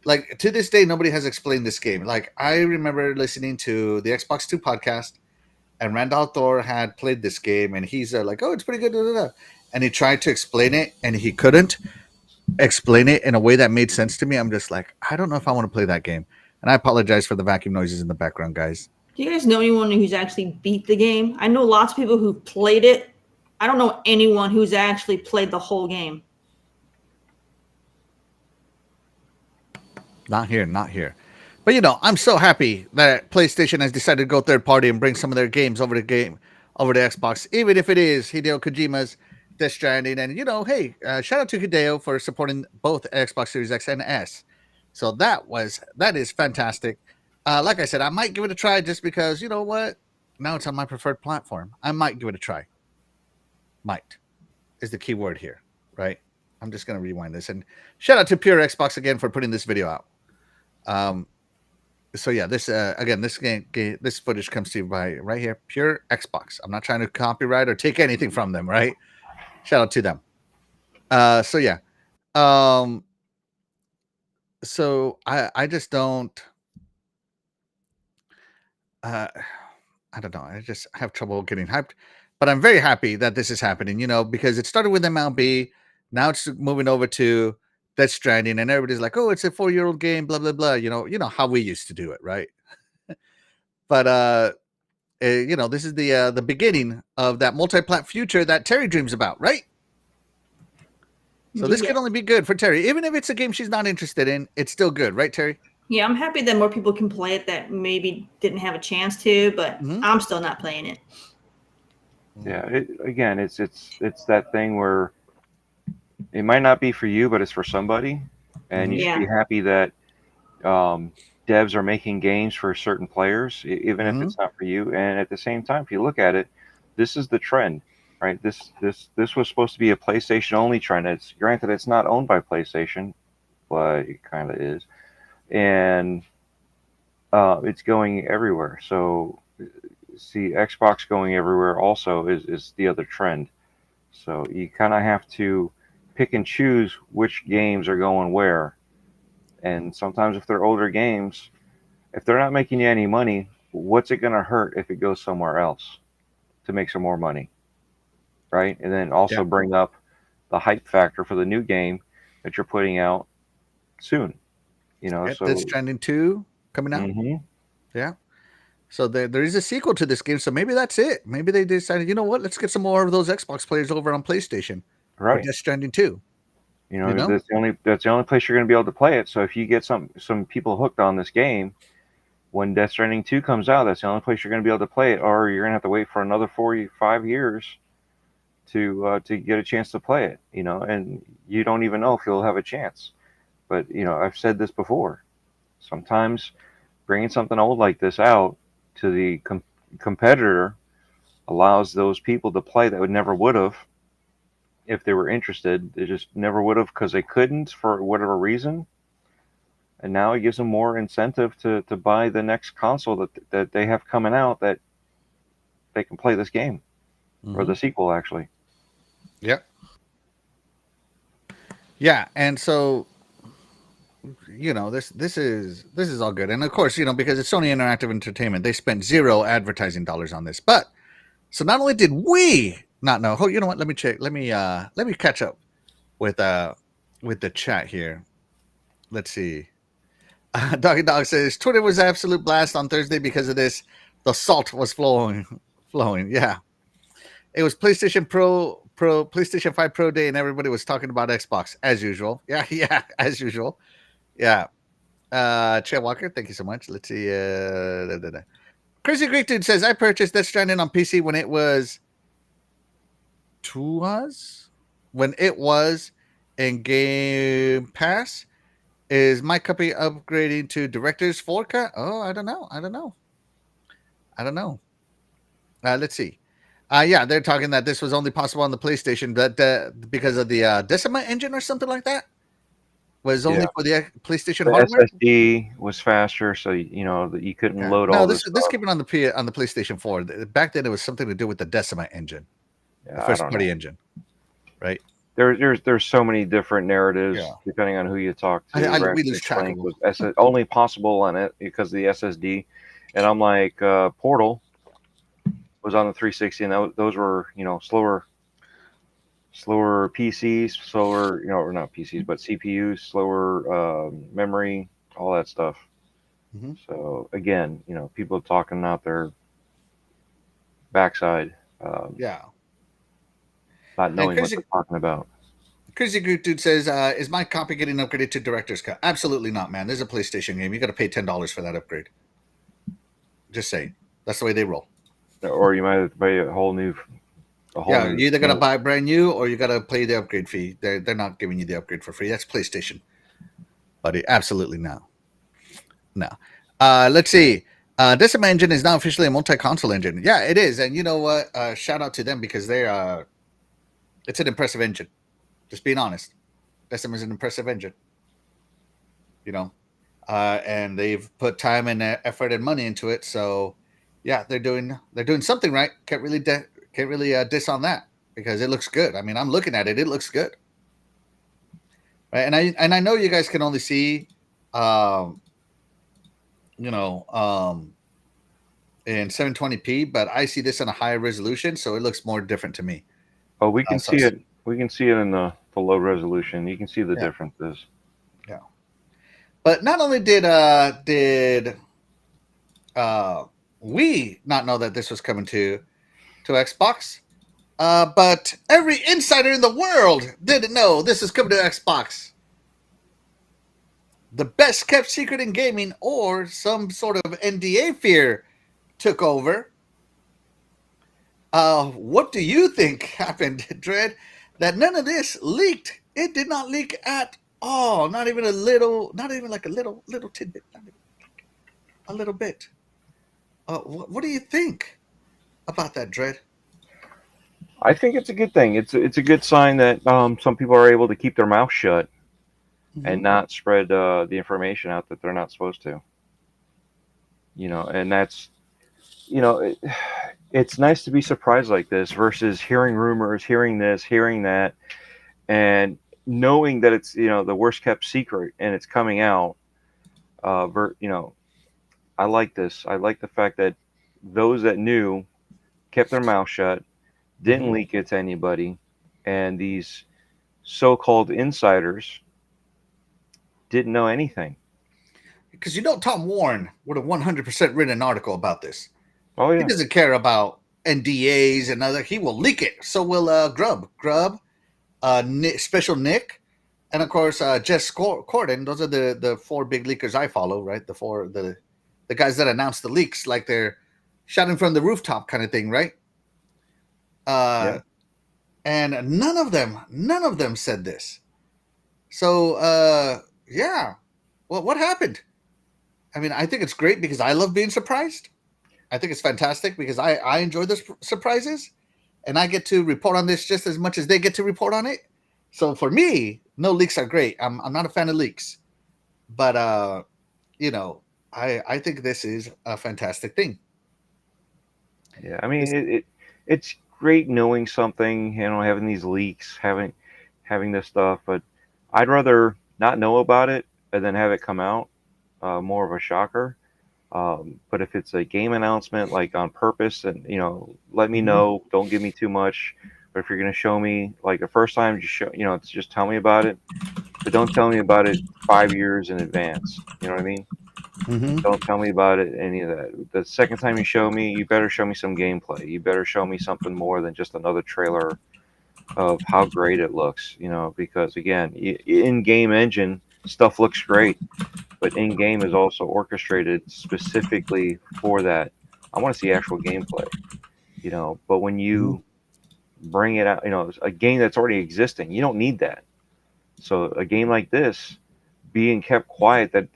Like, to this day, nobody has explained this game. Like, I remember listening to the Xbox 2 podcast, and Randall Thor had played this game, and he's like, oh, it's pretty good. Da, da, da. And he tried to explain it, and he couldn't explain it in a way that made sense to me. I'm just like, I don't know if I want to play that game. And I apologize for the vacuum noises in the background, guys. Do you guys know anyone who's actually beat the game? I know lots of people who played it. I don't know anyone who's actually played the whole game. Not here. But I'm so happy that PlayStation has decided to go third party and bring some of their games over to Xbox, even if it is Hideo Kojima's Death Stranding. And hey, shout out to Hideo for supporting both Xbox Series X and S. So that is fantastic. Like I said, I might give it a try just because you know what? Now it's on my preferred platform. I might give it a try. Might is the key word here, right? I'm just gonna rewind this and shout out to Pure Xbox again for putting this video out. So yeah, this again, this footage comes to you by right here, Pure Xbox. I'm not trying to copyright or take anything from them, right? Shout out to them. So yeah, so I just don't. I don't know. I just have trouble getting hyped, but I'm very happy that this is happening. Because it started with MLB, now it's moving over to Death Stranding, and everybody's like, "Oh, it's a 4-year-old game." Blah blah blah. You know how we used to do it, right? But this is the beginning of that multi-plat future that Terry dreams about, right? So this can only be good for Terry, even if it's a game she's not interested in. It's still good, right, Terry? Yeah, I'm happy that more people can play it that maybe didn't have a chance to, but I'm still not playing it. Yeah, it's that thing where it might not be for you, but it's for somebody, and you should be happy that devs are making games for certain players, even if it's not for you. And at the same time, if you look at it, this is the trend, right? This was supposed to be a PlayStation only trend. It's granted it's not owned by PlayStation, but it kind of is, and it's going everywhere. So see, Xbox going everywhere also is the other trend. So you kind of have to pick and choose which games are going where. And sometimes if they're older games, if they're not making you any money, what's it going to hurt if it goes somewhere else to make some more money? Right? And then also bring up the hype factor for the new game that you're putting out soon. So Death Stranding 2 coming out. Yeah. So there is a sequel to this game. So maybe that's it. Maybe they decided, you know what? Let's get some more of those Xbox players over on PlayStation. Right. Death Stranding 2. That's the only place you're going to be able to play it. So if you get some people hooked on this game, when Death Stranding 2 comes out, that's the only place you're going to be able to play it, or you're going to have to wait for another 45 years to get a chance to play it. And you don't even know if you'll have a chance. But I've said this before. Sometimes bringing something old like this out to the competitor allows those people to play that would have. If they were interested, they just never would have because they couldn't for whatever reason. And now it gives them more incentive to buy the next console that they have coming out that they can play this game or the sequel, actually. Yep. Yeah, and so this is all good, and of course because it's Sony Interactive Entertainment, they spent zero advertising dollars on this. But so not only did we not know. Oh, you know what? Let me check. Let me catch up with the chat here. Let's see. Doggy Dog says Twitter was absolute blast on Thursday because of this. The salt was flowing. Yeah. It was PlayStation PlayStation 5 Pro Day, and everybody was talking about Xbox as usual. Yeah, as usual. Yeah. Chad Walker, thank you so much. Let's see. Crazy Greek Dude says, I purchased Death Stranding on PC when it was in Game Pass. Is my copy upgrading to Director's 4K? Oh, I don't know. Let's see. Yeah, they're talking that this was only possible on the PlayStation, but because of the Decima engine or something like that, was only for the PlayStation the hardware. SSD was faster, so that you couldn't load no, all this this. This came on the PlayStation 4. Back then, it was something to do with the Decima engine, the first party engine, right? There's so many different narratives depending on who you talk to. We lose track of them. Was only possible on it because of the SSD, and I'm like, Portal was on the 360, and those were slower PCs, slower or not PCs, but CPUs, slower memory, all that stuff. Mm-hmm. So again, people talking out their backside. Not knowing what they're talking about. Crazy Groot Dude says, is my copy getting upgraded to Director's Cut? Absolutely not, man. This is a PlayStation game. You got to pay $10 for that upgrade. Just saying. That's the way they roll. Or you might have to pay a whole new. You either got to buy brand new or you got to pay the upgrade fee. They're not giving you the upgrade for free. That's PlayStation. Buddy, absolutely no. Let's see. Decima engine is now officially a multi-console engine. Yeah, it is. And you know what? Shout out to them because they're it's an impressive engine. Just being honest. Decima is an impressive engine. And they've put time and effort and money into it. So yeah, they're doing something right. Can't really diss on that because it looks good. I mean, I'm looking at it. It looks good. Right. And I know you guys can only see in 720p, but I see this in a higher resolution, so it looks more different to me. Oh, we can see it. We can see it in the low resolution. You can see the differences. Yeah. But not only did we not know that this was coming to Xbox, but every insider in the world didn't know this is coming to Xbox. The best kept secret in gaming, or some sort of NDA fear took over. What do you think happened, Dread? That none of this leaked. It did not leak at all. Not even a little. Not even like a little tidbit. Not even a little bit. What do you think about that, Dread? I think it's a good thing. It's a good sign that some people are able to keep their mouth shut and not spread the information out that they're not supposed to. And that's, it's nice to be surprised like this versus hearing rumors, hearing this, hearing that, and knowing that it's, the worst kept secret and it's coming out. I like this. I like the fact that those that knew kept their mouth shut, didn't leak it to anybody, and these so-called insiders didn't know anything. Because Tom Warren would have 100% written an article about this. Oh yeah, he doesn't care about NDAs and other. He will leak it. So will Grub, Special Nick, and of course Jess Corden. Those are the four big leakers I follow. Right, the guys that announce the leaks, like they're shouting from the rooftop kind of thing, right? And none of them said this. So yeah, well, what happened? I mean, I think it's great because I love being surprised. I think it's fantastic because I enjoy the surprises, and I get to report on this just as much as they get to report on it. So for me, no leaks are great. I'm not a fan of leaks, but I think this is a fantastic thing. Yeah, I mean it's great knowing something, having these leaks, having this stuff, but I'd rather not know about it and then have it come out, more of a shocker. But if it's a game announcement, like on purpose, and let me know, don't give me too much. But if you're going to show me, like the first time, just tell me about it, but don't tell me about it 5 years in advance. You know what I mean? Don't tell me about it, any of that. The second time you show me, you better show me some gameplay. You better show me something more than just another trailer of how great it looks, because again, in-game engine stuff looks great, but in-game is also orchestrated specifically for that. I want to see actual gameplay, but when you bring it out, a game that's already existing, you don't need that. So a game like this being kept quiet, that,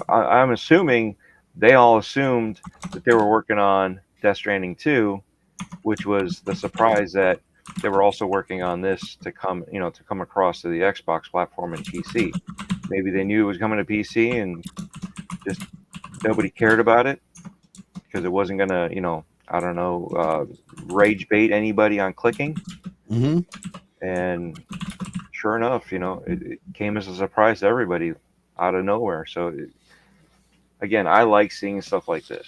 I'm assuming they all assumed that they were working on Death Stranding 2, which was the surprise that they were also working on this to come across to the Xbox platform and PC. Maybe they knew it was coming to PC and just nobody cared about it because it wasn't gonna, I don't know, rage bait anybody on clicking. And sure enough, it came as a surprise to everybody out of nowhere. So again, I like seeing stuff like this.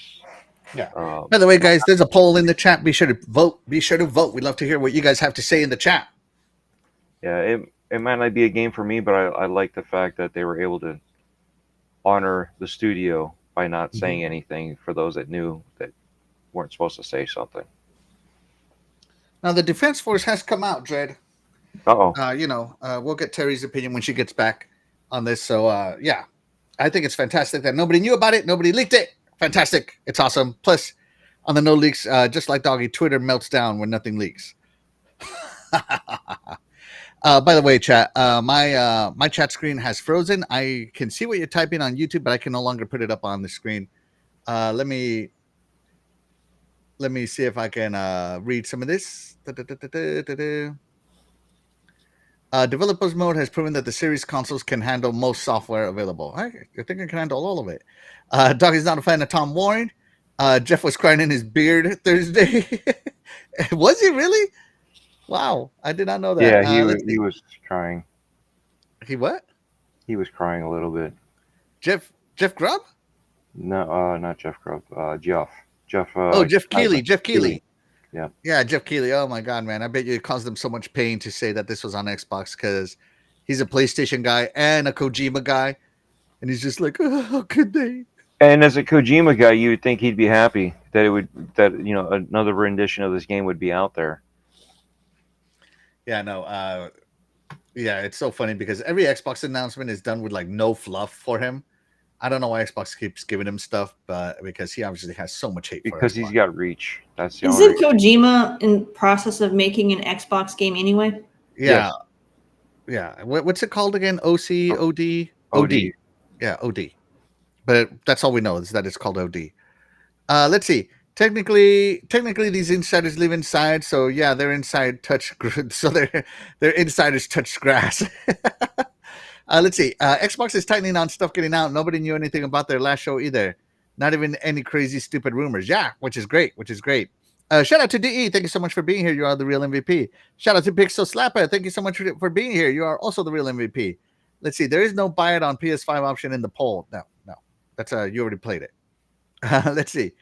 Yeah. By the way, guys, there's a poll in the chat. Be sure to vote. Be sure to vote. We'd love to hear what you guys have to say in the chat. Yeah, it might not be a game for me, but I like the fact that they were able to honor the studio by not saying anything for those that knew that weren't supposed to say something. Now, the Defense Force has come out, Dredd. We'll get Terry's opinion when she gets back on this. So, yeah, I think it's fantastic that nobody knew about it. Nobody leaked it. Fantastic. It's awesome. Plus, on the no leaks, just like Doggy, Twitter melts down when nothing leaks. By the way, chat, my chat screen has frozen. I can see what you're typing on YouTube, but I can no longer put it up on the screen. Let me see if I can read some of this. Developers mode has proven that the series consoles can handle most software available. I think it can handle all of it. Doggy's not a fan of Tom Warren. Jeff was crying in his beard Thursday. Was he really? Wow, I did not know that. Yeah, he was crying. He what? He was crying a little bit. Jeff Grubb? No, not Jeff Grubb. Jeff. Jeff Keighley. Jeff Keighley. Yeah, Jeff Keighley. Oh my God, man! I bet you it caused him so much pain to say that this was on Xbox because he's a PlayStation guy and a Kojima guy, and he's just like, oh, how could they? And as a Kojima guy, you would think he'd be happy that another rendition of this game would be out there. Yeah, no. Yeah, it's so funny because every Xbox announcement is done with like no fluff for him. I don't know why Xbox keeps giving him stuff, but because he obviously has so much hate. Because he's got reach. That's the Isn't Kojima in process of making an Xbox game anyway? Yeah. Yes. Yeah. What's it called again? OC, OD? OD. Yeah, OD. But that's all we know is that it's called OD. Let's see. Technically, these insiders live inside, so yeah, they're inside so their insiders touch grass. Let's see. Xbox is tightening on stuff getting out. Nobody knew anything about their last show either. Not even any crazy, stupid rumors. Yeah, which is great. Shout out to DE. Thank you so much for being here. You are the real MVP. Shout out to Pixel Slapper. Thank you so much for being here. You are also the real MVP. Let's see. There is no buy it on PS5 option in the poll. No. That's you already played it. Let's see.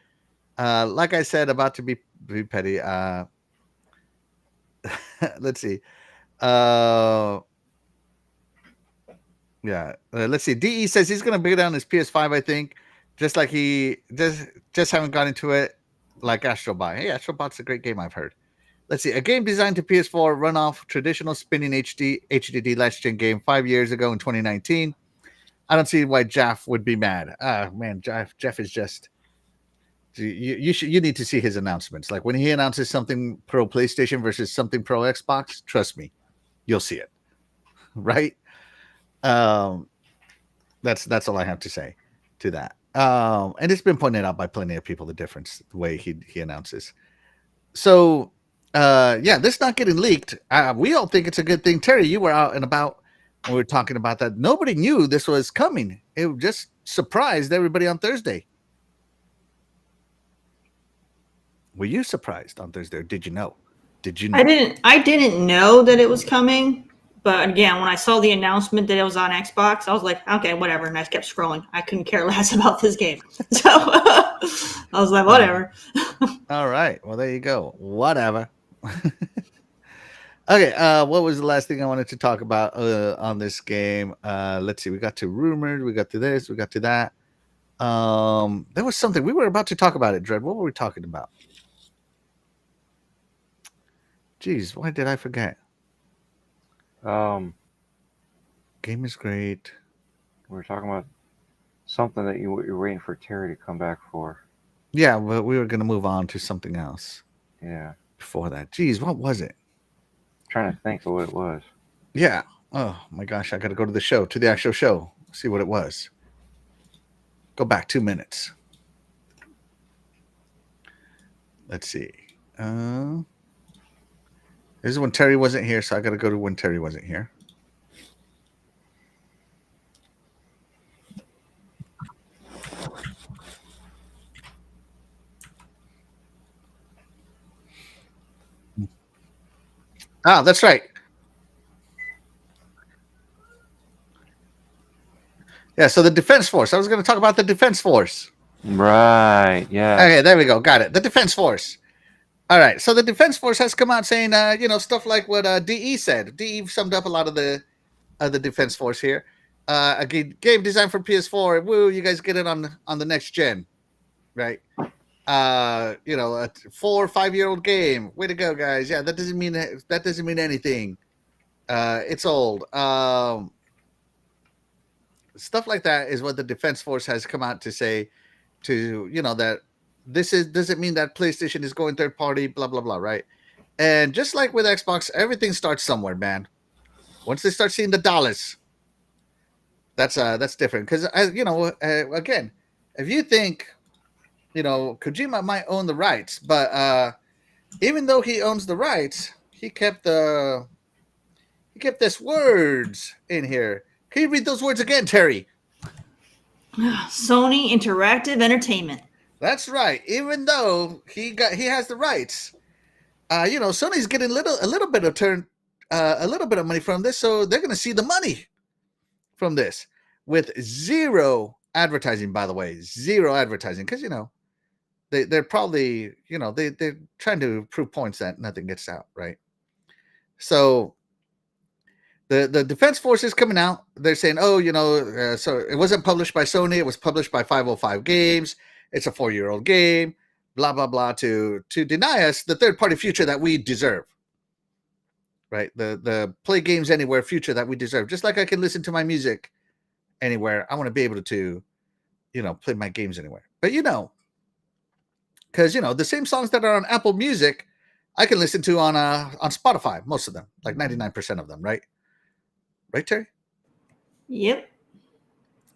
Like I said, about to be petty. Let's see. Yeah. Let's see. DE says he's gonna bring down his PS5. I think, just like he just haven't got into it like Astrobot. Hey, Astrobot's a great game. I've heard. Let's see. A game designed to PS4 run off traditional spinning HDD last gen game 5 years ago in 2019. I don't see why Jeff would be mad. Man, Jeff is just. You need to see his announcements. Like when he announces something pro PlayStation versus something pro Xbox, trust me, you'll see it. Right? That's all I have to say to that. And it's been pointed out by plenty of people, the difference, the way he announces. So yeah, this not getting leaked. We all think it's a good thing. Terry, you were out and about when we were talking about that. Nobody knew this was coming. It just surprised everybody on Thursday. Were you surprised on Thursday? Or did you know? I didn't know that it was coming. But again, when I saw the announcement that it was on Xbox, I was like, okay, whatever. And I kept scrolling. I couldn't care less about this game. So I was like, whatever. All right. Well, there you go. Whatever. Okay. What was the last thing I wanted to talk about on this game? Let's see. We got to rumored. We got to this. We got to that. There was something we were about to talk about it, Dread. What were we talking about? Jeez, why did I forget? Um, Game is great. we were talking about something that you're waiting for Terry to come back for. Yeah, but we were gonna move on to something else. Yeah. Before that, jeez, what was it? I'm trying to think of what it was. Yeah. Oh my gosh, I got to go to the show, to the actual show, see what it was. Go back 2 minutes. Let's see. This is when Terry wasn't here, so I got to go to when Terry wasn't here. Ah, that's right. Yeah, so the Defense Force. I was going to talk about the Defense Force. Right. Yeah. Okay, there we go. Got it. The Defense Force. All right. So the Defense Force has come out saying, stuff like what DE said. DE summed up a lot of the Defense Force here. A game designed for PS4. Woo! You guys get it on the next gen, right? A 4 or 5 year old game. Way to go, guys! Yeah, that doesn't mean anything. It's old. Stuff like that is what the Defense Force has come out to say. That doesn't mean that PlayStation is going third party. Blah blah blah. Right? And just like with Xbox, everything starts somewhere, man. Once they start seeing the dollars, that's different. Because again, if you think, Kojima might own the rights, but even though he owns the rights, he kept this words in here. Can you read those words again, Terry? Sony Interactive Entertainment. That's right. Even though he has the rights, Sony's getting a little bit of money from this, so they're going to see the money from this with zero advertising. By the way, zero advertising, because they're probably they're trying to prove points that nothing gets out, right? So the Defense Force is coming out. They're saying, so it wasn't published by Sony, it was published by 505 Games. It's a 4-year-old game, blah blah blah, to deny us the third-party future that we deserve, right? The play games anywhere future that we deserve. Just like I can listen to my music anywhere, I want to be able to play my games anywhere. But because the same songs that are on Apple Music, I can listen to on Spotify, most of them, like 99% of them, right? Right, Terry? Yep.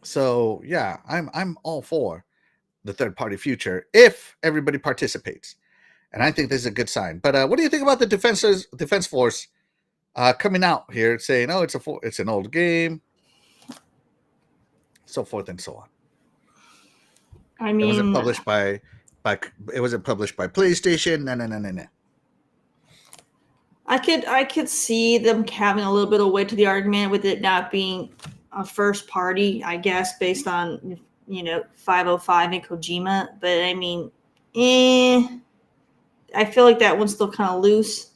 So yeah, I'm all for the third party future if everybody participates, and I think this is a good sign. But what do you think about the Defense Force coming out here saying, "Oh, it's an old game," so forth and so on? I mean, it wasn't published by PlayStation. No. I could see them having a little bit of weight to the argument with it not being a first party, I guess, based on 505 and Kojima. But I mean, I feel like that one's still kind of loose.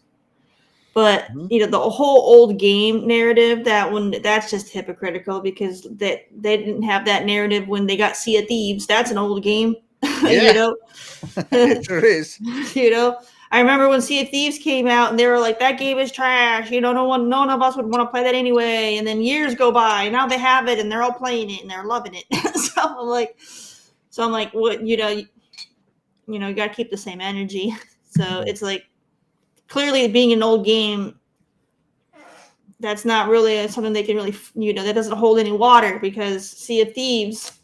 But the whole old game narrative, that's just hypocritical, because they didn't have that narrative when they got Sea of Thieves. That's an old game. Yeah. It sure is. I remember when Sea of Thieves came out and they were like, that game is trash. No one of us would want to play that anyway. And then years go by and now they have it and they're all playing it and they're loving it. So I'm like, what, you got to keep the same energy. So it's like, clearly being an old game, that's not really something they can really, that doesn't hold any water, because Sea of Thieves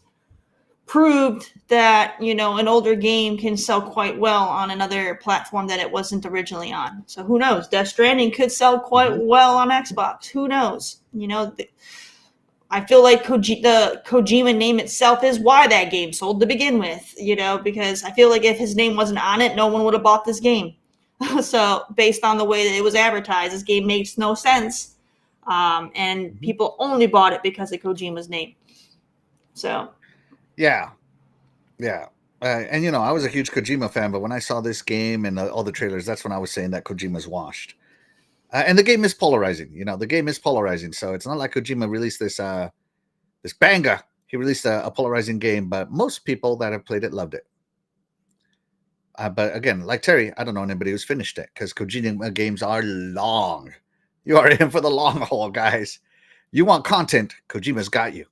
proved that an older game can sell quite well on another platform that it wasn't originally on. So who knows? Death Stranding could sell quite well on Xbox. Who knows? I feel like the Kojima name itself is why that game sold to begin with. Because I feel like if his name wasn't on it, no one would have bought this game. So based on the way that it was advertised, this game makes no sense, and people only bought it because of Kojima's name. So. Yeah. And I was a huge Kojima fan, but when I saw this game and all the trailers, that's when I was saying that Kojima's washed. And the game is polarizing. The game is polarizing. So it's not like Kojima released this banger he released a polarizing game, but most people that have played it loved it. But again, like Terry, I don't know anybody who's finished it because Kojima games are long. You are in for the long haul, guys. You want content, Kojima's got you.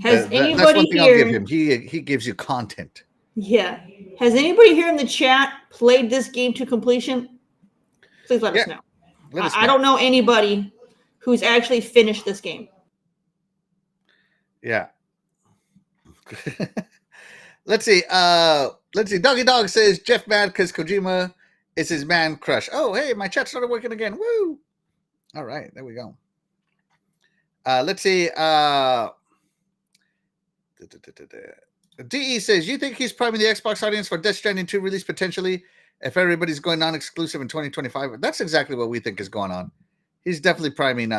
Has anybody that's one thing here? I'll give him. He gives you content. Yeah. Has anybody here in the chat played this game to completion? Please let us know. I don't know anybody who's actually finished this game. Yeah. Let's see. Doggy Dog says Jeff mad because Kojima is his man crush. Oh, hey, my chat started working again. Woo! All right, there we go. Let's see. DE says, you think he's priming the Xbox audience for Death Stranding 2 release potentially if everybody's going non-exclusive in 2025? That's exactly what we think is going on. He's definitely priming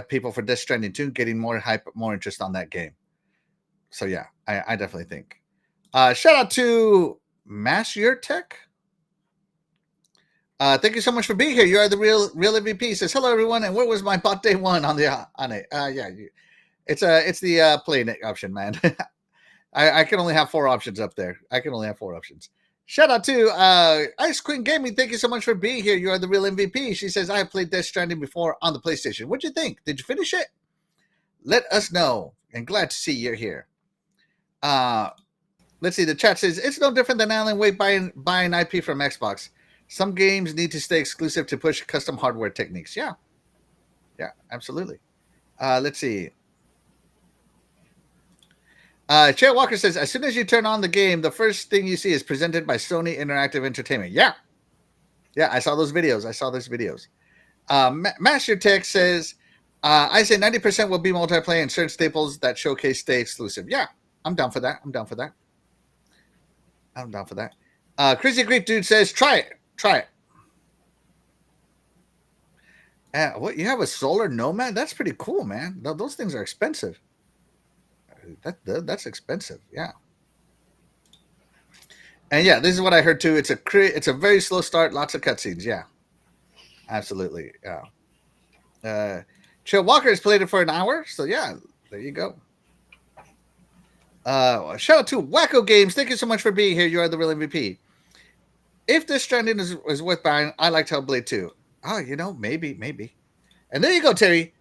people for Death Stranding 2, getting more hype, more interest on that game. So yeah, I definitely think. Shout out to Master Tech. Thank you so much for being here. You are the real MVP. He says, hello everyone, and where was my bot day one on it? Yeah, it's the play option, man. I can only have 4 options up there. I can only have 4 options. Shout out to Ice Queen Gaming. Thank you so much for being here. You are the real MVP. She says, I have played Death Stranding before on the PlayStation. What'd you think? Did you finish it? Let us know. And glad to see you're here. Let's see. The chat says, it's no different than Alan Wake buying IP from Xbox. Some games need to stay exclusive to push custom hardware techniques. Yeah, absolutely. Let's see. Chair Walker says, as soon as you turn on the game, the first thing you see is presented by Sony Interactive Entertainment. Yeah, I saw those videos. Master Tech says, I say 90% will be multiplayer and certain staples that showcase stay exclusive. Yeah, I'm down for that. Crazy Greek Dude says, try it. What, you have a solar Nomad? That's pretty cool, man. Those things are expensive. That's expensive, yeah. And yeah, this is what I heard too. It's a very slow start, lots of cutscenes. Yeah, absolutely. Yeah. Chill Walker has played it for an hour, so yeah, there you go. Shout out to Wacko Games. Thank you so much for being here. You are the real MVP. If this Stranding is worth buying, I like Hellblade 2. Oh, maybe. And there you go, Terry.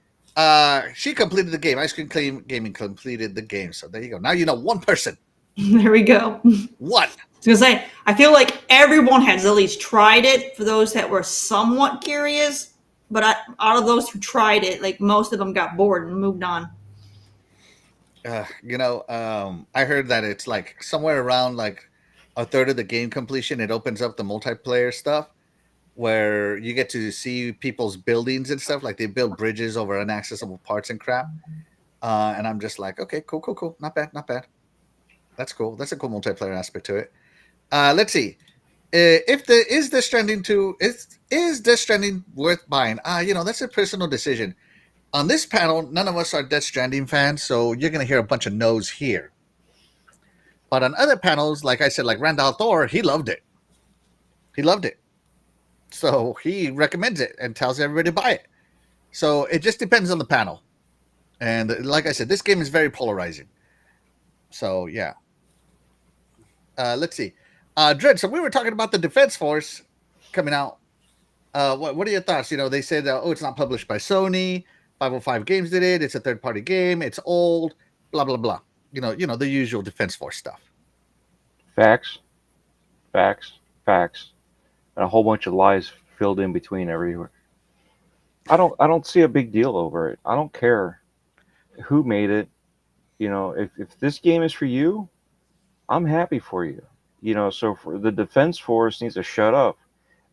She completed the game. Ice Cream Gaming completed the game. So there you go. Now you know one person. There we go. What? I was going to say, I feel like everyone has at least tried it for those that were somewhat curious. But out of those who tried it, like most of them got bored and moved on. I heard that it's like somewhere around like a third of the game completion. It opens up the multiplayer stuff, where you get to see people's buildings and stuff, like they build bridges over inaccessible parts and crap. And I'm just like, okay, cool. Not bad. That's cool. That's a cool multiplayer aspect to it. Let's see. Is Death Stranding worth buying? That's a personal decision. On this panel, none of us are Death Stranding fans, so you're going to hear a bunch of no's here. But on other panels, like I said, like Randall Thor, he loved it. So he recommends it and tells everybody to buy it. So it just depends on the panel. And like I said, this game is very polarizing. So yeah. Let's see. Dread, so we were talking about the Defense Force coming out. What are your thoughts? They said, it's not published by Sony. 505 Games did it. It's a third-party game. It's old. Blah, blah, blah. The usual Defense Force stuff. Facts. And a whole bunch of lies filled in between everywhere. I don't see a big deal over it. I don't care who made it. If this game is for you, I'm happy for you. So for the Defense Force needs to shut up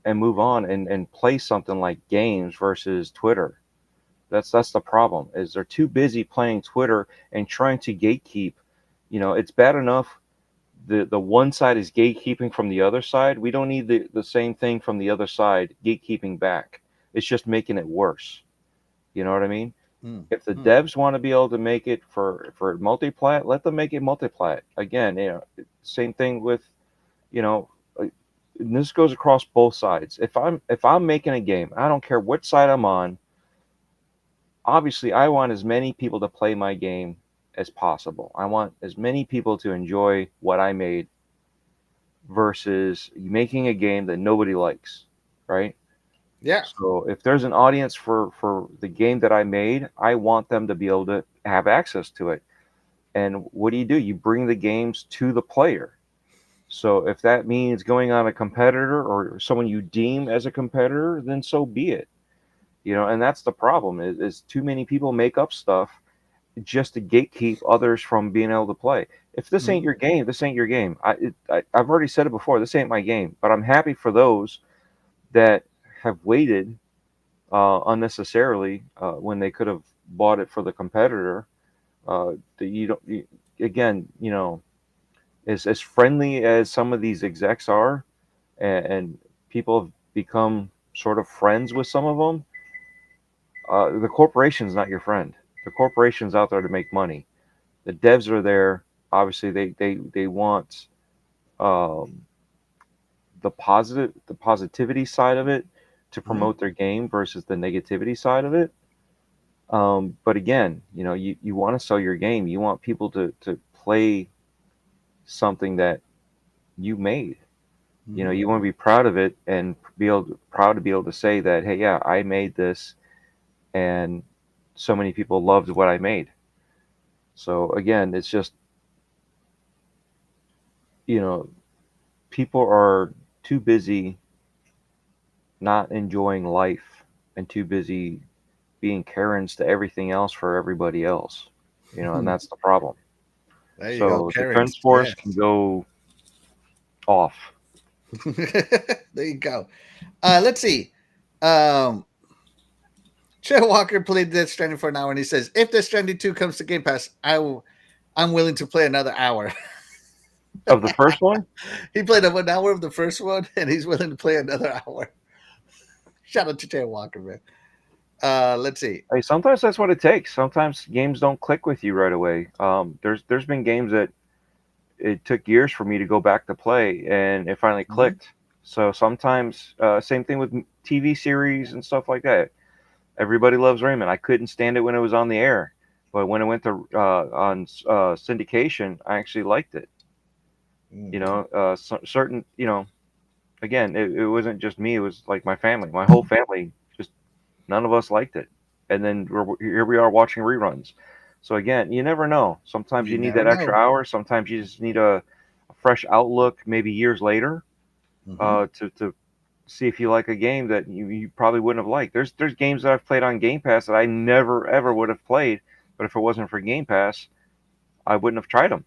and move on and play something like games versus Twitter. That's the problem, is they're too busy playing Twitter and trying to gatekeep. It's bad enough the one side is gatekeeping from the other side. We don't need the same thing from the other side gatekeeping back. It's just making it worse. You know what I mean? If the devs want to be able to make it for multiplat, let them make it multiplat. Again, same thing with, and this goes across both sides. If I'm making a game, I don't care what side I'm on. Obviously, I want as many people to play my game as possible. I want as many people to enjoy what I made versus making a game that nobody likes, right? Yeah. So if there's an audience for the game that I made, I want them to be able to have access to it. And what do? You bring the games to the player. So if that means going on a competitor or someone you deem as a competitor, then so be it. And that's the problem is too many people make up stuff just to gatekeep others from being able to play. If this ain't your game, this ain't your game. I've already said it before. This ain't my game. But I'm happy for those that have waited unnecessarily when they could have bought it for the competitor. Again, as friendly as some of these execs are, and people have become sort of friends with some of them. The corporation's not your friend. The corporation's out there to make money. The devs are there. Obviously, they want the positivity side of it to promote their game versus the negativity side of it. But again, you want to sell your game. You want people to play something that you made. You want to be proud of it and proud to be able to say that, hey, yeah, I made this, and so many people loved what I made. So again, it's just, people are too busy not enjoying life and too busy being Karens to everything else for everybody else, and that's the problem. There you So go, Defense Force can go off. There you go. Let's see. Chad Walker played Death Stranding for an hour, and he says, if Death Stranding 2 comes to Game Pass, I'm willing to play another hour. Of the first one? He played 1 hour of the first one, and he's willing to play another hour. Shout out to Chad Walker, man. Let's see. Hey, sometimes that's what it takes. Sometimes games don't click with you right away. There's been games that it took years for me to go back to play, and it finally clicked. So sometimes, same thing with TV series and stuff like that. Everybody loves Raymond. I couldn't stand it when it was on the air, but when it went to on syndication, I actually liked it. Certain, again, it wasn't just me. It was like my family, my whole family. Just none of us liked it, and then here we are watching reruns. So again, you never know. Sometimes you need that extra hour. Sometimes you just need a fresh outlook, maybe years later, to see if you like a game that you probably wouldn't have liked. There's games that I've played on Game Pass that I never ever would have played, but if it wasn't for Game Pass, I wouldn't have tried them,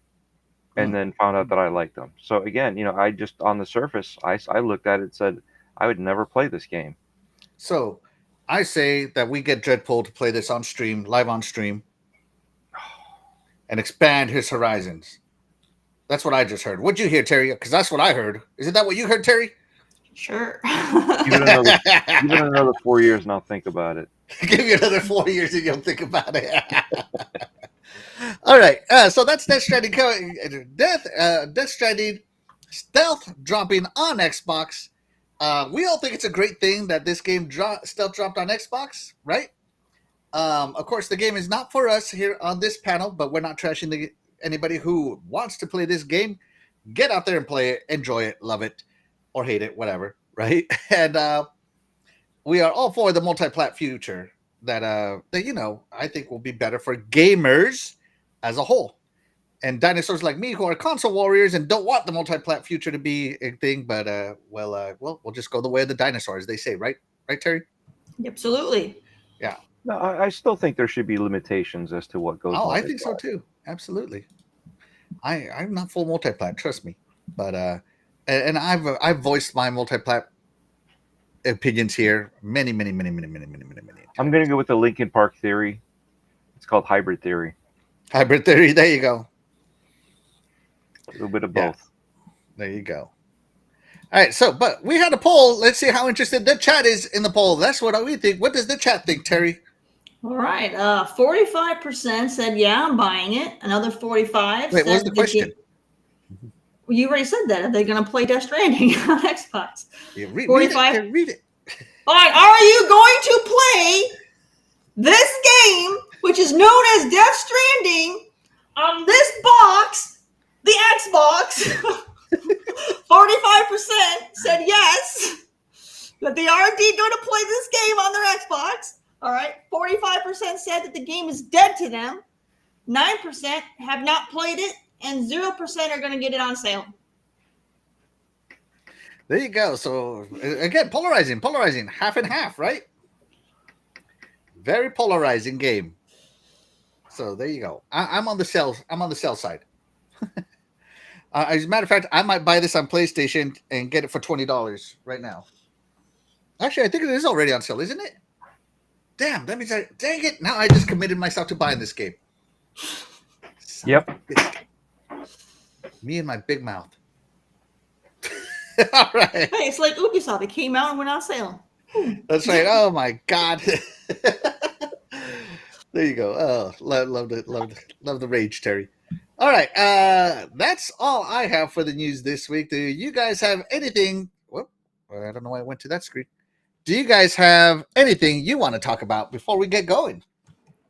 and then found out that I liked them. So again, I just on the surface, I looked at it and said I would never play this game. So I say that we get Dreadpool to play this on stream, live on stream, and expand his horizons. That's what I just heard. What'd you hear, Terry? Because that's what I heard. Isn't that what you heard, Terry? Sure. Give it another 4 years and I'll think about it. Give you another 4 years and you'll think about it. All right. So that's Death Stranding. Death Stranding stealth dropping on Xbox. We all think it's a great thing that this game stealth dropped on Xbox, right? Of course, the game is not for us here on this panel, but we're not trashing anybody who wants to play this game. Get out there and play it, enjoy it, love it, or hate it, whatever, right? And we are all for the multi-plat future that I think will be better for gamers as a whole. And dinosaurs like me who are console warriors and don't want the multi-plat future to be a thing, but we'll just go the way of the dinosaurs, they say, right? Right, Terry? Absolutely. Yeah. No, I still think there should be limitations as to what goes. Oh, I think so too. Absolutely. I'm not full multi-plat, trust me. But and I've voiced my multi-plat opinions here many. I'm gonna go with the Linkin Park theory. It's called hybrid theory. Hybrid theory. There you go. A little bit of both. There you go. All right. So, but we had a poll. Let's see how interested the chat is in the poll. That's what we think. What does the chat think, Terry? All right. 45% said, yeah, I'm buying it. Another 45. Wait, what was the question? You already said that. Are they going to play Death Stranding on Xbox? Yeah, read 45. it. Read it. All right. Are you going to play this game, which is known as Death Stranding, On this box, the Xbox, 45% said yes, that they are indeed going to play this game on their Xbox. All right, 45% said that the game is dead to them. 9% have not played it, and 0% are going to get it on sale. There you go. So again, polarizing, half and half, right? Very polarizing game. So there you go. I'm on the sell. I'm on the sell side. As a matter of fact, I might buy this on PlayStation and get it for $20 right now. Actually, I think it is already on sale, isn't it? Damn, that means dang it. Now I just committed myself to buying this game. Yep. Me and my big mouth. All right. Hey, it's like Ubisoft. It came out and went on sale. That's right. Oh my God. There you go. Oh, love the rage, Terry. All right. That's all I have for the news this week. Do you guys have anything? Whoop, I don't know why I went to that screen. Do you guys have anything you want to talk about before we get going?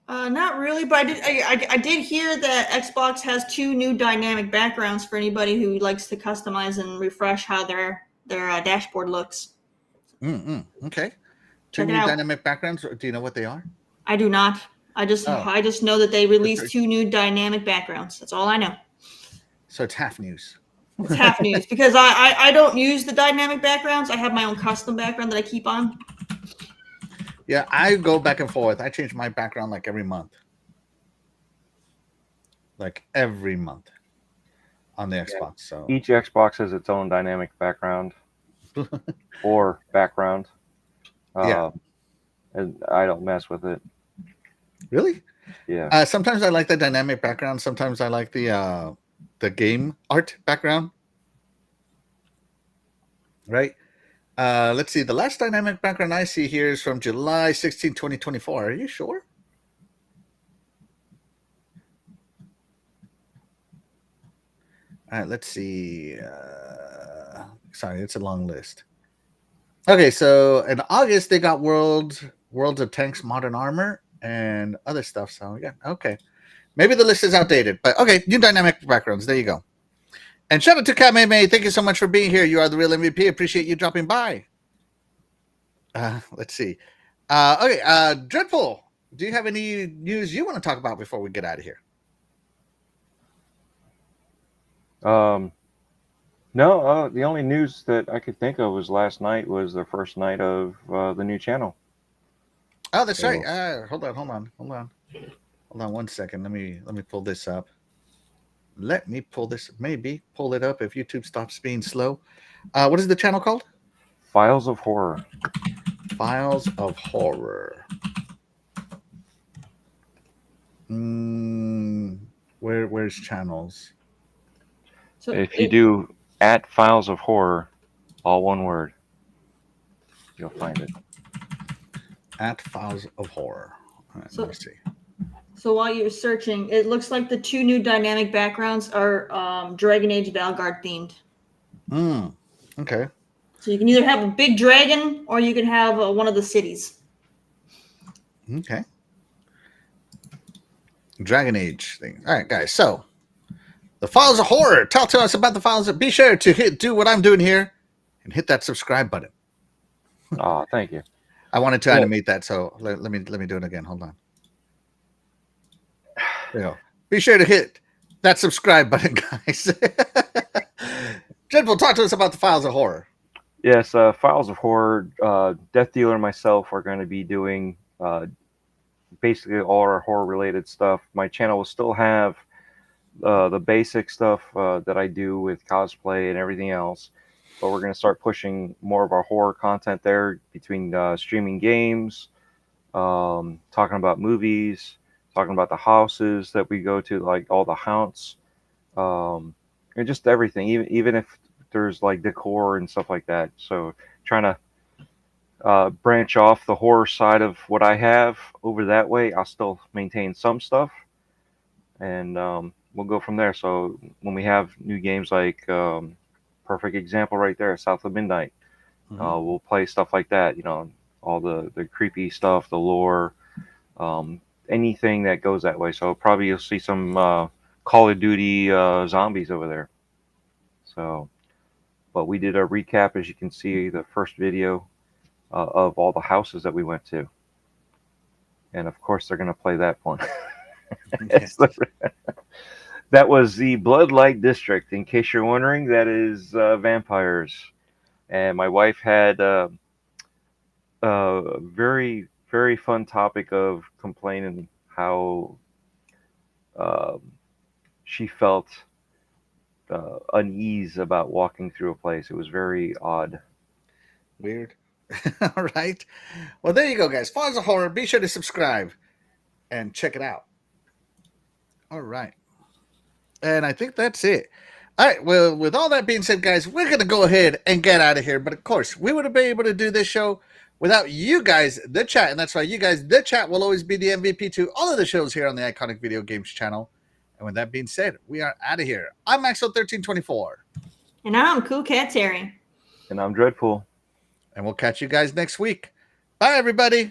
Not really, but I did hear that Xbox has 2 new dynamic backgrounds for anybody who likes to customize and refresh how their dashboard looks. Okay. 2 Check it new out. dynamic backgrounds. Do you know what they are? I do not. I just know that they released 2 new dynamic backgrounds. That's all I know. So it's half news. It's half news because I don't use the dynamic backgrounds. I have my own custom background that I keep on. Yeah, I go back and forth. I change my background like every month. On the Xbox. So each Xbox has its own dynamic background or background. And I don't mess with it. Really? Yeah. Sometimes I like the dynamic background. Sometimes I like the game art background. Right? Let's see. The last dynamic background I see here is from July 16, 2024. Are you sure? All right, let's see. Sorry, it's a long list. Okay, so in August they got Worlds of Tanks Modern Armor and other stuff. So yeah, okay. Maybe the list is outdated, but okay, new dynamic backgrounds. There you go. And shout out to Kameme. Thank you so much for being here. You are the real MVP. Appreciate you dropping by. Let's see. Okay, Dreadful, do you have any news you want to talk about before we get out of here? No, the only news that I could think of was last night was the first night of the new channel. Oh, that's right. Hold on 1 second. Let me pull this up. Maybe pull it up if YouTube stops being slow. What is the channel called? Files of Horror. Files of Horror. Where's channels? So if you do at Files of Horror, all one word, you'll find it. At Files of Horror. All right, let me see. So while you're searching, it looks like the 2 new dynamic backgrounds are Dragon Age Valguard themed. Okay. So you can either have a big dragon or you can have one of the cities. Okay. Dragon Age thing. All right, guys. So the Files of Horror. Tell us about the Files. Be sure to do what I'm doing here and hit that subscribe button. Oh, thank you. I wanted to animate that, so let me do it again. Hold on. There you go. Be sure to hit that subscribe button, guys. Dreadful, talk to us about the Files of Horror. Yes, Files of Horror. Death Dealer and myself are going to be doing basically all our horror-related stuff. My channel will still have the basic stuff that I do with cosplay and everything else, but we're going to start pushing more of our horror content there between streaming games, talking about movies, talking about the houses that we go to, like all the haunts, and just everything, even if there's like decor and stuff like that. So trying to branch off the horror side of what I have over that way. I'll still maintain some stuff, and we'll go from there. So when we have new games like perfect example right there, South of Midnight, we'll play stuff like that, all the creepy stuff, the lore, anything that goes that way. So probably you'll see some Call of Duty zombies over there. So, but we did a recap, as you can see, the first video of all the houses that we went to. And of course, they're going to play that one. That was the Bloodlight District. In case you're wondering, that is vampires. And my wife had a very, very fun topic of complaining how she felt unease about walking through a place. It was very odd. Weird. All right. Well, there you go, guys. Forza Horror. Be sure to subscribe and check it out. All right. And I think that's it. All right. Well, with all that being said, guys, we're going to go ahead and get out of here. But of course, we would have been able to do this show without you guys, the chat. And that's why you guys, the chat, will always be the MVP to all of the shows here on the Iconic Video Games channel. And with that being said, we are out of here. I'm Maxwell1324. And I'm Cool Cat Terry. And I'm Dreadpool. And we'll catch you guys next week. Bye, everybody.